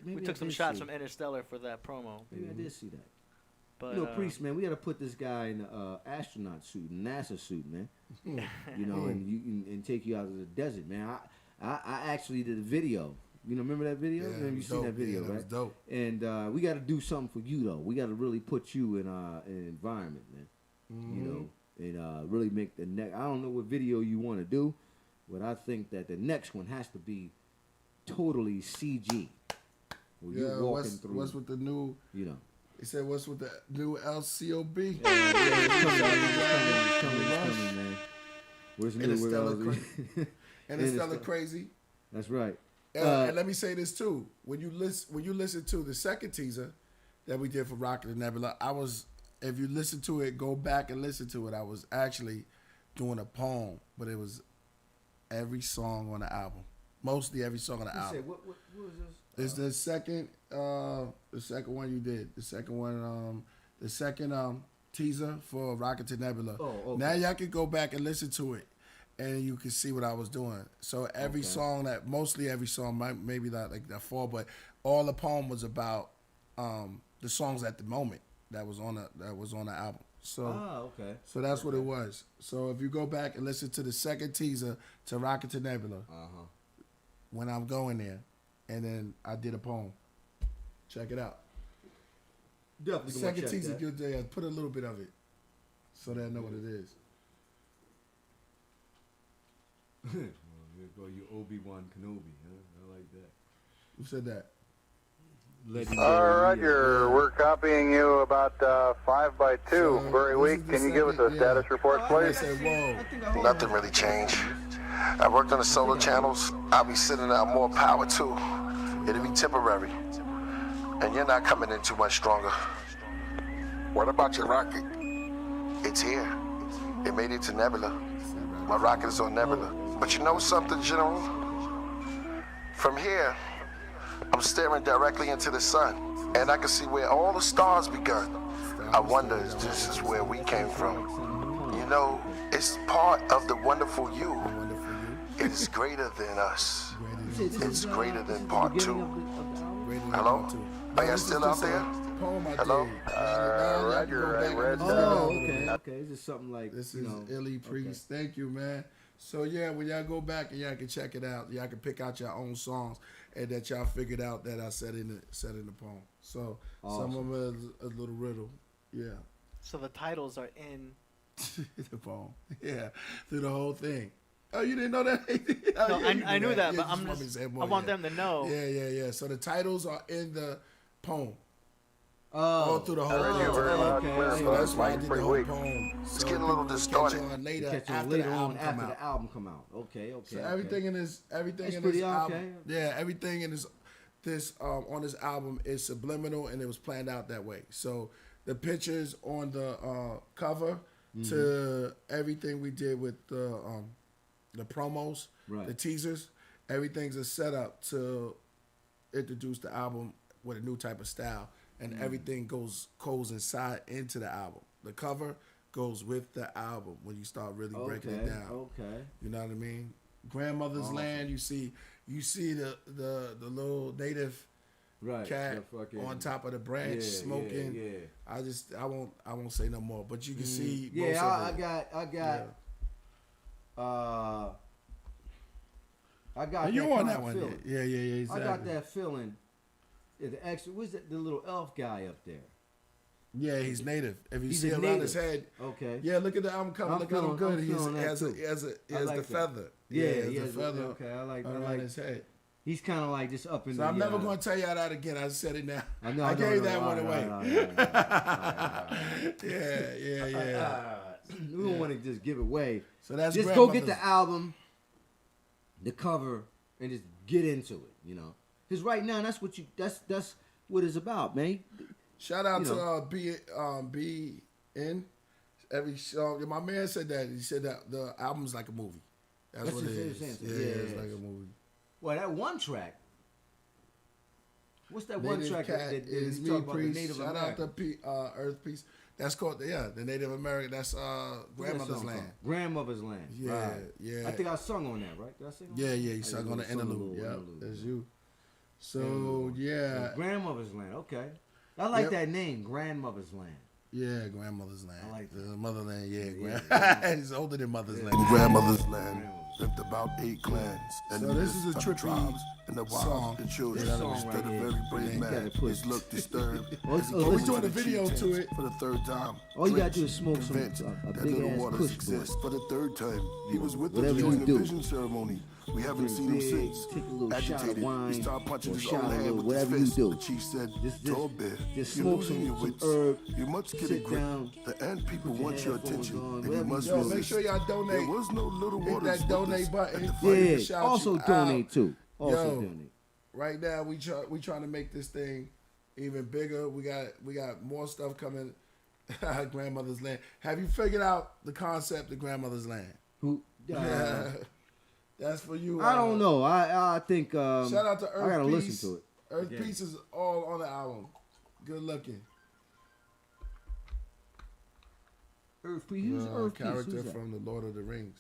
We took some shots from Interstellar for that promo. Maybe I did see that. But Priest, man, we gotta put this guy in an astronaut suit, NASA suit, man. And take you out of the desert, man. I actually did a video. Remember that video? Yeah, you seen that video, right? That was dope. And we got to do something for you, though. We got to really put you in an environment, man. And really make the next. I don't know what video you want to do, but I think that the next one has to be totally CG. You're walking through. What's with the new? He said, "What's with the new LCOB?" It's coming, man. Where's the new Interstellar Crazy. That's right. And let me say this too: when you listen to the second teaser that we did for Rocket and Nebula, if you listen to it, go back and listen to it. I was actually doing a poem, but it was every song on the album. Mostly every song on the album. What was this? It's the second one you did. The second teaser for Rocket to Nebula. Oh, okay. Now y'all can go back and listen to it, and you can see what I was doing. So every song mostly every song, maybe not like that 4, but all the poem was about the songs at the moment that was on the album. So So that's what it was. So if you go back and listen to the second teaser to Rocket to Nebula, when I'm going there, and then I did a poem. Check it out. Definitely. The second teaser, put a little bit of it, so they know what it is. There go you Obi-Wan Kenobi. Huh? I like that. Who said that? Roger. We're copying you about 5 by 2. Very weak. Can you give us a status report, please? Nothing really changed. I worked on the solar channels. I'll be sending out more power too. It'll be temporary. And you're not coming in too much stronger. What about your rocket? It's here. It made it to Nebula. My rocket is on Nebula. But you know something, General? From here, I'm staring directly into the sun, and I can see where all the stars begun. I wonder if this is where we came from. You know, it's part of the wonderful you. It is greater than us. It's greater than part 2. Hello? Are y'all still out there? Hello? Roger. I read. Okay. This is something like this is Illy Priest. Thank you, man. So yeah, when y'all go back and y'all can check it out, y'all can pick out your own songs and that y'all figured out that I said in the poem. So some of them are a little riddle. Yeah. So the titles are in the poem. Yeah, through the whole thing. Oh, you didn't know that? No, I knew that, but I want them to know. Yeah. So the titles are in the poem. All through the whole poem. So that's why I did the whole poem. It's getting a little distorted. Later after the album come out. Okay. So everything in this album, everything in this on this album is subliminal, and it was planned out that way. So the pictures on the cover to everything we did with the promos, the teasers, everything's a setup to introduce the album with a new type of style, and everything goes inside into the album. The cover goes with the album when you start really breaking it down. Okay, you know what I mean? Grandmother's Land. You see the little native cat on top of the branch smoking. I won't say no more, but you can see. I got. You on that one? Yeah. Exactly. I got that feeling. What's the little elf guy up there? Yeah, he's native. If you see around his head, yeah. Look at the album cover. Look at him good. He has the feather. Yeah, he has the feather. Okay, I like his head. He's kind of like just up in. So I'm never going to tell y'all that again. I said it now. I gave that one away. Yeah. We don't want to just give it away. So that's just go get the album, the cover, and just get into it. You know, because right now that's what it's about, man. Shout out to B.N. Every song. My man said that. He said that the album's like a movie. That's what it is. Yeah, it's like a movie. Well, that one track. What's that one track that is me, Priest? Shout out to Earth Peace. That's called the Native American. That's Grandmother's Land. Grandmother's Land. Yeah, right. Yeah. I think I sung on that, right? Did I sing on that? Yeah, you sung on the interlude. Yeah, that's you. So yeah, Grandmother's Land. Okay, I like that name, Grandmother's Land. Yeah, Grandmother's Land. I like that. Motherland, It's older than Mother's Land. Grandmother's Land lived about 8 clans. And so this is a trippy and the song. The children instead of very brave man, his look disturbed. We're doing a video to it for the 3rd time. All you gotta do is smoke some that little waters exist for the 3rd time. He was with us during the vision ceremony. We haven't seen him since. Agitated, he started punching his own head with his fist. The chief said, "Tall bear, you're losing your wits. You must get a grip. The ant people want your attention, and you must resist." Make sure y'all donate. There was no little water. Hit that donate button. Yeah, also donate too. Donate. Right now we trying to make this thing even bigger. We got more stuff coming Grandmother's land. Have you figured out the concept of grandmother's land? Who? That's for you. I don't know. I think. Shout out to Earth I gotta Peace. listen to it. Earth Peace is all on the album. Good looking. Earth Peace. Who's Earth Peace? Character Who's that? from the Lord of the Rings.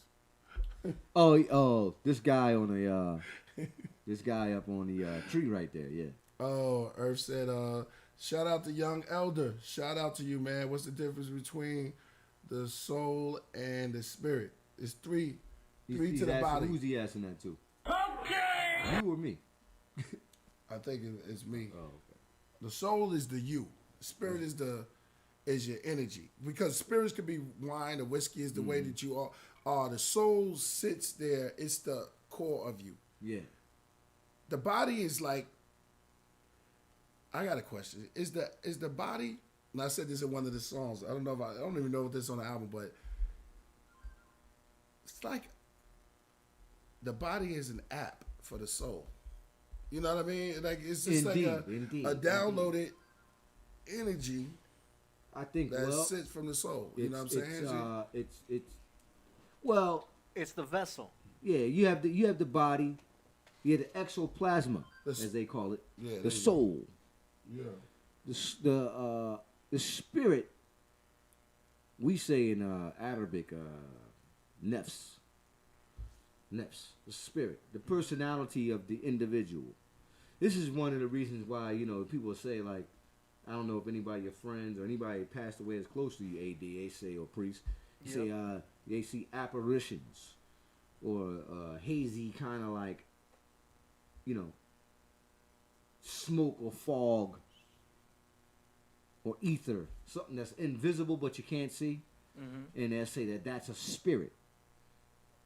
Oh, this guy on the this guy up on the tree right there. Yeah. Oh, Earth said, shout out to Young Elder. Shout out to you, man. What's the difference between the soul and the spirit? It's three to the body. Who's he asking that to? Okay. You or me? I think it's me. Oh, okay. The soul is the you. The spirit is your energy. Because spirits could be wine or whiskey is the way that you are. The soul sits there. It's the core of you. Yeah. The body is like, I got a question. Is the body, and I said this in one of the songs, I don't even know if this is on the album, but it's like the body is an app for the soul. You know what I mean? Like it's just like a downloaded energy. I think that sits from the soul. You know what I'm saying? It's the vessel. Yeah, you have the body, you have the exoplasma, as they call it, the soul. Yeah. The spirit, we say in Arabic, nefs, the spirit, the personality of the individual. This is one of the reasons why, people say, like, I don't know if anybody, your friends or anybody passed away as close to you, AD, they say, or priest, say they see apparitions or hazy kind of like, smoke or fog or ether, something that's invisible but you can't see, and they say that's a spirit.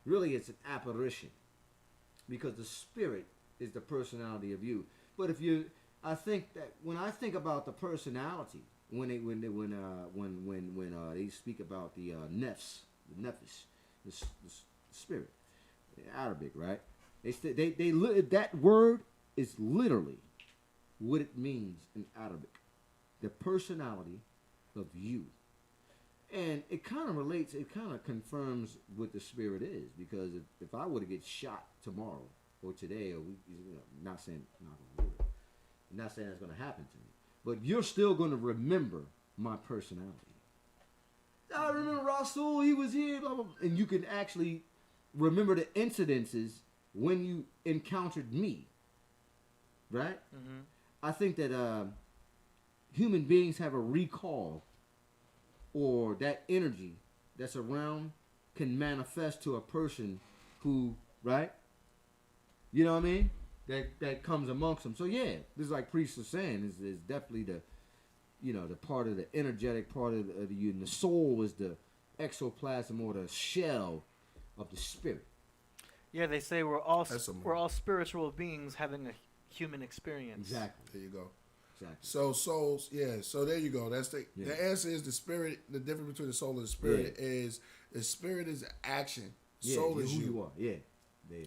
Really, it's an apparition because the spirit is the personality of you. But I think that when I think about the personality, when they speak about the nefs, the spirit, in Arabic, right? That word is literally what it means in Arabic, the personality of you. And it kind of relates, it kind of confirms what the spirit is, because if I were to get shot tomorrow or today, or not saying that's going to happen to me, but you're still going to remember my personality. I remember Rasul, he was here, blah, blah, blah. And you can actually remember the incidences when you encountered me, right? Mm-hmm. I think that human beings have a recall, or that energy that's around can manifest to a person who, right? You know what I mean? That comes amongst them. So yeah, this is like Priest was saying, is definitely the part of the energetic part of the you, and the soul is the exoplasm or the shell of the spirit. Yeah, they say we're all spiritual beings having a human experience. Exactly. There you go. Exactly. So souls, yeah. So there you go. That's the answer is the spirit. The difference between the soul and the spirit is the spirit is action. Soul is who you. You are. Yeah.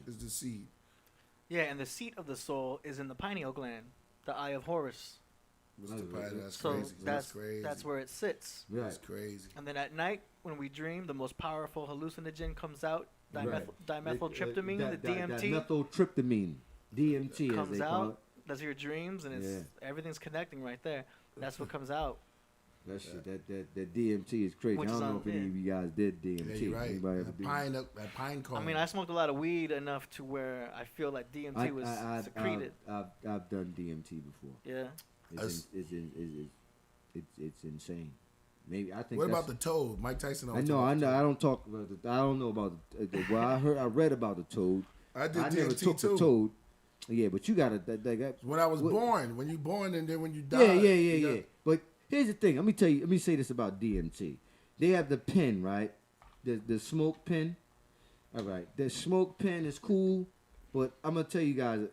Is the seed. Yeah, and the seat of the soul is in the pineal gland, the eye of Horus. That's so crazy. That's crazy. That's where it sits. Right. That's crazy. And then at night, when we dream, the most powerful hallucinogen comes out, dimethyltryptamine, the DMT. Dimethyltryptamine, DMT, comes as they out. Call it. Does your dreams, and everything's connecting right there. That's what comes out. That shit, that DMT is crazy. I don't know if any of you guys did DMT. Yeah, you're right. Anybody ever That pine cone. I mean, I smoked a lot of weed enough to where I feel like DMT was secreted. I've done DMT before. Yeah. It's insane. Maybe I think. What about the toad? Mike Tyson. I know. I don't talk about it. I don't know about it. Well, I read about the toad. I did. I never DMT took too. the toad. Yeah, but you gotta. When I was born, when you born, and then when you die. Yeah. But here's the thing. Let me say this about DMT. They have the pen, right? The smoke pen. All right. The smoke pen is cool, but I'm gonna tell you guys.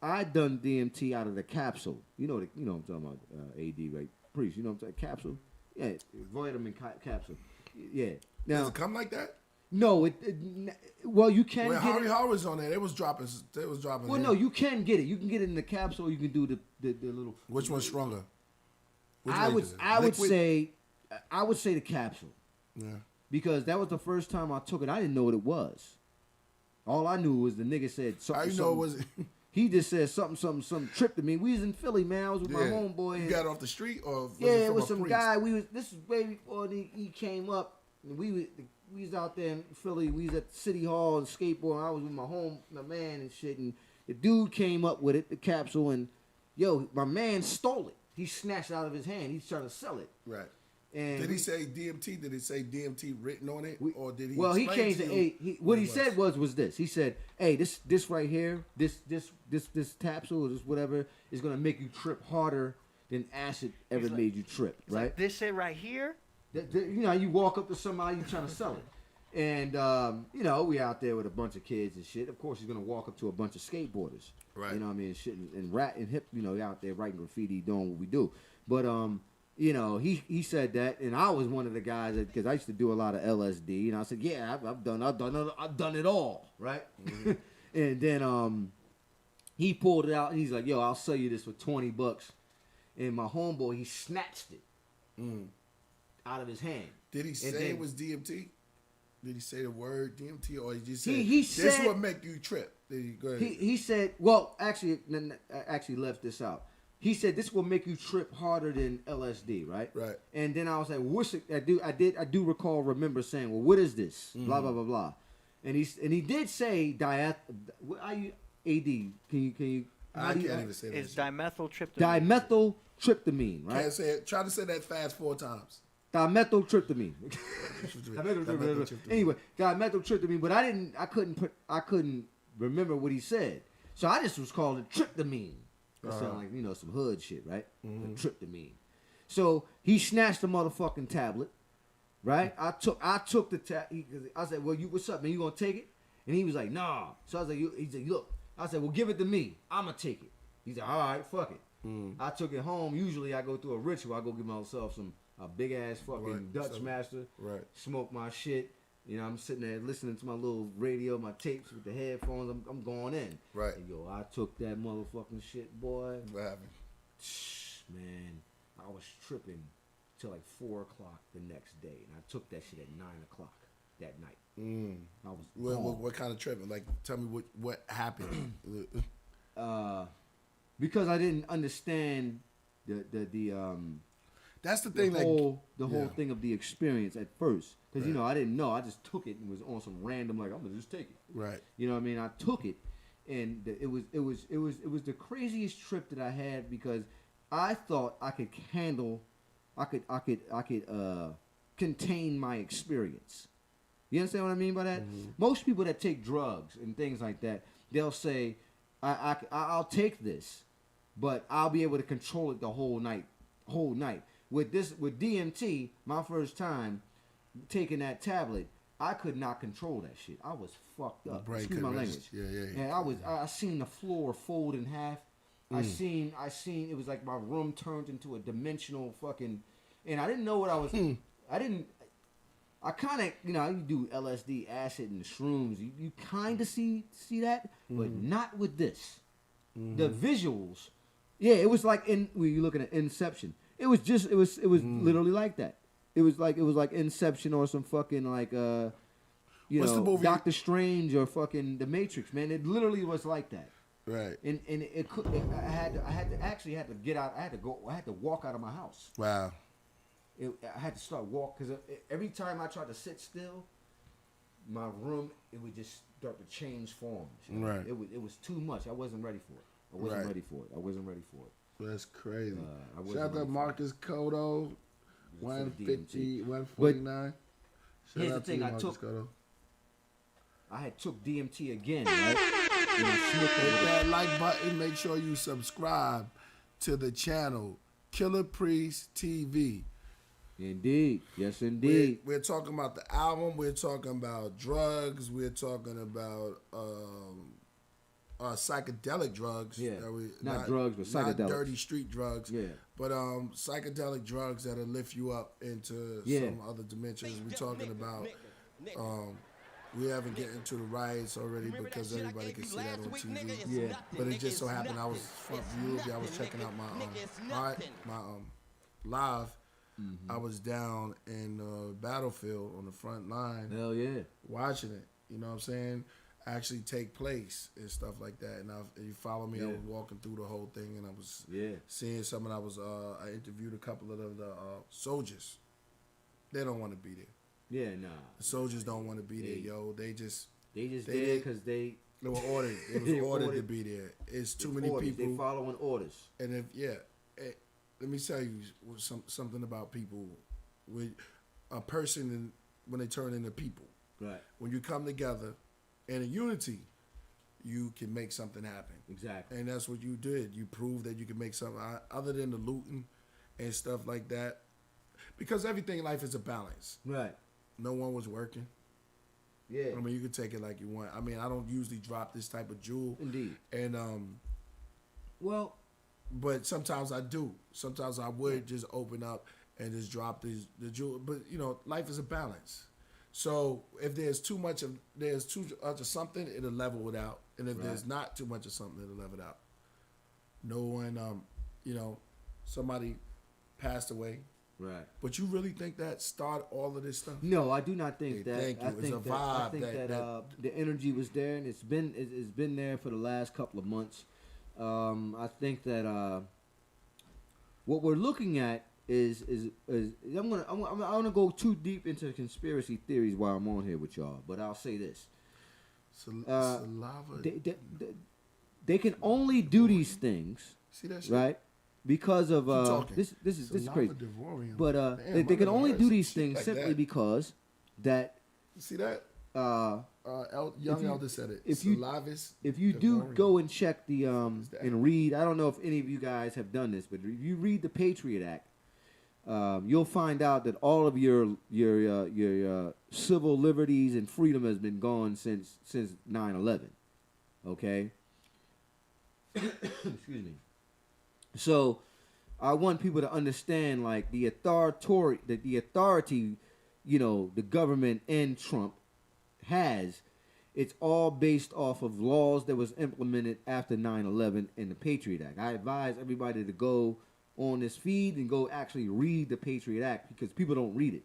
I done DMT out of the capsule. You know what I'm talking about. AD, right? Priest. You know what I'm talking capsule. Yeah, vitamin capsule. Yeah. Now, does it come like that? No, well, you can when get Harvey it. Hall was on there, it was dropping. Well, no, you can get it. You can get it in the capsule. You can do the little. Which one's stronger? I would say I would say the capsule. Yeah. Because that was the first time I took it. I didn't know what it was. All I knew was the nigga said something. How you know it was? He just said something tripped to me. We was in Philly, man. I was with my homeboy. You got off the street or it was some guy. This is way before he came up. And we was out there in Philly. We was at City Hall and skateboarding. I was with my man and shit. And the dude came up with it, the capsule, and my man stole it. He snatched it out of his hand. He's trying to sell it. Right. And did he say DMT? Did it say DMT written on it, or did he? Well, he changed it. What he said was this. He said, "Hey, this right here, this capsule, this whatever, is gonna make you trip harder than acid ever made you trip." Right? Like, this shit right here. You walk up to somebody, you trying to sell it, and we out there with a bunch of kids and shit. Of course, he's gonna walk up to a bunch of skateboarders. Right. You know what I mean? Shit and rat and hip. Out there writing graffiti, doing what we do. But he said that, and I was one of the guys because I used to do a lot of LSD, and I said, yeah, I've done it all, right? Mm-hmm. And then he pulled it out, and he's like, yo, I'll sell you this for $20. And my homeboy, he snatched it out of his hand. Did he say it was DMT? Did he say the word DMT, or he just said he this said, will make you trip? Did he go ahead? He said, well, actually, I actually left this out. He said this will make you trip harder than LSD, right? Right. And then I was like, what's it? I do remember saying, well, what is this? Mm-hmm. Blah blah blah blah. And he did say what are you AD? Can you? I can't even say that. It's dimethyltryptamine. Dimethyltryptamine, right? Can't say it. Try to say that fast 4 times. Dimethyltryptamine. Anyway, dimethyltryptamine, but I couldn't remember what he said, so I just was calling it tryptamine. That sound like some hood shit, right? Mm-hmm. Tryptamine. So he snatched the motherfucking tablet, right? I took the tablet. I said, "Well, what's up, man? You gonna take it?" And he was like, "Nah." So I was like, "He said, look." I said, "Well, give it to me. I'ma take it." He said, "All right, fuck it." I took it home. Usually, I go through a ritual. I go give myself a big ass fucking Dutch master. Right. Smoke my shit. I'm sitting there listening to my little radio, my tapes with the headphones. I'm going in. Right. And I took that motherfucking shit, boy. What happened? Man, I was tripping till like 4 o'clock the next day, and I took that shit at 9 o'clock that night. I was what kind of tripping? Like, tell me what happened. Because I didn't understand the that's the thing. The whole thing of the experience at first, because I didn't know. I just took it and was on some random I'm gonna just take it. Right. You know what I mean? I took it, and it was the craziest trip that I had because I thought I could handle, I could contain my experience. You understand what I mean by that? Mm-hmm. Most people that take drugs and things like that, they'll say, I'll take this, but I'll be able to control it the whole night. With DMT, my first time taking that tablet, I could not control that shit. I was fucked up. Excuse my language. Yeah. And I seen the floor fold in half. I seen it was like my room turned into a dimensional fucking, and I didn't know what I was. I kind of, you do LSD, acid, and shrooms. You kind of see that, but not with this. The visuals, it was like when you're looking at Inception. It was literally like that. It was like Inception or some fucking like What's the movie? Doctor Strange or fucking The Matrix, man. It literally was like that. Right. And I had to get out. I had to walk out of my house. Wow. I had to start walk because every time I tried to sit still, my room it would just start to change forms. Right. It was too much. I wasn't ready for it. I wasn't ready for it. That's crazy. Shout out to Marcus Cotto, 150, 149. Here's the thing, I had took DMT again, right? Hit that like button. Make sure you subscribe to the channel, Killer Priest TV. Indeed. Yes, indeed. We're talking about the album. We're talking about drugs. We're talking about psychedelic drugs. Yeah. Not drugs, but psychedelics. Not dirty street drugs. Yeah. But psychedelic drugs that'll lift you up into some other dimensions. We're talking about. We haven't get into the riots already because everybody can see that on TV. Yeah. But it just so happened I was checking out my live I was down in the battlefield on the front line. Hell yeah. Watching it. You know what I'm saying? Actually take place and stuff like that. And you follow me, I was walking through the whole thing, and I was seeing some, and I interviewed a couple of the soldiers. They don't want to be there. Yeah, nah. The soldiers don't want to be there, yo. They just there because they were ordered. They was ordered to be there. It's too many people. They following orders. And let me tell you something about people. With a person, when they turn into people, right? When you come together and in unity, you can make something happen. Exactly. And that's what you did. You proved that you can make something other than the looting and stuff like that. Because everything in life is a balance. Right. No one was working. Yeah. I mean, you can take it like you want. I mean, I don't usually drop this type of jewel. Indeed. And but sometimes I do. Sometimes I would just open up and just drop the jewel. But life is a balance. So if there's too much of something, it'll level it out. And if there's not too much of something, it'll level it out. No one, somebody passed away. Right. But you really think that started all of this stuff? No, I do not think that. Thank you. I think it's a vibe. I think that the energy was there, and it's been there for the last couple of months. I think that what we're looking at is I'm gonna go too deep into conspiracy theories while I'm on here with y'all, but I'll say this: they can only do these things. See that shit? Right? Because of this is crazy, but they can only do these things simply because that. See that? Young Elder said it. If you do go and check the and read, I don't know if any of you guys have done this, but if you read the Patriot Act, you'll find out that all of your civil liberties and freedom has been gone since 9/11. Okay. Excuse me. So, I want people to understand, like, the authority, the government and Trump has, it's all based off of laws that was implemented after 9/11 and the Patriot Act. I advise everybody to go on this feed and go actually read the Patriot Act, because people don't read it,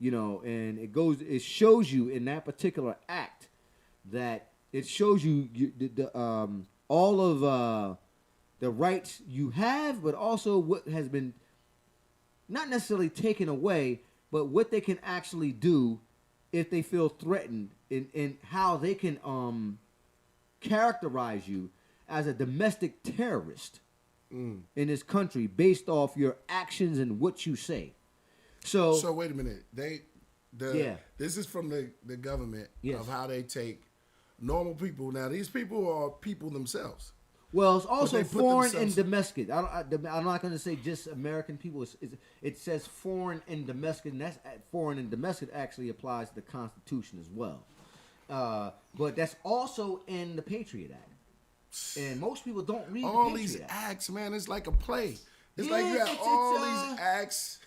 and it shows you in that particular act that it shows you all of the rights you have, but also what has been not necessarily taken away, but what they can actually do if they feel threatened, and how they can characterize you as a domestic terrorist in this country based off your actions and what you say. So wait a minute. This is from the government of how they take normal people. Now these people are people themselves. Well, it's also foreign and domestic. I'm not going to say just American people. It says foreign and domestic, and that's foreign and domestic actually applies to the Constitution as well. But that's also in the Patriot Act, and most people don't read all the these Patriot acts. Man, it's like a play. It's like you have all these acts.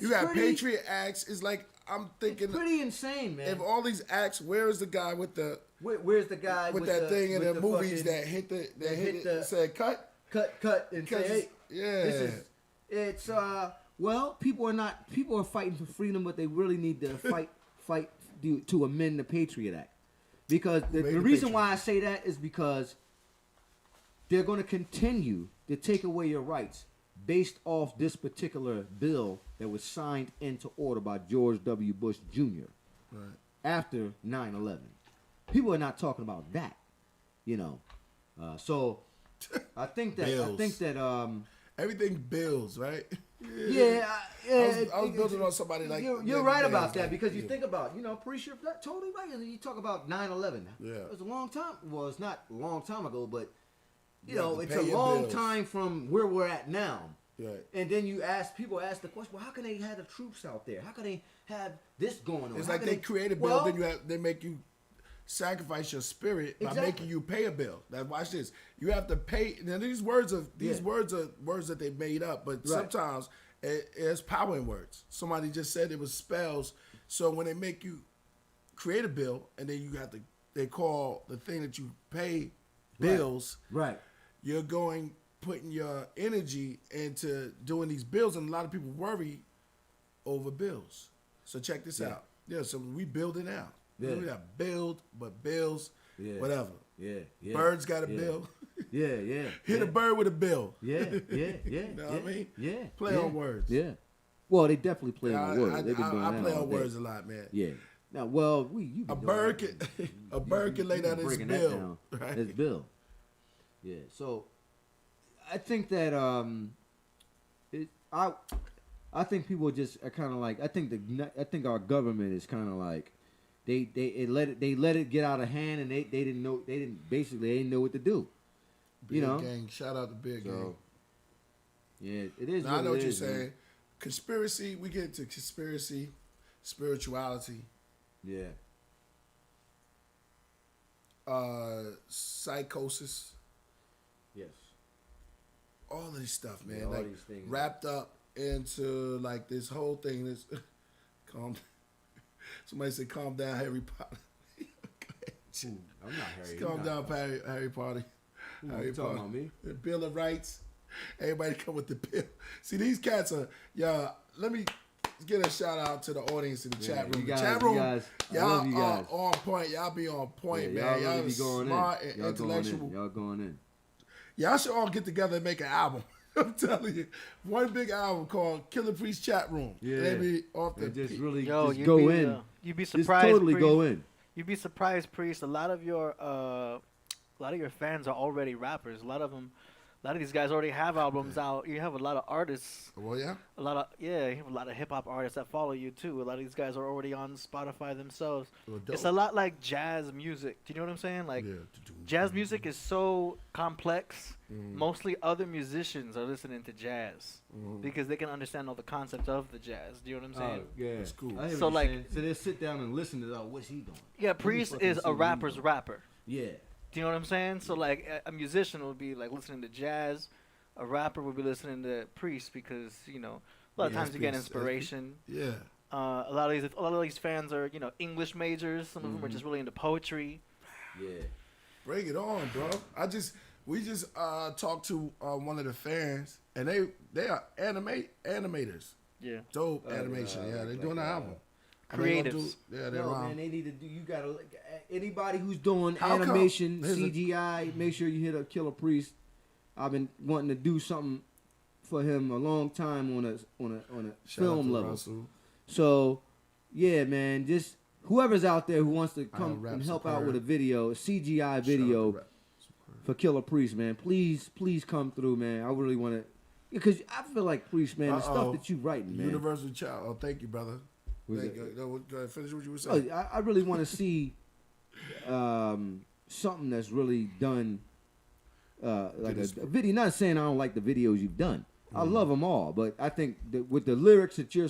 You have Patriot Acts. It's like I'm thinking. It's pretty insane, man. If all these acts, where is the guy with the? Where's the guy with that thing in the movies that hit it, said cut, and say, hey, it's people are fighting for freedom, but they really need to fight to amend the Patriot Act, because the reason why I say that is because they're going to continue to take away your rights based off this particular bill that was signed into order by George W. Bush Jr. After 9/11. People are not talking about that, So I think that everything bills, right? Yeah. I was building on somebody like you're right about that, because you think about, pretty sure that totally right. And you talk about 9/11. Yeah, it was a long time. Well, it's not a long time ago, but it's a long time from where we're at now. Right. And then people ask the question, well, how can they have the troops out there? How can they have this going on? It's like they create a bill, then they make you sacrifice your spirit by making you pay a bill. Now watch this. You have to pay. Now these words are words that they made up, but sometimes it's power in words. Somebody just said it was spells. So when they make you create a bill, and then they call the thing that you pay bills. Right. You're putting your energy into doing these bills, and a lot of people worry over bills. So check this out. Yeah, so we build it out. Yeah. We got build, but bills, whatever. Yeah. Birds got a bill. Yeah. Hit a bird with a bill. Yeah. You know what I mean? Yeah. Play on words. Yeah. Well, they definitely play on words. They've been doing I that play all on day. words a lot, man. Yeah. Now, well, A bird can lay down his bill. Right? His bill. Yeah. So, I think that I think people just are kind of like I think our government is kind of like they let it get out of hand and they didn't know what to do. Beer gang, shout out to Beer Gang. Yeah, it is. Now, I know what you're saying. Conspiracy, we get into conspiracy, spirituality. Yeah. Psychosis. Yes. All of this stuff, man. Yeah, all like these things. wrapped up into like this whole thing. This calm. Somebody said, "Calm down, Harry Potter." I'm not Harry. Calm down, Harry Potter. Harry Potter. About me? The Bill of Rights. Everybody come with the bill. See, these cats are, y'all, let me get a shout out to the audience in the chat room. Y'all are on point. Y'all be on point, man. Y'all really be going smart in. and Y'all intellectual. Y'all going in. Y'all should all get together and make an album. I'm telling you. One big album called Killah Priest Chat Room. Yeah. They be off the just really Yo, just go in. You'd be surprised. Just totally Priest. go in. You'd be surprised, Priest. A lot of your fans are already rappers. A lot of these guys already have albums out. You have a lot of artists. Well, yeah. You have a lot of hip hop artists that follow you too. A lot of these guys are already on Spotify themselves. Well, it's a lot like jazz music. Do you know what I'm saying? Like jazz music is so complex. Mostly other musicians are listening to jazz because they can understand all the concepts of the jazz. Do you know what I'm saying? Yeah, it's cool. So like, so they sit down and listen to what's he doing? Yeah, Priest is a rapper's rapper. Yeah. Do you know what I'm saying? So like a musician would be like listening to jazz, a rapper would be listening to Priest because a lot of times you get inspiration. Yeah. A lot of these fans are English majors. Some of them are just really into poetry. Yeah. Bring it on, bro. We just talked to one of the fans and they are animators. Yeah. Dope animation. Yeah, they're doing an album. Creatives. They're man, they need to do. You gotta anybody who's doing animation, CGI. Make sure you hit up Killah Priest. I've been wanting to do something for him a long time on a film level. Russell. So yeah, man, just whoever's out there who wants to come and help out with a video, a CGI video for Killah Priest, man. Please come through, man. I really want to, because I feel like Priest, man, the stuff that you writing, man. Universal Child. Oh, thank you, brother. Go ahead, finish what you were saying. I really want to see something that's really done, like a video. Not saying I don't like the videos you've done. I love them all, but I think that with the lyrics that you're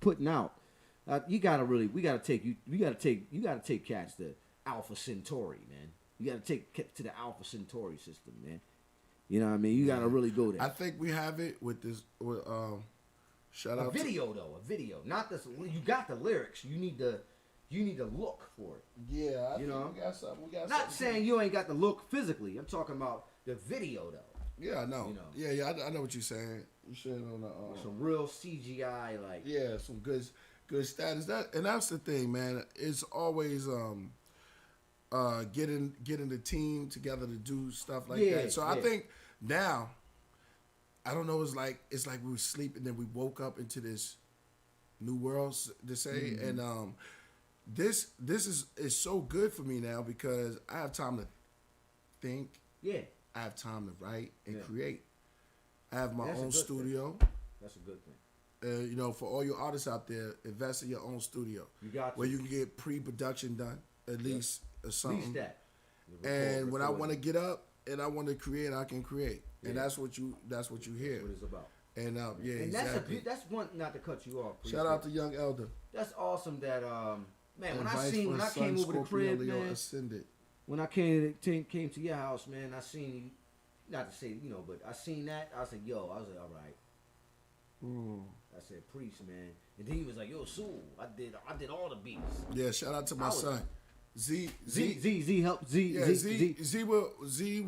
putting out, we gotta take cats to Alpha Centauri, man. You gotta take to the Alpha Centauri system, man. You know what I mean? You gotta really go there. I think we have it with this. Shout out a video, not this. You got the lyrics. You need to look for it. Yeah, we got something. Not saying you ain't got the look physically. I'm talking about the video though. Yeah, I know. Yeah, I know what you're saying. You saying on the some real CGI like. Yeah, some good status. That's the thing, man. It's always getting the team together to do stuff like that. So I think now, I don't know. It's like we were sleeping, then we woke up into this new world to say, and this is so good for me now because I have time to think. Yeah. I have time to write and create. I have my own studio. That's a good thing. For all you artists out there, invest in your own studio. You got where you can get pre-production done, at least or something. At least that. And when I want to get up and I want to create, I can create. Yeah. And that's what you hear. That's what it's about. And and exactly. That's one, not to cut you off. Shout out to Young Elder. That's awesome that man, when I came over the crib, man, ascended. When I came to your house, man, I seen you. Not to say, but I seen that. I said, yo, I was like, all right. I said, Priest, man. And then he was like, yo, Sue, I did all the beats. Yeah, shout out to my son. Z helped Z. Yeah, Z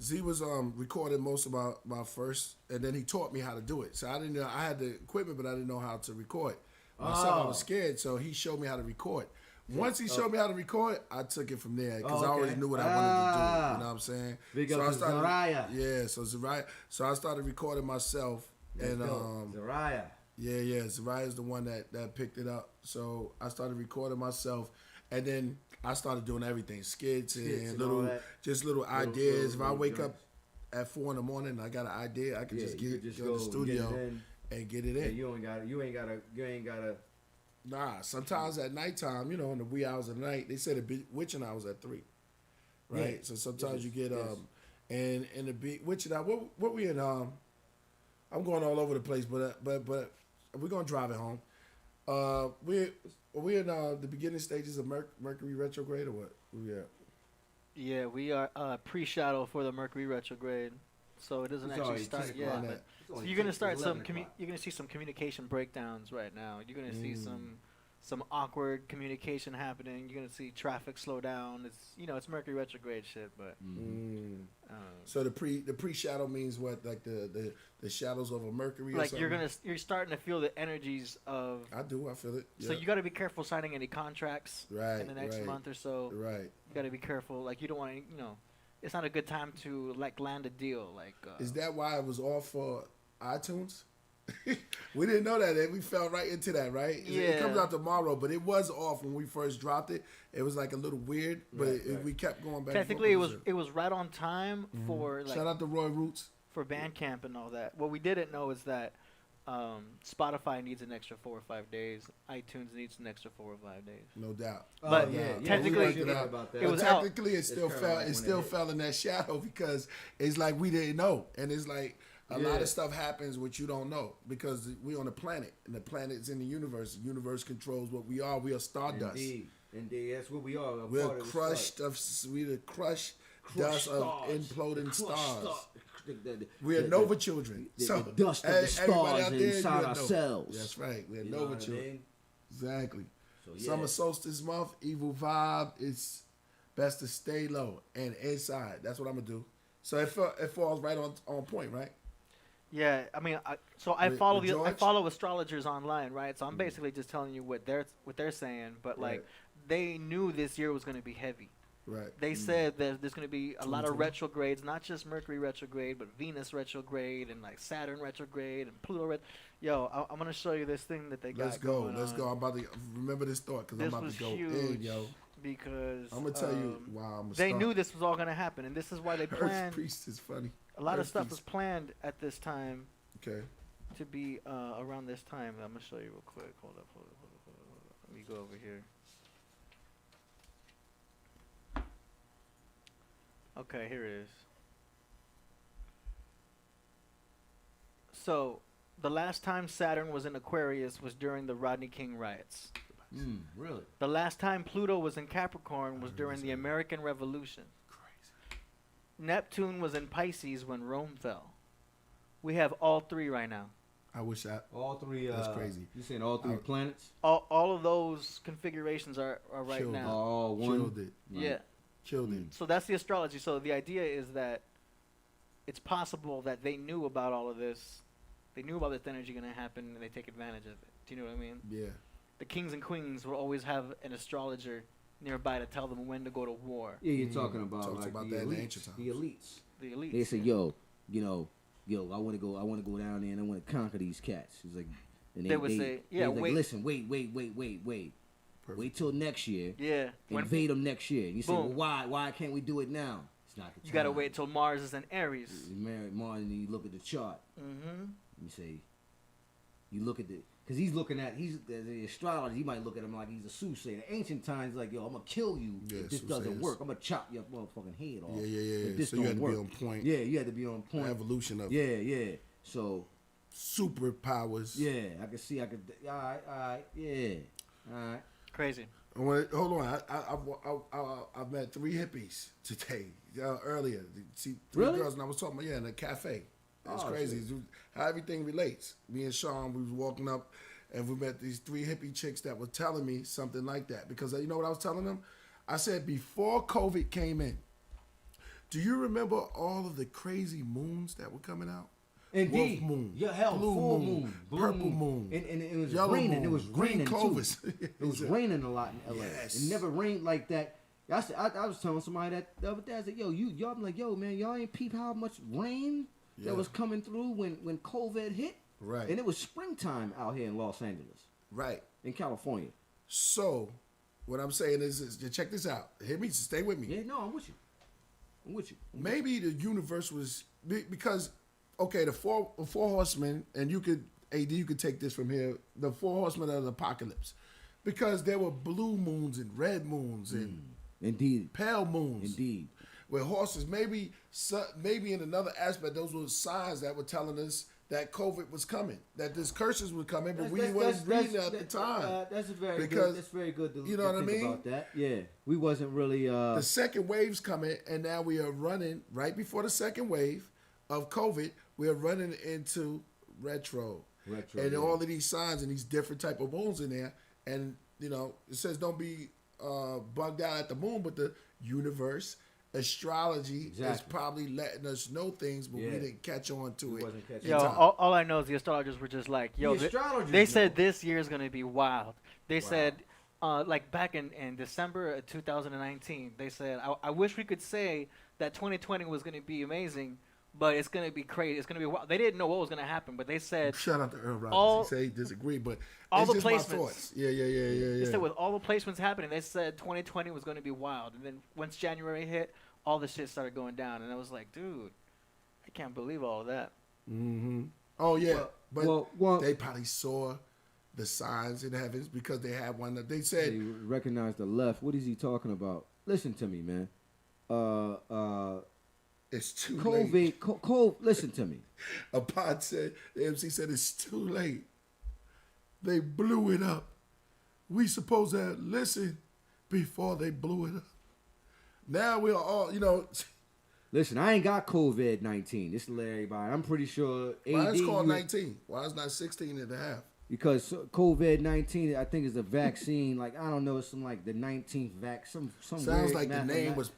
Z was recording most of my first, and then he taught me how to do it. So I didn't know, I had the equipment, but I didn't know how to record myself. I was scared, so he showed me how to record. Once he showed me how to record, I took it from there because I already knew what I wanted to do. You know what I'm saying? Big up to Zariah. Yeah, so Zariah. So I started recording myself, and Zariah. Yeah, Zariah's the one that picked it up. So I started recording myself, and then I started doing everything, skits and little ideas. If I wake up at 4 a.m, I got an idea, I can just go to the studio and get it in. Yeah, you ain't gotta. Nah, sometimes at nighttime, in the wee hours of the night, they say the witching hours at 3, right? Yeah. So sometimes you get and the witching hour. What we in? I'm going all over the place, but we're gonna drive it home. We're in the beginning stages of Mercury retrograde, or what? Where we at? Yeah, we are pre-shadow for the Mercury retrograde, so it doesn't actually start yet. So you're gonna start you're gonna see some communication breakdowns right now. You're gonna see some awkward communication happening. You're gonna see traffic slow down. It's Mercury retrograde shit, but. So the pre-shadow means what? Like the shadows over Mercury. Like or something? you're starting to feel the energies of. I feel it. So you got to be careful signing any contracts in the next month or so. Right. You got to be careful. Like you don't want to, it's not a good time to land a deal. Like. Is that why it was off for iTunes? We didn't know that, and we fell right into that, right? Yeah. It comes out tomorrow, but it was off when we first dropped it. It was like a little weird, but we kept going back. Technically, it was right on time for shout out to Roy Roots for Bandcamp and all that. What we didn't know is that Spotify needs an extra 4 or 5 days. iTunes needs an extra 4 or 5 days. No doubt. But technically, it still fell in that shadow because it's like we didn't know, and it's like. A lot of stuff happens which you don't know because we're on a planet, and the planet's in the universe. The universe controls what we are. We are stardust. Indeed, that's what we are. We're the crushed dust of imploding stars. We are Nova children. The dust of the stars inside ourselves. That's right. We're Nova children. Exactly. Summer solstice month, evil vibe. It's best to stay low and inside. That's what I'm gonna do. So it falls right on point, right? Yeah, I mean, I follow astrologers online, right? So I'm basically just telling you what they're saying, but like they knew this year was going to be heavy. Right. They said that there's going to be a lot of retrogrades, not just Mercury retrograde, but Venus retrograde and like Saturn retrograde and Pluto I'm going to show you this thing that they got. Let's go. I'm about to remember this thought because I'm about to go in, yo. Because I'm gonna tell you, they knew this was all going to happen, and this is why they planned. Priest is funny. A lot of stuff was planned at this time. Okay. To be around this time. I'm gonna show you real quick. Hold up. Let me go over here. Okay, here it is. So, the last time Saturn was in Aquarius was during the Rodney King riots. Really? The last time Pluto was in Capricorn was during the American Revolution. Neptune was in Pisces when Rome fell. We have all three right now. I wish that. All three. That's crazy. You saying all three planets? All of those configurations are right Killed now. All one. Killed it. Yeah. Killed it. So that's the astrology. So the idea is that it's possible that they knew about all of this. They knew about this energy going to happen, and they take advantage of it. Do you know what I mean? Yeah. The kings and queens will always have an astrologer nearby to tell them when to go to war. Yeah, you're talking about Talks like about the that in the elites. ancient times. The elites. The elites. They say, yo, I want to go down there and I want to conquer these cats. It's like, and they would say, yeah, like, wait. listen, wait. Perfect. Wait till next year. Yeah. Invade them next year. You say, Boom. well, why can't we do it now? It's not the time. You gotta wait till Mars is in Aries. Mars, and you look at the chart. Mm-hmm. You say, you look at because he's the astrologer. He might look at him like he's a soothsayer. In ancient times, like, yo, I'm gonna kill you if this doesn't work. I'm gonna chop your motherfucking head off. Yeah. If this So don't you had to work. be on point. Yeah, you had to be on point. The evolution of Yeah. So superpowers. yeah, I could see. All right. Yeah. All right. Crazy. Hold on. I met 3 hippies today. Earlier, see 3 Really? girls, and I was talking about in a cafe. It's Oh, crazy. shit. It's how everything relates. Me and Sean, we was walking up, and we met these 3 hippie chicks that were telling me something like that. Because you know what I was telling them? I said before COVID came in, Do you remember all of the crazy moons that were coming out? Indeed. Wolf moon, Yeah, hell, blue full moon, purple moon, and it was yellow raining. moon, It was green raining Clovis. too. It was raining a lot in LA. Yes. It never rained like that. I was telling somebody that the other day. I said, "Yo, y'all," I'm like, "Yo, man, y'all ain't peep how much rain that was coming through when COVID hit." Right. And it was springtime out here in Los Angeles. Right. In California. So, what I'm saying is check this out. Hear me, stay with me. Yeah, no, I'm with you. I'm with you. Maybe the universe was because, okay, the four horsemen, and you could take this from here. The four horsemen of the apocalypse, because there were blue moons and red moons and indeed pale moons. Indeed. With horses, maybe in another aspect, those were signs that were telling us that COVID was coming, that this curses were coming, but we wasn't reading at the time. That's very good. That's very good to, you know to what I think mean? about that. Yeah, we wasn't really. The second wave's coming, and now we are running right before the second wave of COVID. We are running into retro, and all of these signs and these different type of moons in there. And you know, it says don't be bugged out at the moon, but the universe. Astrology is probably letting us know things, but we didn't catch on to it. Yo, all I know is the astrologers were just like, yo, they said this year is going to be wild. They said, like back in December of 2019, they said, I wish we could say that 2020 was going to be amazing, but it's going to be crazy. It's going to be wild. They didn't know what was going to happen, but they said. Shout out to Earl Roberts. He said he disagreed, but all it's the just placements. my thoughts. Yeah. They said with all the placements happening, they said 2020 was going to be wild. And then once January hit, all the shit started going down. And I was like, dude, I can't believe all of that. Mm-hmm. Oh, yeah. But they probably saw the signs in heavens because they had one that they said. They recognized the left. What is he talking about? Listen to me, man. It's too late. COVID, listen to me. A pod said, the MC said, it's too late. They blew it up. We supposed to listen before they blew it up. Now we're all, you know. Listen, I ain't got COVID-19. This is everybody. I'm pretty sure. Why it's called 19? Why it's not 16 and a half? Because COVID-19, I think, is a vaccine. Like, I don't know, it's some like the 19th vaccine. Some sounds like the name was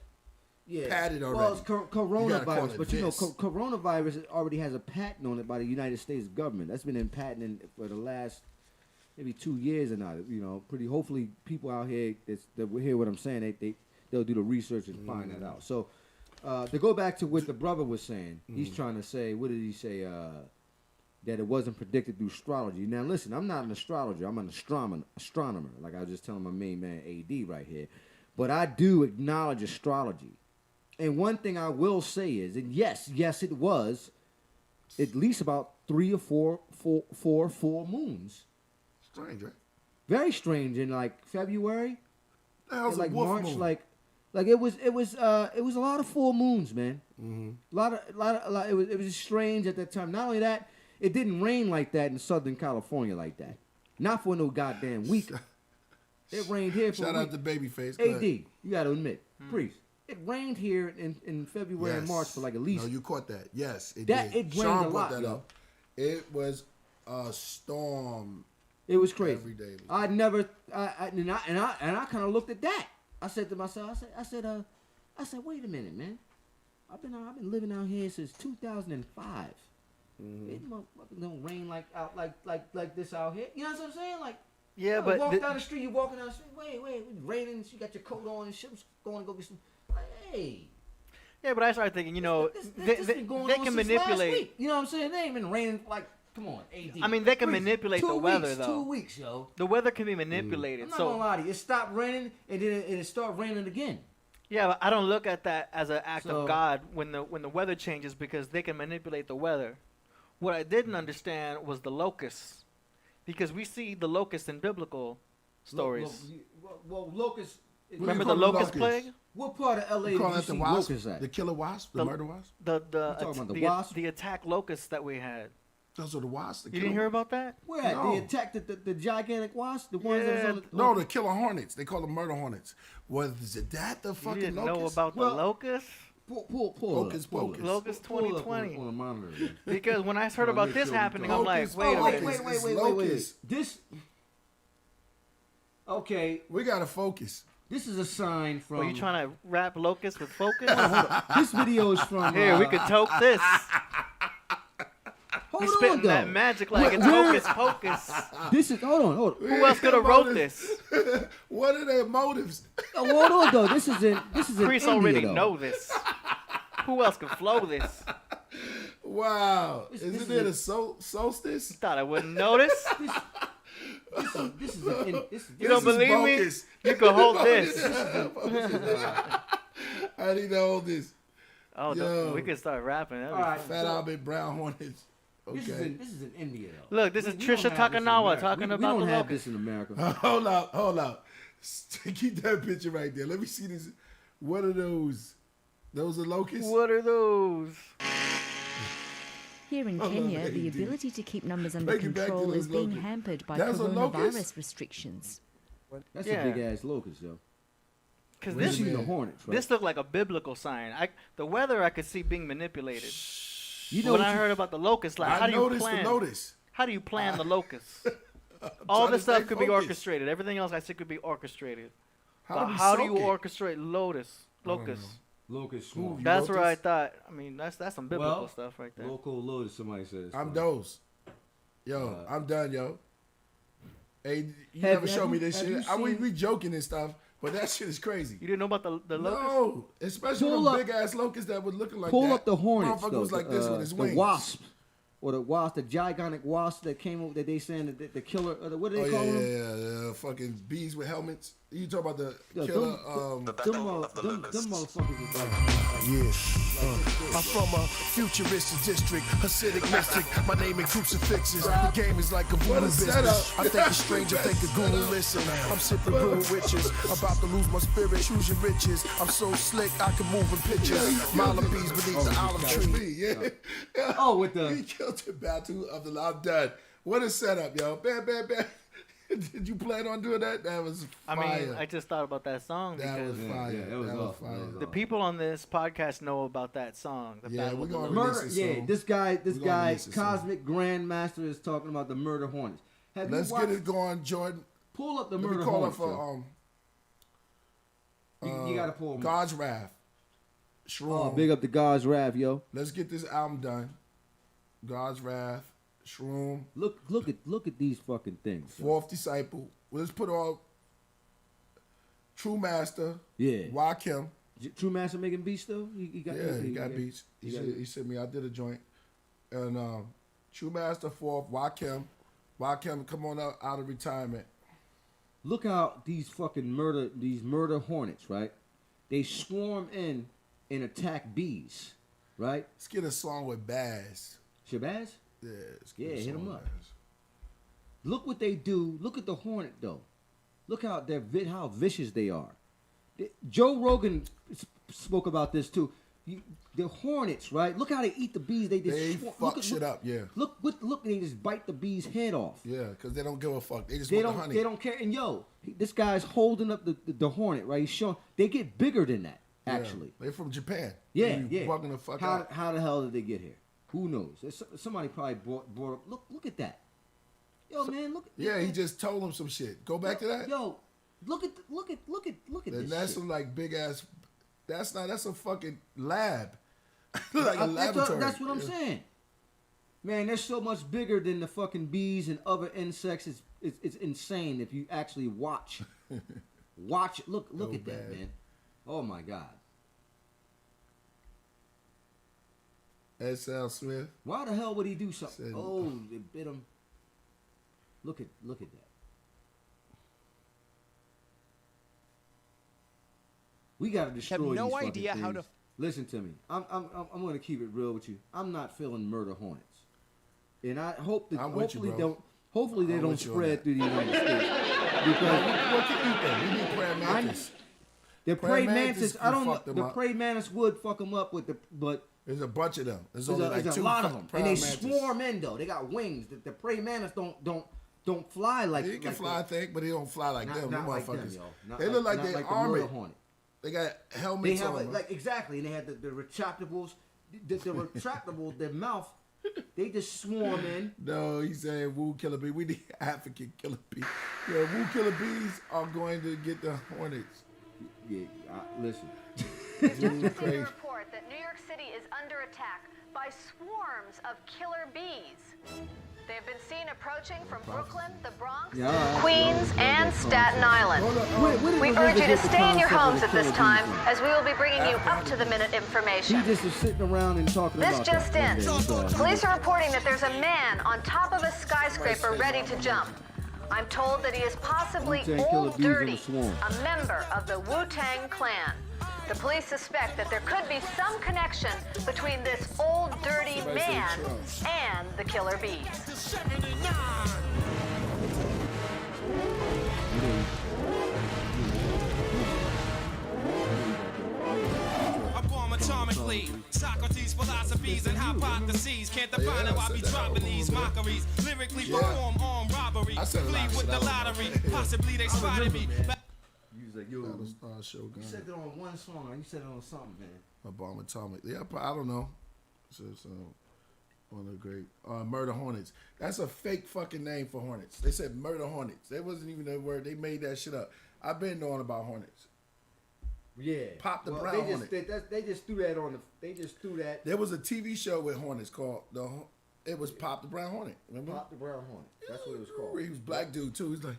patented already. Well, it's coronavirus, but you know, coronavirus already has a patent on it by the United States government. That's been in patent for the last maybe 2 years or not. You know, hopefully people out here that will hear what I'm saying. They'll do the research and find that out. So to go back to what the brother was saying, he's trying to say, what did he say? That it wasn't predicted through astrology. Now listen, I'm not an astrologer. I'm an astronomer. Like I was just telling my main man AD right here. But I do acknowledge astrology. And one thing I will say is, and yes, it was at least about 3 or 4 full moons. Strange, right? Very strange in like February. How's like a wolf March, moon? like it was a lot of full moons, man. Mm-hmm. A lot. It was strange at that time. Not only that, it didn't rain like that in Southern California like that. Not for no goddamn week. It rained here for Shout a out week. to Babyface. AD, you got to admit, priest. It rained here in February and March for like at least. No, you caught that. Yes, it did. It rained Sean a lot. That up. It was a storm. It was crazy. Every day. I kind of looked at that. I said to myself, I said, wait a minute, man. I've been living out here since 2005. It don't rain like this out here. You know what I'm saying? Like, yeah, but walk down the street, you walking down the street. Wait, it's raining. You got your coat on and shit. Going to go get some. Like, hey. Yeah, but I started thinking, you know, they can manipulate. You know what I'm saying? They ain't been raining like. Come on, AD. I mean, they can manipulate the weather, though. 2 weeks, yo. The weather can be manipulated. I'm not gonna lie to you. It stopped raining, and then it started raining again. Yeah, but I don't look at that as an act of God when the weather changes because they can manipulate the weather. What I didn't understand was the locusts, because we see the locusts in biblical stories. Well, locusts. Remember the locust plague? What part of LA did you see locusts at? The killer wasp, the murder wasp. The attack locusts that we had. Those are the wasps. You didn't hear about that? Where at? No. They attacked the gigantic wasps? The ones that was on the... No, the killer hornets. They call them murder hornets. Was it that the fucking You didn't locust? know about the locusts? Pull Locust 2020. On a monitor. Because when I heard about this happening, I'm like, wait a minute. Wait. This... Okay. We got to focus. This is a sign from. Are you trying to wrap locust with focus? This video is from. Here, we could toke this. He's spitting that magic like it's hocus pocus. This is hold on. Who else could have wrote this? What are their motives? Hold on though. This is in Priests India, already though. know this. Who else could flow this? Wow. Isn't it a solstice? You thought I wouldn't notice? This is You don't believe me? You can hold this. I need to hold this. Oh, we could start rapping. All right, Fat Albert Brown Hornets. Okay. This is in India though. Look, this is Trisha Takanawa talking about we don't the have locust. this in America. Hold up. Keep that picture right there. Let me see this. What are those? Those are locusts? What are those? Here in Kenya, the ability to keep numbers under Take it back to control those is being locusts. hampered by That's a locust? coronavirus restrictions. That's Yeah. a big ass locust, though. Because This this, is the hornets, right? this looked like a biblical sign. The weather I could see being manipulated. You know when what I you- heard about the locust, like I how do you noticed plan? the notice. How do you plan the locust? All trying this to stuff stay could be focused. orchestrated. Everything else I see could be orchestrated. How But do we how do soak you it? orchestrate locust? Locust swarm. You That's wrote where I this? thought. I mean, that's some biblical Well, stuff right there. Local loaded, somebody says. I'm those. Yo, I'm done, yo. Hey, you Have- never have show you- me this have you shit. We seen- joking and stuff, but that shit is crazy. You didn't know about the locust? No, especially Pull the up- big ass locusts that was looking like Pull that. up the hornets, Motherfucker though. was like this with his wings. The wasp, or the wasp, the gigantic wasp that came up that they saying the killer. What do they call them? Yeah. Fucking bees with helmets. You talk about the Yeah, killer? Them motherfuckers is like. Yeah. I'm from a futuristic district, Hasidic mystic. My name in crucifixes. The game is like a voodoo business. I think a stranger, think a guru. Listen, I'm sipping brew witches. About to lose my spirit, choose your riches. I'm so slick, I can move in pictures. Mile bees beneath the olive tree. Yeah. Oh, with the. He killed the Batu of the I'm done. What a setup, yo. Bam. Did you plan on doing that? That was fire. I mean, I just thought about that song That because was fire. yeah, that was awesome. fire. That was the people on this podcast know about that song. The Yeah, Battle we're of the gonna Locust. release Murder, it yeah, soon. this gonna guy, release it soon. Cosmic Grandmaster is talking about the murder hornets. Have Let's you get watched, it going, Jordan. Pull up the Let me murder call up hornets. for you gotta pull them. God's Wrath. Shroom. Oh, big up the God's Wrath, yo. Let's get this album done. God's Wrath, Shroom, Look at these fucking things. yo. Fourth Disciple. Let's put all True Master, Yeah. Wakim. True Master making beats though. He got He got beats. He sent me. I did a joint. And True Master, Fourth, Wakim. Wakim, come on out of retirement. Look how these fucking murder hornets, right? They swarm in and attack bees, right? Let's get a song with Baz. Shabazz? Yeah, let's get Yeah, a hit song 'em with up. Baz. Look what they do. Look at the hornet though. Look how how vicious they are. Joe Rogan spoke about this too. The hornets, right? Look how they eat the bees. They fuck shit up. Yeah. Look! They just bite the bee's head off. Yeah, because they don't give a fuck. They just They want don't. the honey. They don't care. And yo, this guy's holding up the hornet, right? He's showing. They get bigger than that. Actually. They're from Japan. Yeah, They yeah. bugging the fuck out. How the hell did they get here? Who knows? Somebody probably brought up. Look at that. Yo, man, look. Yeah, he just told him some shit. Go back to that. Yo, look at And this. that's shit. some like big ass. That's a fucking lab. Like a laboratory. That's what I'm saying. Man, they're so much bigger than the fucking bees and other insects. It's insane if you actually watch. Watch. Look at that, man. Oh my God. S.L. Smith. Why the hell would he do something? Said- Oh, they bit him. Look at that. We gotta destroy no these fucking idea how things. to- Listen to me. I'm gonna keep it real with you. I'm not feeling murder hornets, and I hope that I'm with you, bro. hopefully they I'm don't with you on spread that. through the United States because What can eat them? We need praying mantis. the praying mantis mantis. can I don't know. fuck them The up. praying mantis would fuck them up with but. There's a bunch of them. There's There's only like a two lot of them, and praying they mantis. swarm in though. They got wings. The praying mantis don't fly like. He can like fly, I think, but he don't fly like them. Them like them, motherfuckers. yo. Not They look like not they the murder armored. hornet. They got They helmets have on. like exactly, and they had the retractables. The retractables, their mouth, they just swarm in. No, he's saying Wu Killer Bee. We need African Killer Bee. Yeah, Wu Killer Bees are going to get the hornets. Yeah, listen. We've just received a report that New York City is under attack by swarms of killer bees. They have been seen approaching from Brooklyn, the Bronx, Queens, and Staten Island. We urge you to stay in your homes at this time, as we will be bringing you up-to-the-minute information. He just was sitting around and talking This about just that. in. Police are reporting that there's a man on top of a skyscraper ready to jump. I'm told that he is possibly Old Dirty, a member of the Wu-Tang clan. The police suspect that there could be some connection between this Old Dirty man and the killer bees. Atomically, Socrates' philosophies and hypotheses can't define how I be dropping these mockeries. Lyrically perform armed robbery, flee with the lottery. Possibly they spotted me. You was like, yo, you said it on one song, or you said it on something, man. A bomb atomic. Yeah, I don't know. It's just, one of the great murder hornets. That's a fake fucking name for hornets. They said murder hornets. That wasn't even a word. They made that shit up. I've been knowing about hornets. Yeah. Pop the brown hornet. They just threw that on the. They just threw that. There was a TV show with hornets called It was Pop the Brown Hornet. Remember? Pop the Brown Hornet. That's what it was called. He was black dude too. He's like.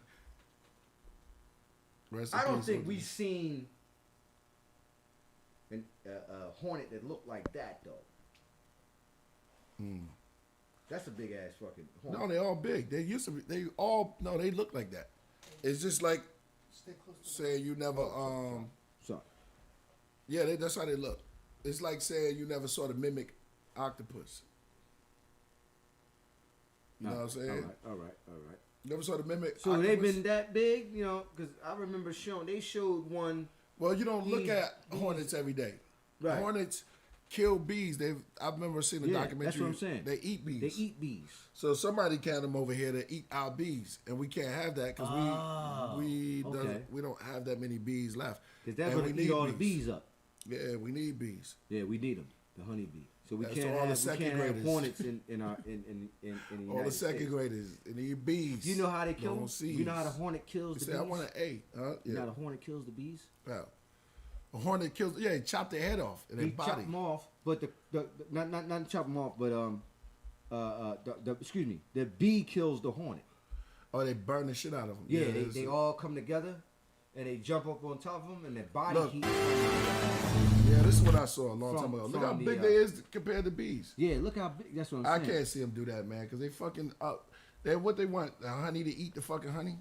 I don't think we've seen a hornet that looked like that though. That's a big ass fucking hornet. No, they all big. They used to be. They look like that. It's just like saying you never. Sorry. Yeah, that's how they look. It's like saying you never saw the mimic octopus. You know what I'm saying? All right. Never saw the mimic. So octopus? they've been that big, you know? Because I remember they showed one. Well, you don't look at hornets every day. Right. Hornets kill bees. I remember seeing a documentary. That's what I'm saying. They eat bees. They eat bees. So somebody can them over here to eat our bees, and we can't have that because we don't have that many bees left. Because that's what eat all the bees up. Yeah, we need bees. Yeah, we need them. The honeybee. So we That's can't all have, the second graders. have hornets in the All United the second States. graders and the bees. You know how they kill them? Seeds. You know how the hornet kills the bees? I want an A. You know how the hornet kills the bees? Wow. A hornet kills. Yeah, he chopped their head off and their body. Chop them off, but not chop them off, but excuse me, the bee kills the hornet. Oh, they burn the shit out of them. Yeah, they all come together and they jump up on top of them and their body heat. Yeah, this is what I saw a long time ago. Look how big they is compared to bees. Yeah, look how big. That's what I'm saying. I can't see them do that, man, because they fucking up. They what they want? The honey to eat the fucking honey.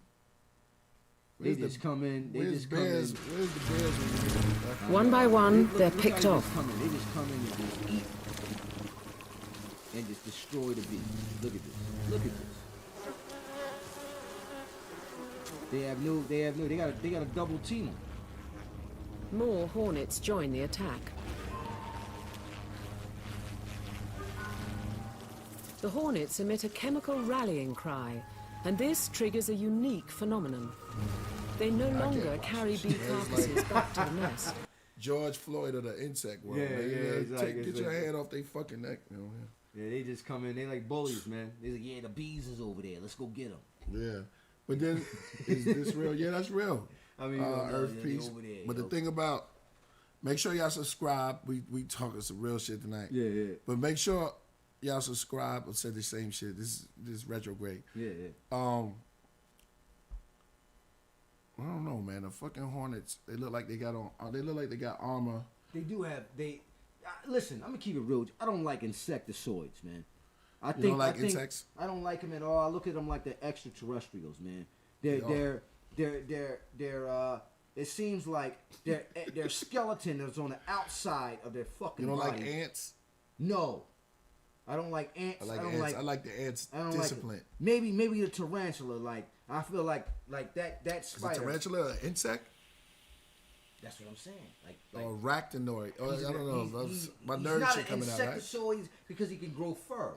They just come in. Where's the bears? One by one, they're picked off. They just come in and just eat and just destroy the bees. Look at this. Look at this. They got a double team. More hornets join the attack. The hornets emit a chemical rallying cry, and this triggers a unique phenomenon. They no longer carry bee carcasses back to the nest. George Floyd of the insect world. Get your hand off their fucking neck. You know, Yeah, they just come in. They like bullies, man. They like, yeah, the bees is over there. Let's go get them. Yeah, but then is this real? Yeah, that's real. I mean, Earth Peace. But the thing about, make sure y'all subscribe. We talking some real shit tonight. Yeah. But make sure y'all subscribe or say the same shit. This retrograde. Yeah. I don't know, man. The fucking hornets. They look like they got on. They look like they got armor. They do have. Listen. I'm gonna keep it real. I don't like insectoids, man. I think insects? I don't like them at all. I look at them like they're extraterrestrials, man. They're it seems like their skeleton is on the outside of their fucking body. You don't like ants? No. I don't like ants. I like the ants discipline. Maybe the tarantula. Like I feel like that spider. Is a tarantula an insect? That's what I'm saying. Like arachnoid. I don't know. My nerd shit coming out, right? He's not an insectoid because he can grow fur.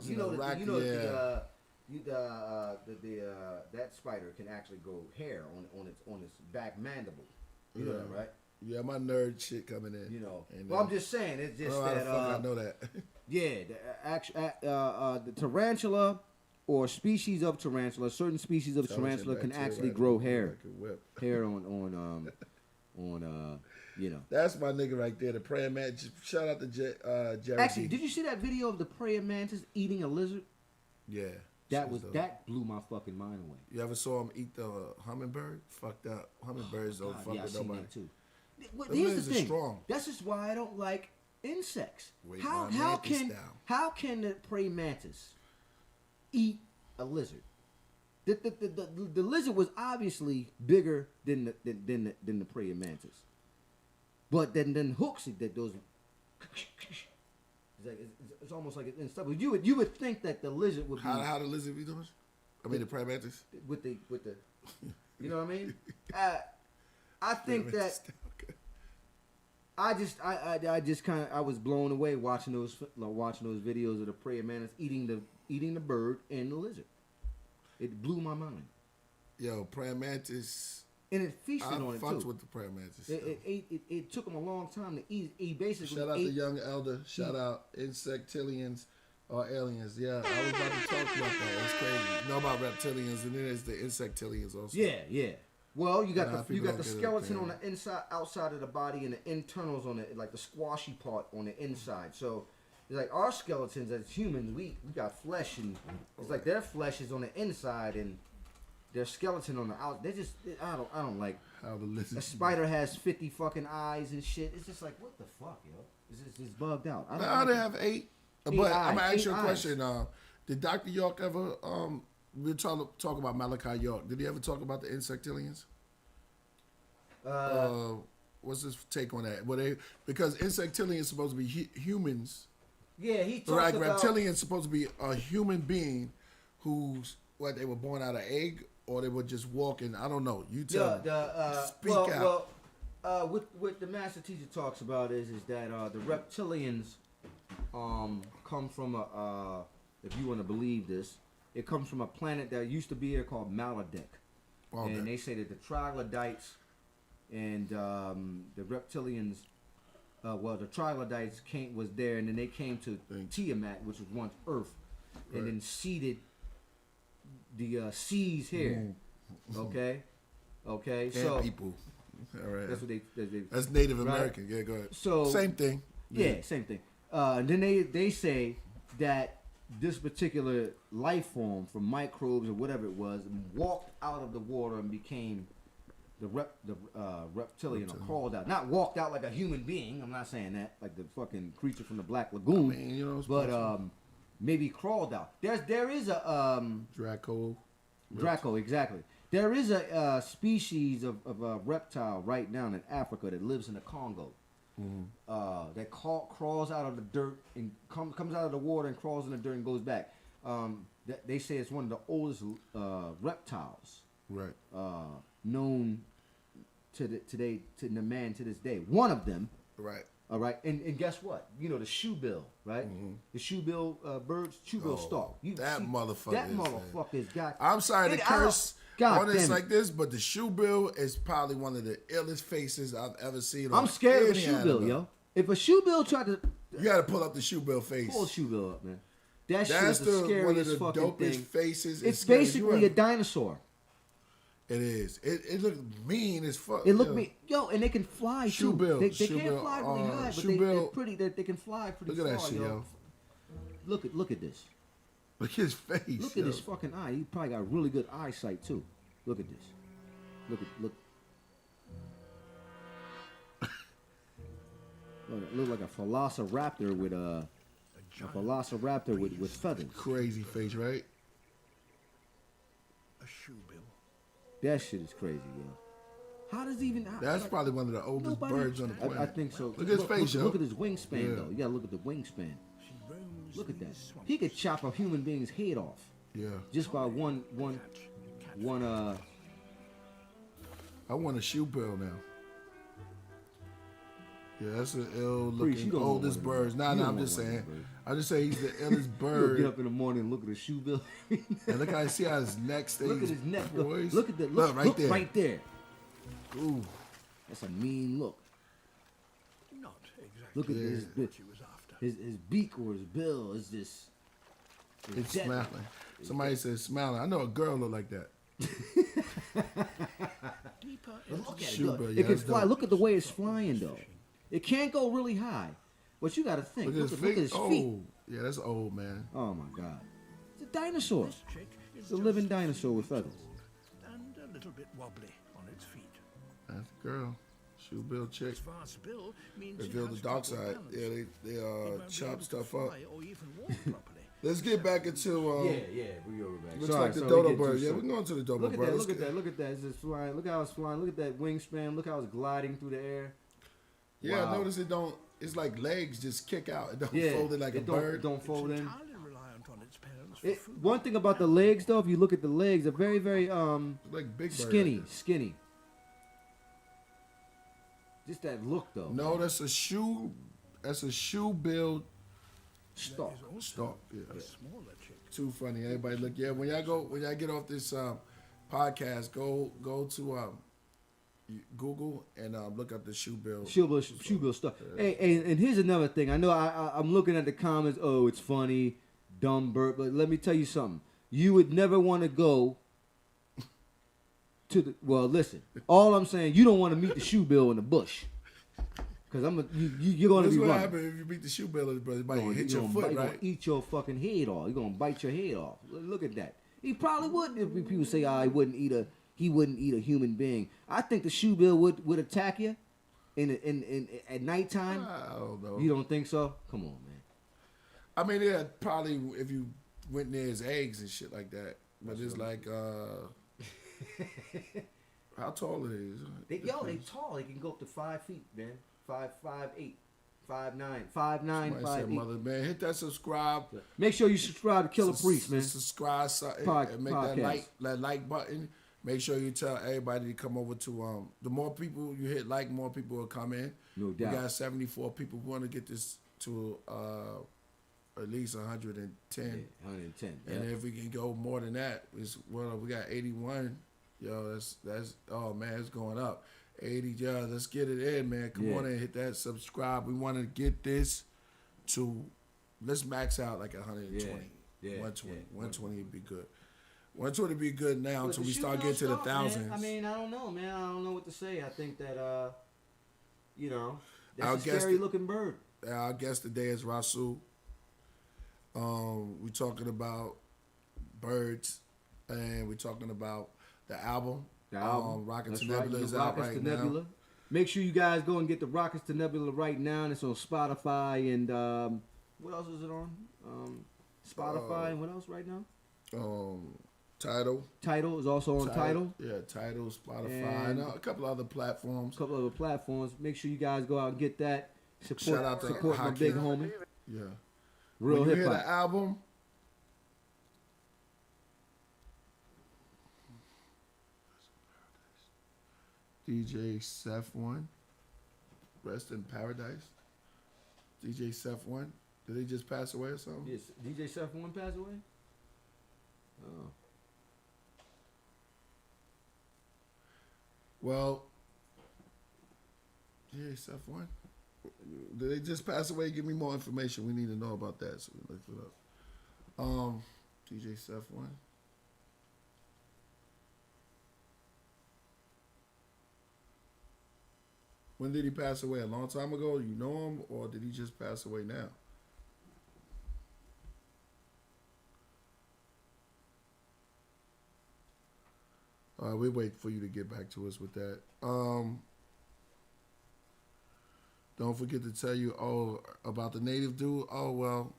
That spider can actually grow hair on its back mandible. You know that, right? Yeah, my nerd shit coming in. You know. Well, I'm just saying. It's just that. I know that. Yeah, the tarantula or species of tarantula, certain species of tarantula can actually grow hair on on you know. That's my nigga right there, the praying mantis. Shout out to Jerry. Actually, did you see that video of the praying mantis eating a lizard? Yeah. That blew my fucking mind away. You ever saw him eat the hummingbird? Fucked up. Hummingbirds don't fuck with nobody. Too. Here's the thing. Strong. That's just why I don't like insects. Wait, how can the praying mantis eat a lizard? The lizard was obviously bigger than the praying mantis, but then hooks it that those. It's almost like it's stuff. You would think that the lizard would be how the lizard be doing? I mean the praying mantis with the you know what I mean? I think that I was blown away watching those videos of the praying mantis eating the bird and the lizard. It blew my mind. Yo, praying mantis. And it feasted on it too. I fucked with the praying mantis. It took him a long time to eat. He basically shout out to Young Elder. Shout out Insectoids or aliens. Yeah, I was about to talk about that. That's crazy. You know about reptilians, and then there's the Insectoids also. Yeah. Well, you got the skeleton on the inside, outside of the body, and the internals on it, like the squashy part on the inside. So it's like our skeletons as humans, we got flesh, and it's like their flesh is on the inside, and their skeleton on the out. They just I don't like how the lizard. A spider has 50 fucking eyes and shit. It's just like, what the fuck, yo? It's bugged out. They have 8. But I'm gonna ask you a question. Did Dr. York ever we're trying to talk about Malachi York? Did he ever talk about the Insectoids? What's his take on that? Because Insectoids is supposed to be humans. Yeah, he talks about reptilians supposed to be a human being who's they were born out of egg or they were just walking. I don't know. You tell me. Speak out. Well, what the master teacher talks about is that the reptilians come from if you want to believe this, it comes from a planet that used to be here called Maladic. Okay. And they say that the troglodytes and the reptilians, the troglodytes was there, and then they came to Tiamat, which was once Earth, and then seeded the seas here. Okay. And so people. All right. That's what they that's Native American. Yeah, go ahead. So same thing. Yeah, same thing. And then they say that this particular life form from microbes or whatever it was walked out of the water and became the reptilian or crawled out. Not walked out like a human being. I'm not saying that like the fucking creature from the Black Lagoon. I mean, you know, but maybe crawled out. There is a Draco, exactly. There is a species of a reptile right now in Africa that lives in the Congo. Mm-hmm. That crawls out of the dirt and comes out of the water and crawls in the dirt and goes back. They say it's one of the oldest reptiles, right? Known to the man to this day. One of them, right? All right, and guess what? You know the shoebill, right? Mm-hmm. The shoebill birds, shoebill stalk. That motherfucker's got. I'm sorry to curse on this like this, but the shoebill is probably one of the illest faces I've ever seen. I'm scared of a shoebill, yo. If a shoebill tried to, you got to pull up the shoebill face. Pull the shoebill up, man. That's the scariest one of the fucking dopest thing. Faces. It's basically a dinosaur. It is. It looked mean as fuck. It looked mean, yo, and they can fly too. Shoebill. They can't fly really high, but they're pretty. They can fly pretty far. Look at that shit, yo. Look at this. Look at his face. Look at his fucking eye. He probably got really good eyesight too. Look at this. Look. Look like a velociraptor with with feathers. Crazy face, right? A shoebill. That shit is crazy, yo. How does he even? That's probably one of the oldest birds on the planet. I think so. Look at his face, yo. Look at his wingspan, though. You gotta look at the wingspan. Look at that. He could chop a human being's head off. Yeah. Just by one. I want a shoebill now. Yeah, that's an ill-looking oldest bird. Nah, I'm just saying. I just say he's the illest bird. Get up in the morning and look at the shoebill. And look how I see how his neck stays. Look at his neck. Boys. Look at that. Look right there. Ooh, that's a mean look. Not exactly. Look at his beak or his bill is just. It's smiling. Somebody says smiling. I know a girl look like that. deeper But into look the at it. Shoe Look, bill, it yeah, can that's fly. dope. Look at the way it's flying, though. It can't go really high. But you got to think. Look at his feet. Oh, yeah, that's old, man. Oh, my God. It's a dinosaur. This chick is It's a living just dinosaur with feathers. and a little bit wobbly on its feet. That's the girl. Shoe bill chick. Its vast bill means They it build has the dark trouble side. balance. Yeah, It they won't be chop able to stuff up. fly or even walk properly. Let's get back into we over back. looks Sorry, like the we dodo get bird. too Yeah, soon. we're going to the dodo Look at bird. that. Let's Look at get- that. Look at that. It's just flying. Look how it's flying. Look at that wingspan. Look how it's gliding through the air. Yeah, Wow. notice it don't. It's like legs just kick out. It don't Yeah, fold it like a it don't- bird. don't fold in. Entirely reliant on its parents for food. One thing about the legs, though, if you look at the legs, they're very, very like big bird skinny, like skinny. Just that look, though. No, that's a shoe. That's a shoe bill stalk. Stalk. Yeah. A smaller chick. Too funny. Everybody look. Yeah, when y'all get off this podcast, go to Google and look up the shoe bill. Shoe bill stuff. Hey, and here's another thing. I know I'm looking at the comments. Oh, it's funny, dumb bird. But let me tell you something. You would never want to go to the. Well, listen. All I'm saying, you don't want to meet the shoe bill in the bush, because you're going to That's be what running. happens if you beat the shoe bill, brother. It might You're hit your gonna foot, bite- you're right? gonna eat your fucking head off. You're gonna bite your head off. Look at that. He probably wouldn't if people say, he wouldn't eat a human being. I think the shoe bill would attack you in at nighttime. I don't know. You don't think so? Come on, man. I mean, yeah, probably if you went near his eggs and shit like that. But it's like, how tall it is? They tall. They can go up to 5 feet, man. 5'8", 5'9", 5'9", Somebody said, 5'8". mother, man, hit that subscribe. Make sure you subscribe to Killah Priest, man. Subscribe and make that like button. Make sure you tell everybody to come over to the more people you hit like, more people will come in. No We doubt. got 74 people. We want to get this to at least 110. Yeah, 110. And yeah. if we can go more than that, we got 81. Yo, that's oh man, it's going up. 80, yeah, let's get it in, man. Come on and hit that subscribe. We want to get this to, let's max out like 120. Yeah, 120. yeah. 120 would be good. 120 would be good now But until the we shoe start bill getting to the stuff, man, thousands. I mean, I don't know, man. I don't know what to say. I think that, I'll that's a guess scary looking bird. Our guest today is Rasul. We're talking about birds, and we're talking about the album. The album. Rockets That's to Nebula right. is The out Rockets right to Nebula. now. Make sure you guys go and get the Rockets to Nebula right now. And it's on Spotify and what else is it on? Spotify and what else right now? Tidal. Tidal is also on Tidal. Yeah, Tidal, Spotify, and a couple other platforms. A couple other platforms. Make sure you guys go out and get that. Shout out to support my big Hakeem. homie. Yeah. Real when you hip hear hop. the album, DJ Seth One, Rest in Paradise. DJ Seth One, did he just pass away or something? Yes, DJ Seth One passed away. Oh. Well, DJ Seth One, did they just pass away? Give me more information. We need to know about that, so we look it up. DJ Seth One. When did he pass away? A long time ago? You know him, or did he just pass away now? We wait for you to get back to us with that. Don't forget to tell you about the native dude. Oh well,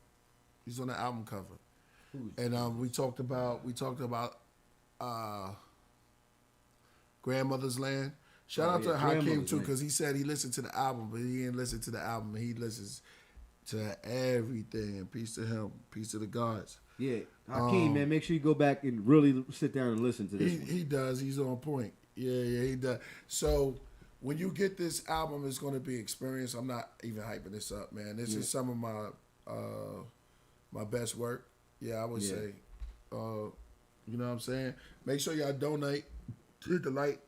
he's on the album cover. And we talked about Grandmother's Land. Shout out to Hakeem too, because he said he listened to the album, but he didn't listen to the album. He listens to everything. And peace to him. Peace to the gods. Yeah, Hakeem, man, make sure you go back and really sit down and listen to this one. He does. He's on point. Yeah, he does. So when you get this album, it's going to be experience. I'm not even hyping this up, man. This is some of my best work. Yeah, I would say. You know what I'm saying? Make sure y'all donate. Hit the like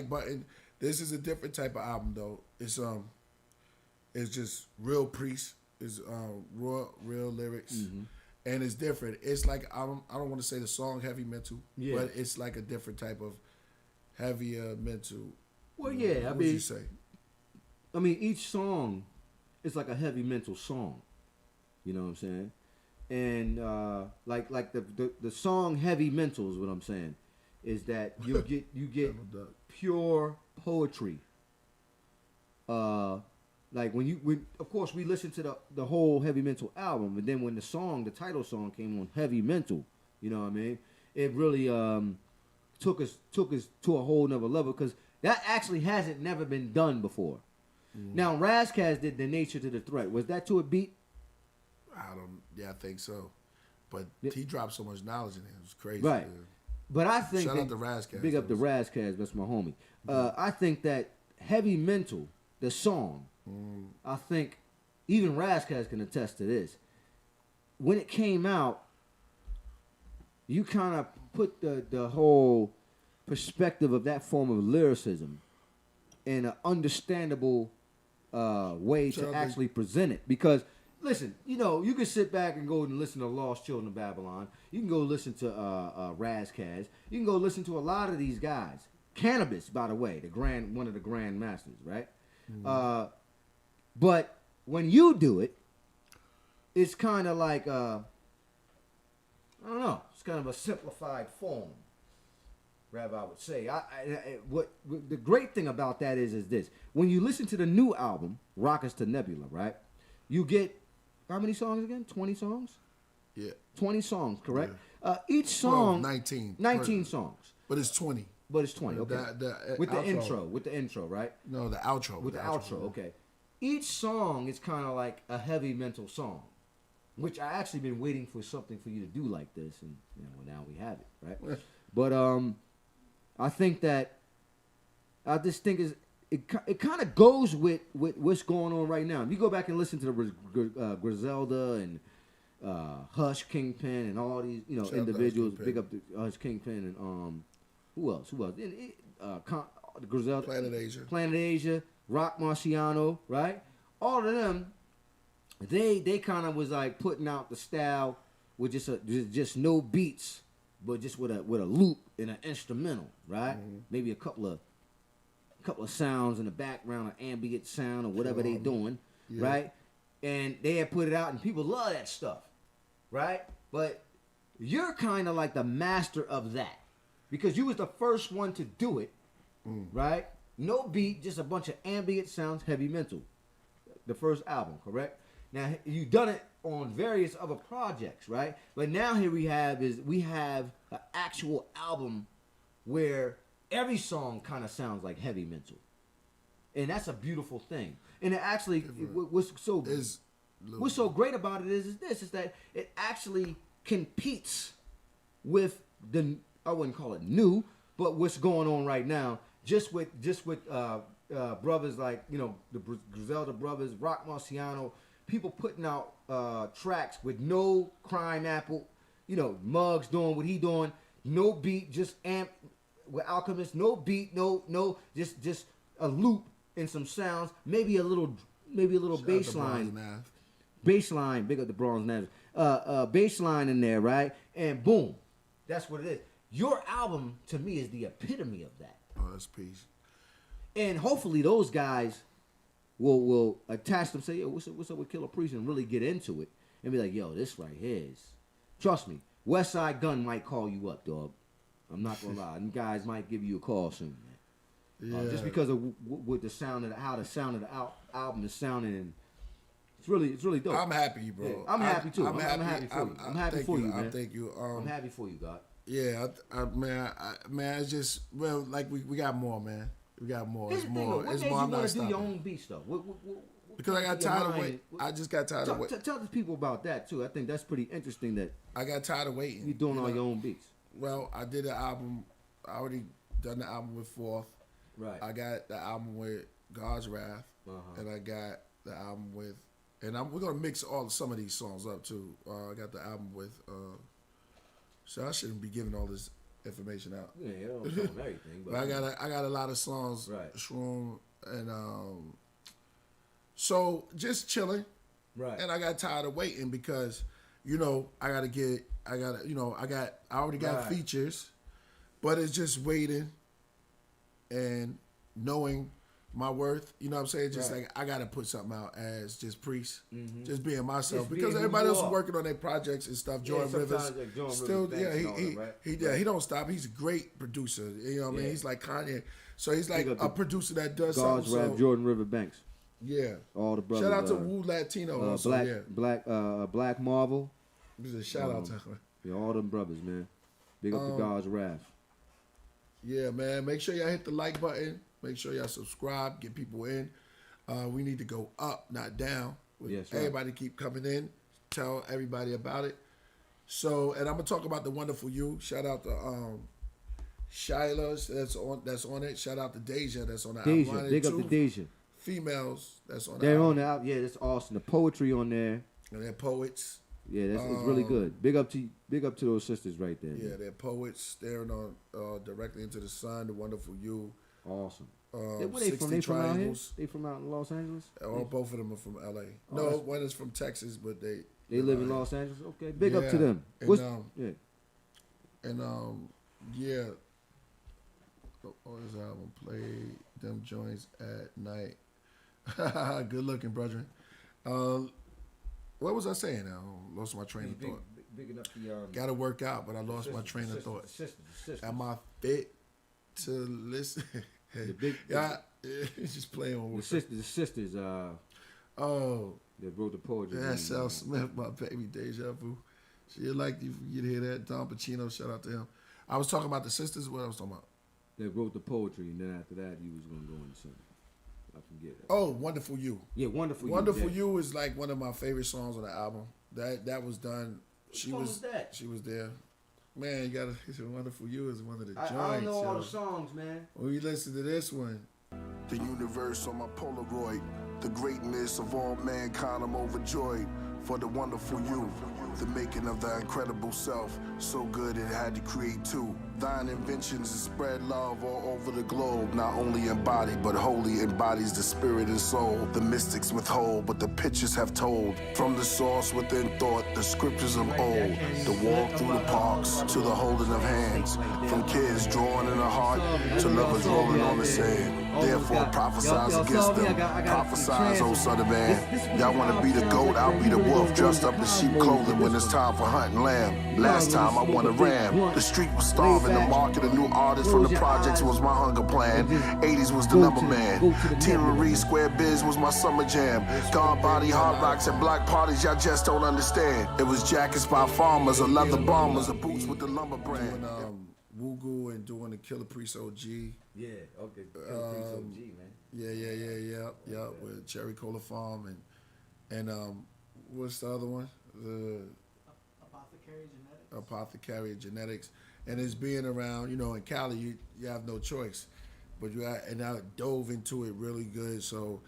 button. This is a different type of album though. It's just real priest. It's real lyrics. Mm-hmm. And it's different. It's like I don't want to say the song heavy mental, Yeah. but it's like a different type of heavier mental. Well, yeah, what would you say? I mean, each song is like a heavy mental song. You know what I'm saying? And like the song "Heavy Mental" is what I'm saying. Is that you get pure poetry. Like when of course we listened to the whole Heavy Mental album, and then when the title song came on, Heavy Mental, you know what I mean? It really took us to a whole nother level, because that actually hasn't never been done before. Now Razkaz did The Nature to the Threat. Was that to a beat? I think so. But he dropped so much knowledge in it. It was crazy. Right. But I think shout out to Razkaz. Big up to Razkaz, that's my homie. I think that Heavy Mental, the song, I think even Razkaz can attest to this. When it came out, you kind of put the whole perspective of that form of lyricism in an understandable way to actually present it. Because, listen, you can sit back and go and listen to Lost Children of Babylon. You can go listen to Razkaz. You can go listen to a lot of these guys. Cannabis, by the way, one of the Grand Masters, right? But when you do it, it's kind of like I don't know. It's kind of a simplified form, Rabbi would say. What the great thing about that is this: when you listen to the new album, Rockets to Nebula, right? You get how many songs again? 20 songs? Yeah. 20 songs, correct? Yeah. Each song 19 songs. But it's 20. But it's 20. Okay. With the intro, right? No, the outro. With the outro, okay. Each song is kind of like a heavy mental song, which I actually been waiting for something for you to do like this, and now we have it, right? But I think that it kind of goes with what's going on right now. If you go back and listen to the Griselda and Hush Kingpin and all these individuals, big up the Hush Kingpin and who else? The Griselda, Planet Asia, Rock Marciano, right? All of them, they kind of was like putting out the style with just no beats, but just with a loop and an instrumental, right? Maybe a couple of sounds in the background, an ambient sound or whatever they doing, right? And they had put it out, and people love that stuff, right? But you're kind of like the master of that, because you was the first one to do it, right? No beat, just a bunch of ambient sounds, Heavy Mental. The first album, correct? Now, you done it on various other projects, right? But now here we have an actual album where every song kind of sounds like Heavy Mental. And that's a beautiful thing. And it actually, what's so great about it is that it actually competes with I wouldn't call it new, but what's going on right now, just with brothers like, the Griselda brothers, Rock Marciano, people putting out tracks with no crime apple, Muggs doing what he doing, no beat, just amp with Alchemist, no beat, no, just a loop and some sounds, maybe a little bass line, big up the Bronze Navs, bass line in there, right? And boom, that's what it is. Your album to me is the epitome of that. Oh, that's peace. And hopefully those guys will attach them, say, yo, what's up with Killah Priest, and really get into it and be like, yo, this right here is, trust me, West Side Gun might call you up, dog. I'm not gonna lie, them guys might give you a call soon, man. Just because of with the sound of how the sound of the album is sounding, and it's really dope. I'm happy, bro. Yeah, I'm happy too. I'm happy for you. I'm happy for you, man. Thank you. I'm happy for you, God. Yeah, man, it's just like we got more, man. We got more. It's more. What it's made more. you I'm want not to do stopping. your own beats though? Because I got tired of waiting. I just got tired of waiting. Tell the people about that too. I think that's pretty interesting that I got tired of waiting. You're doing all your own beats. Well, I did an album. I already done the album with Fourth. Right. I got the album with God's Wrath, and I got the album with, and we're gonna mix some of these songs up too. I got the album with. So I shouldn't be giving all this information out. Yeah, you don't tell them everything. But I got a lot of songs. Right. Shroom and so just chilling. Right. And I got tired of waiting because, I already got features, but it's just waiting and knowing my worth, you know what I'm saying? Just like I gotta put something out as just Priest, just being myself, because everybody else is working on their projects and stuff. Jordan Rivers, still, he don't stop. He's a great producer. You know what I mean? He's like Kanye, so he's like a producer that does God's something. rap, Jordan River Banks. Yeah, all the brothers. Shout out to Wu Latino, also, Black Marvel. Just a shout out to him. Yeah, all them brothers, man. Big up to God's wrath. Yeah, man. Make sure y'all hit the like button. Make sure y'all subscribe. Get people in. We need to go up, not down. Everybody keep coming in. Tell everybody about it. So, and I'm gonna talk about the wonderful you. Shout out to Shyla that's on it. Shout out to Deja that's on the album. Deja, big up to Deja. Females that's on. They're on the album. Yeah, that's awesome. The poetry on there. And they're poets. Yeah, it's really good. Big up to those sisters right there. Yeah, man. they're poets staring on directly into the sun. The wonderful you. Awesome. Where they from? They from out here? They from out in Los Angeles? Both of them are from LA. No, one is from Texas, but they live in Los Angeles. Okay, big up to them. And on his album, play them joints at night. Good looking, brethren. What was I saying now? Lost my train of thought. Big up the Got to work out, but I lost my train of thought. Am I fit to listen? Just playing on the sisters. They wrote the poetry. That Sal Smith, my baby, Deja Vu. She like you to hear that. Don Pacino, shout out to him. I was talking about the sisters. What I was talking about? They wrote the poetry, and then after that, he was going to go into something. I forget it. Oh, Wonderful You. Yeah, Wonderful You. Wonderful You is like one of my favorite songs on the album. That was done. She was there. Man, you gotta. Wonderful You is one of the joints. I don't know all the songs, man. When you listen to this one. The universe on my Polaroid, the greatness of all mankind, I'm overjoyed for the wonderful you, the making of the incredible self, so good it had to create two. Thine inventions and spread love all over the globe, not only embodied but wholly embodies the spirit and soul. The mystics withhold, but the pictures have told. From the source within thought, the scriptures of old, the walk through the parks to the holding of hands, from kids drawing in the heart to lovers rolling on the sand. Therefore prophesize against them, prophesize, oh son of man. Y'all wanna be the goat, I'll be the wolf, dressed up in sheep clothing when it's time for hunting lamb. Last time I won a ram, the street was starving, the market of new artists from the projects was my hunger plan. 80s was the number man, Tina Marie Square Biz was my summer jam. God body, hard rocks and black parties, y'all just don't understand. It was jackets by farmers, or leather bombers, or boots with the lumber brand. Wugu and doing the Killer Priest OG. Yeah, okay. Killer Priest OG, man. Yeah. With Cherry Cola Farm and what's the other one? The Apothecary Genetics. And it's being around, in Cali, you have no choice. But and I dove into it really good, so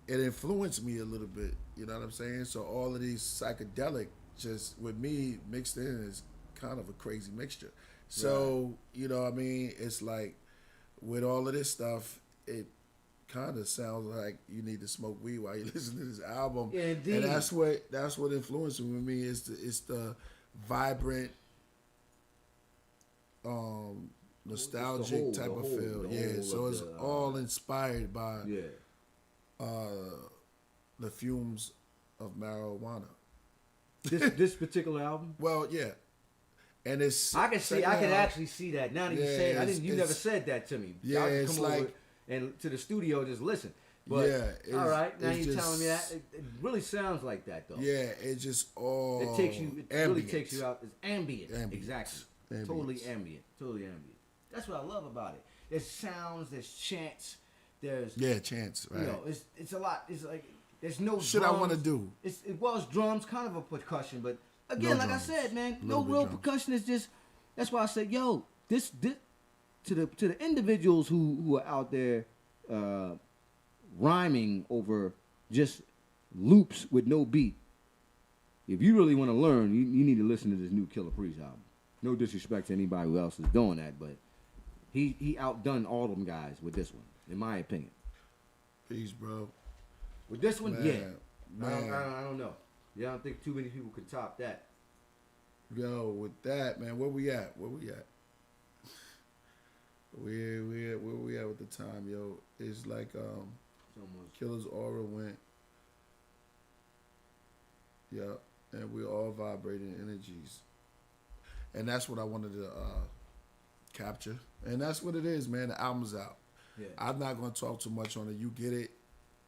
it influenced me a little bit, you know what I'm saying? So all of these psychedelic, just with me mixed in, is kind of a crazy mixture. So, you know what I mean? It's like, with all of this stuff, it kind of sounds like you need to smoke weed while you listen to this album. Yeah, indeed. And that's what influenced me is the vibrant, nostalgic type of feel. So it's all inspired by the fumes of marijuana. This particular album? Well, yeah. And it's I can actually see that. Now that you say it, you never said that to me. Yeah, it's like and to the studio just listen. But all right, now you're telling me that it really sounds like that though. Yeah, it just all it really takes you out. It's ambient. Exactly. Totally ambient. That's what I love about it. There's sounds, there's chants, there's chants, right? It's a lot. It's like there's no shit drums. I want to do. It's drums, kind of a percussion, but again, like I said, man, no real percussion. Is just that's why I said, yo, this to the individuals who are out there rhyming over just loops with no beat. If you really want to learn, you need to listen to this new Killer Priest album. No disrespect to anybody who else is doing that, but he outdone all them guys with this one, in my opinion. Peace, bro. With this one, man. I don't know. Yeah, I don't think too many people could top that. Yo, with that, man, where we at? Where we at with the time, yo. It's like Killah's aura went. Yeah, and we're all vibrating energies. And that's what I wanted to capture. And that's what it is, man. The album's out. Yeah. I'm not going to talk too much on it. You get it.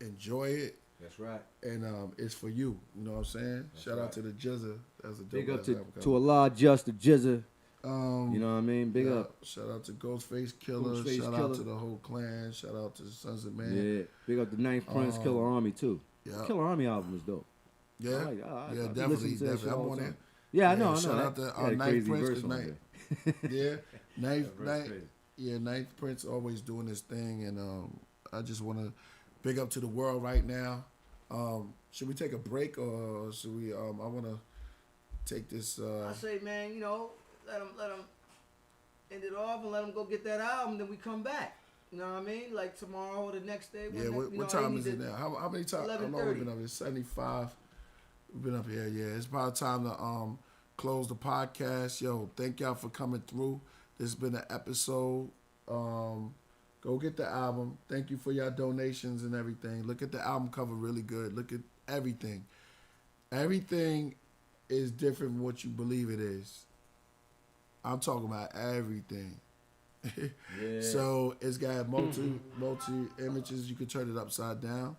Enjoy it. That's right. And it's for you. You know what I'm saying? That's Shout out to the Jizza. That's a dope. Big up to Allah, Just the Jizza. You know what I mean? Big up. Shout out to Ghostface Killah. Shout out to the whole clan. Shout out to the Sons of Man. Yeah. Big up the 9th Prince Killer Army too. Yeah. Killer Army album is dope. Yeah. Definitely. I'm on there. Yeah, I know. Shout out to 9th Prince. Yeah, 9th Prince always doing his thing, and I just want to big up to the world right now. Should we take a break, or should we? I want to take this. I say, man, you know, let them end it off and let them go get that album. Then we come back. You know what I mean? Like tomorrow or the next day. Yeah. What time is it now? How many times? I know we've been up here. 75. We've been up here. Yeah. It's about time to close the podcast. Yo, thank y'all for coming through. This has been an episode. Go get the album. Thank you for your donations and everything. Look at the album cover, really good. Look at everything. Everything is different from what you believe it is. I'm talking about everything. Yeah. So it's got multi images. You can turn it upside down.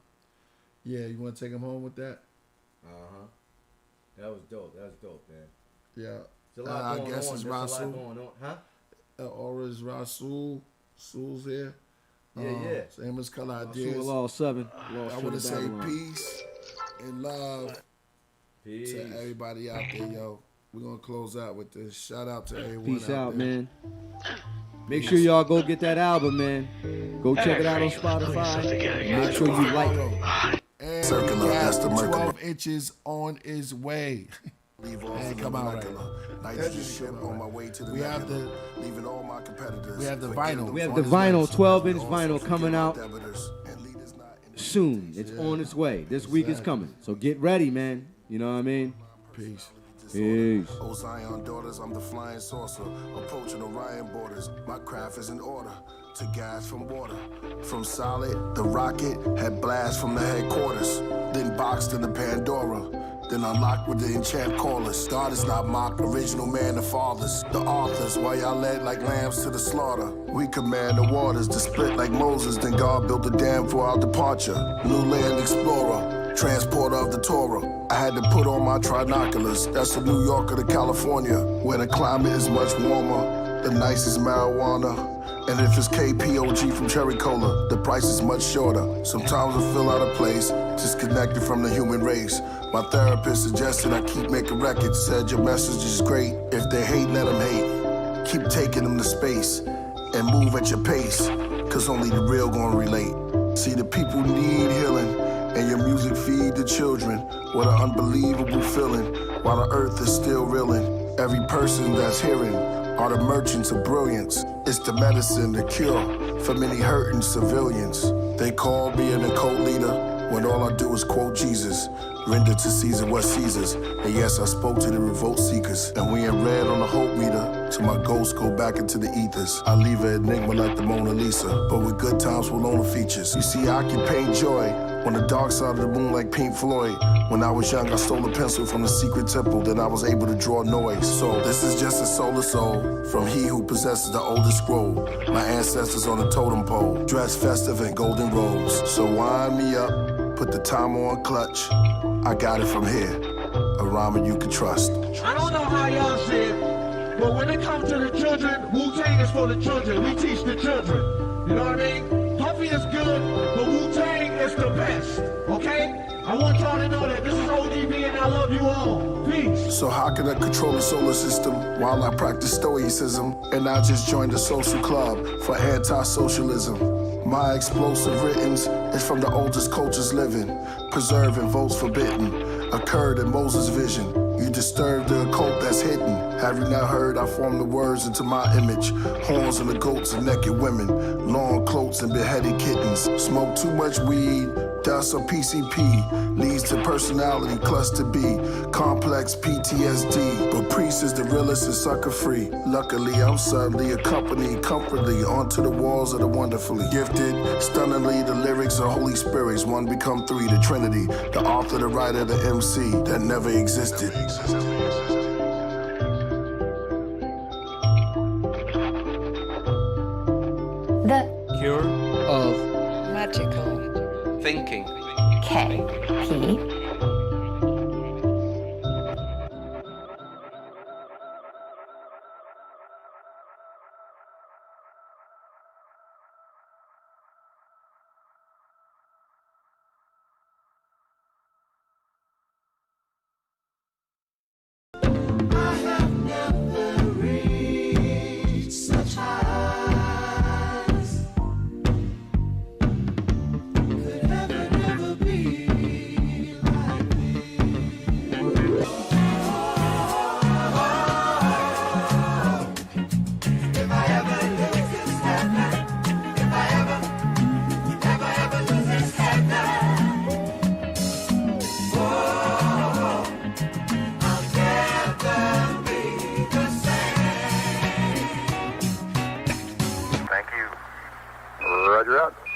Yeah, you want to take them home with that? That was dope. That was dope, man. Yeah. There's a lot going on. It's Rasul. Huh? Aura is Rasul. Sul's here. Yeah. Same as Color Ideas. Law 7. I want to say peace and love to everybody out there, yo. We're going to close out with this. Shout out to everyone. Peace out, there. man. Make sure y'all go get that album, man. Go check it out on Spotify. Make sure you like it. And Circular, that's the Mercury. 12 inches on its way. And come out right. Nitrogen ship on my way to the we have the leaving all my competitors. We have the vinyl. We have the vinyl, 12-inch vinyl coming out soon. It's on its way. This week is coming. So get ready, man. You know what I mean? Peace. Peace. Oh, Zion daughters, I'm the flying saucer, approaching Orion borders. My craft is in order to gas from water. From solid, the rocket had blast from the headquarters, then boxed in the Pandora. Then unlocked with the enchant callers. God is not mocked, original man, the fathers. The authors, while y'all led like lambs to the slaughter. We command the waters to split like Moses. Then God built a dam for our departure. New land explorer, transporter of the Torah. I had to put on my trinoculars. That's the New Yorker to California, where the climate is much warmer. The nicest marijuana. And if it's KPOG from Cherry Cola, the price is much shorter. Sometimes I feel out of place, disconnected from the human race. My therapist suggested I keep making records, said your message is great. If they hate, let them hate. Keep taking them to space and move at your pace, cause only the real gonna relate. See, the people need healing, and your music feed the children. What an unbelievable feeling, while the earth is still reeling. Every person that's hearing are the merchants of brilliance. It's the medicine, the cure for many hurting civilians. They call me an occult leader when all I do is quote Jesus. Render to Caesar what's Caesar's. And yes, I spoke to the revolt seekers. And we in red on the hope meter till my ghosts go back into the ethers. I leave an enigma like the Mona Lisa, but with good times will own the features. You see, I can paint joy on the dark side of the moon like Pink Floyd. When I was young, I stole a pencil from the secret temple, then I was able to draw noise. So this is just a solar soul from he who possesses the oldest scroll. My ancestors on the totem pole, dressed festive in golden robes. So wind me up, put the time on clutch. I got it from here, a rhymer you can trust. I don't know how y'all see it, but when it comes to the children, Wu-Tang is for the children. We teach the children. You know what I mean? Puffy is good, but Wu-Tang is the best. Okay? I want y'all to know that this is ODB and I love you all. Peace. So how can I control the solar system while I practice stoicism? And I just joined a social club for anti-socialism. My explosive writtens is from the oldest cultures living. Preserving votes forbidden occurred in Moses' vision. You disturb the occult that's hidden. Have you not heard I form the words into my image? Horns and the goats and naked women, long cloaks and beheaded kittens. Smoke too much weed, Thus, a PCP leads to personality cluster B, complex PTSD. But priest is the realest and sucker free. Luckily, I'm suddenly accompanied comfortably onto the walls of the wonderfully gifted. Stunningly, the lyrics are Holy Spirits, one become three, the Trinity. The author, the writer, the MC that never existed. The Cure of magical thinking. KP. Roger out.